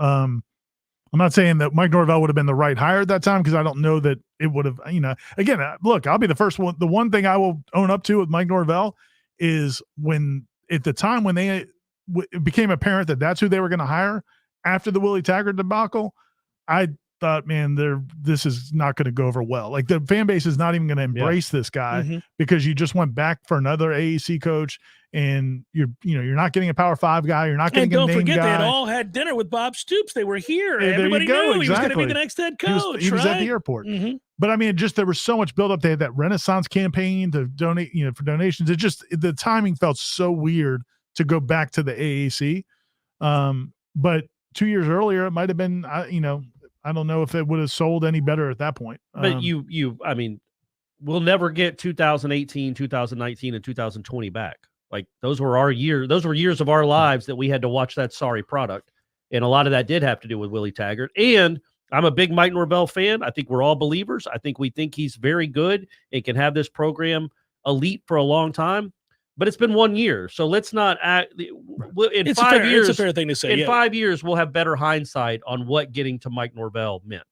I'm not saying that Mike Norvell would have been the right hire at that time, because I don't know that it would have, again, look, I'll be the first one. The one thing I will own up to with Mike Norvell is at the time when it became apparent that that's who they were going to hire after the Willie Taggart debacle, I thought, man, this is not going to go over well. Like, the fan base is not even going to embrace this guy because you just went back for another AAC coach, and you're not getting a Power 5 guy. You're not getting a name guy. And don't forget, they had all had dinner with Bob Stoops. They were here. Hey, Everybody knew he was going to be exactly. the next head coach. He was at right? the airport. Mhm. But I mean, there was so much buildup. They had that Renaissance campaign to donate, for donations. The timing felt so weird to go back to the AAC. But 2 years earlier, it might have been, I don't know if it would have sold any better at that point. But I mean, we'll never get 2018, 2019, and 2020 back. Like, those were our year. Those were years of our lives that we had to watch that sorry product. And a lot of that did have to do with Willie Taggart. And I'm a big Mike Norvell fan. I think we're all believers. I think we think he's very good and can have this program elite for a long time. But it's been 1 year. So let's not act. In 5 years, it's a fair thing to say. In 5 years, we'll have better hindsight on what getting to Mike Norvell meant.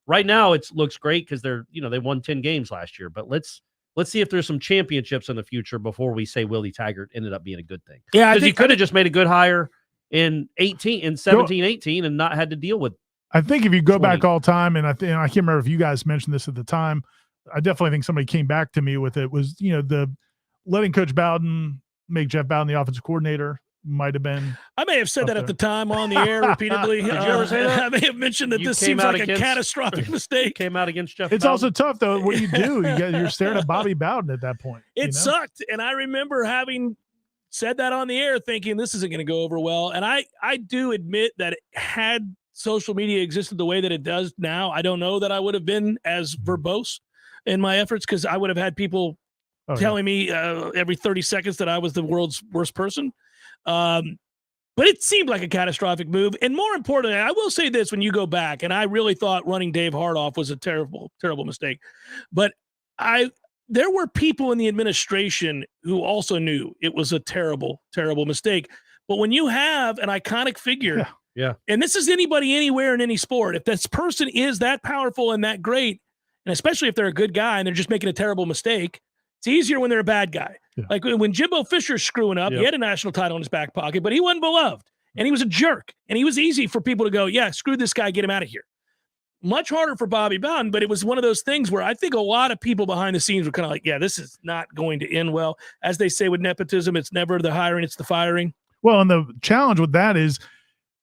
Right now, it looks great because they won 10 games last year. But let's see if there's some championships in the future before we say Willie Taggart ended up being a good thing. Yeah, because he could have just made a good hire in 17, 18, and not had to deal with. I think if you go back all time, and I can't remember if you guys mentioned this at the time, I definitely think somebody came back to me with it, was, the letting Coach Bowden make Jeff Bowden the offensive coordinator might have been. I may have said that at the time on the air repeatedly. Did you ever say that? I may have mentioned that You this came seems out like against- a catastrophic mistake. Came out against Jeff It's Bowden. also tough, though. What do you do? You're staring at Bobby Bowden at that point. It sucked. And I remember having said that on the air thinking this isn't going to go over well. And I do admit that had social media existed the way that it does now, I don't know that I would have been as verbose in my efforts, because I would have had people telling me every 30 seconds that I was the world's worst person. But it seemed like a catastrophic move. And more importantly, I will say this when you go back, and I really thought running Dave Hart off was a terrible, terrible mistake. But there were people in the administration who also knew it was a terrible, terrible mistake. But when you have an iconic figure, and this is anybody anywhere in any sport, if this person is that powerful and that great, and especially if they're a good guy and they're just making a terrible mistake, it's easier when they're a bad guy. Yeah. Like when Jimbo Fisher's screwing up, he had a national title in his back pocket, but he wasn't beloved. And he was a jerk. And he was easy for people to go, yeah, screw this guy, get him out of here. Much harder for Bobby Bowden, but it was one of those things where I think a lot of people behind the scenes were kind of like, yeah, this is not going to end well. As they say with nepotism, it's never the hiring, it's the firing. Well, and the challenge with that is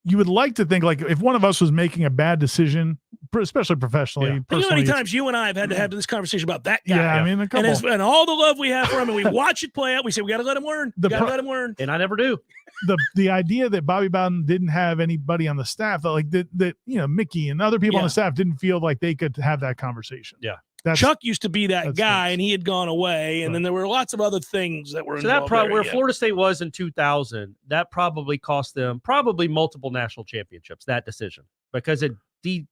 you would like to think, like, if one of us was making a bad decision, especially professionally. You know how many times you and I have had to have this conversation about that guy? Yeah, I mean, a couple. And all the love we have for him, and we watch it play out. We say, we got to let him learn. Let him learn. And I never do. The idea that Bobby Bowden didn't have anybody on the staff that Mickey and other people on the staff didn't feel like they could have that conversation. Yeah. Chuck used to be that guy, and he had gone away, and then there were lots of other things that were involved. So that where Florida State was in 2000, that probably cost them multiple national championships. That decision, because it derailed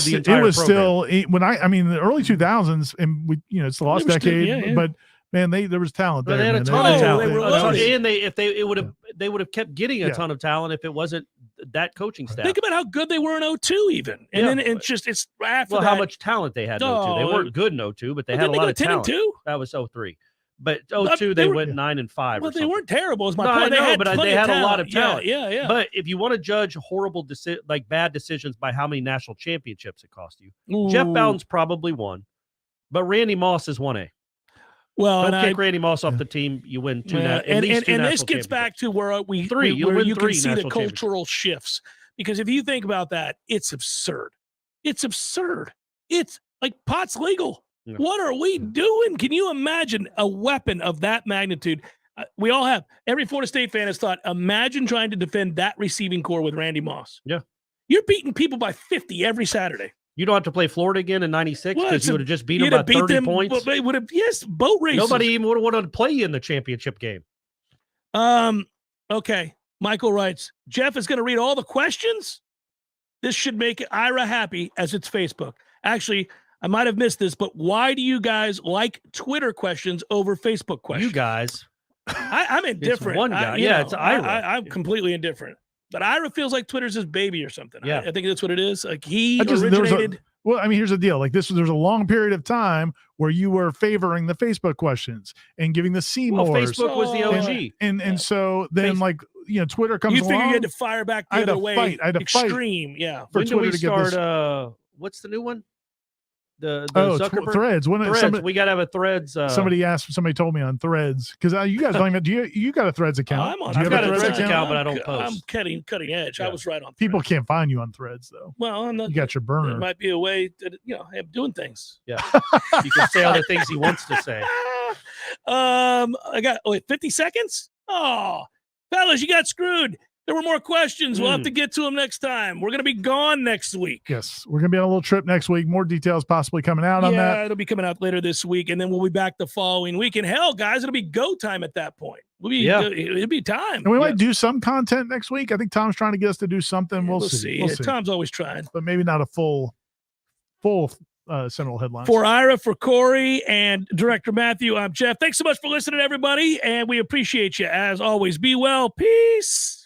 the entire program. It was still in the early 2000s, and it's the lost decade, but. Man, there was talent there. They had a ton of talent, and they would have kept getting a ton of talent if it wasn't that coaching staff. Think about how good they were in 2002 even. And then it's after that. How much talent they had in 2002. They weren't good in 2002, but they had a lot of talent. 10-2? That was 2003. But 2002 they went 9-5. Well, they weren't terrible is my point. point. They had a lot of talent. Yeah. But if you want to judge horrible bad decisions by how many national championships it cost you, Jeff Bowden's probably won, but Randy Moss is 1A. Well, don't kick Randy Moss off the team. You win two. And this gets back to where you can see the cultural shifts. Because if you think about that, it's absurd. It's absurd. It's like pot's legal. Yeah. What are we doing? Can you imagine a weapon of that magnitude? We all have. Every Florida State fan has thought, imagine trying to defend that receiving core with Randy Moss. Yeah. You're beating people by 50 every Saturday. You don't have to play Florida again in 96 because you would have just beat them by 30 points. They would have, boat races. Nobody even would have wanted to play you in the championship game. Okay. Michael writes, Jeff is going to read all the questions. This should make Ira happy as it's Facebook. Actually, I might have missed this, but why do you guys like Twitter questions over Facebook questions? You guys. I'm indifferent. It's one guy. It's Ira. I'm completely indifferent. But Ira feels like Twitter's his baby or something. Yeah. I think that's what it is. Like originated. Here's the deal. Like there's a long period of time where you were favoring the Facebook questions and giving the Seymours. Well, Facebook was the OG. And so then Twitter comes along. You figured you had to fire back the other way. I had to extreme. Fight yeah. For when Twitter do we to start, get this. What's the new one? The Zuckerberg? Threads. Threads. We got to have a Threads. Somebody told me on Threads because you guys don't even. You got a Threads account? I've got a Threads account, but I don't post. I'm cutting edge. Yeah. I was right on. Threads. People can't find you on Threads though. Well, you got your burner. It might be a way to have doing things. Yeah, you can say all the things he wants to say. I got 50 seconds. Oh, fellas, you got screwed. There were more questions. We'll have to get to them next time. We're going to be gone next week. Yes, we're going to be on a little trip next week. More details possibly coming out on that. Yeah, it'll be coming out later this week, and then we'll be back the following week. And hell, guys, it'll be go time at that point. It'll be time. And we might do some content next week. I think Tom's trying to get us to do something. We'll see. We'll see. Tom's always trying. But maybe not a full Seminole Headlines. For Ira, for Corey, and Director Matthew, I'm Jeff. Thanks so much for listening, everybody, and we appreciate you. As always, be well. Peace.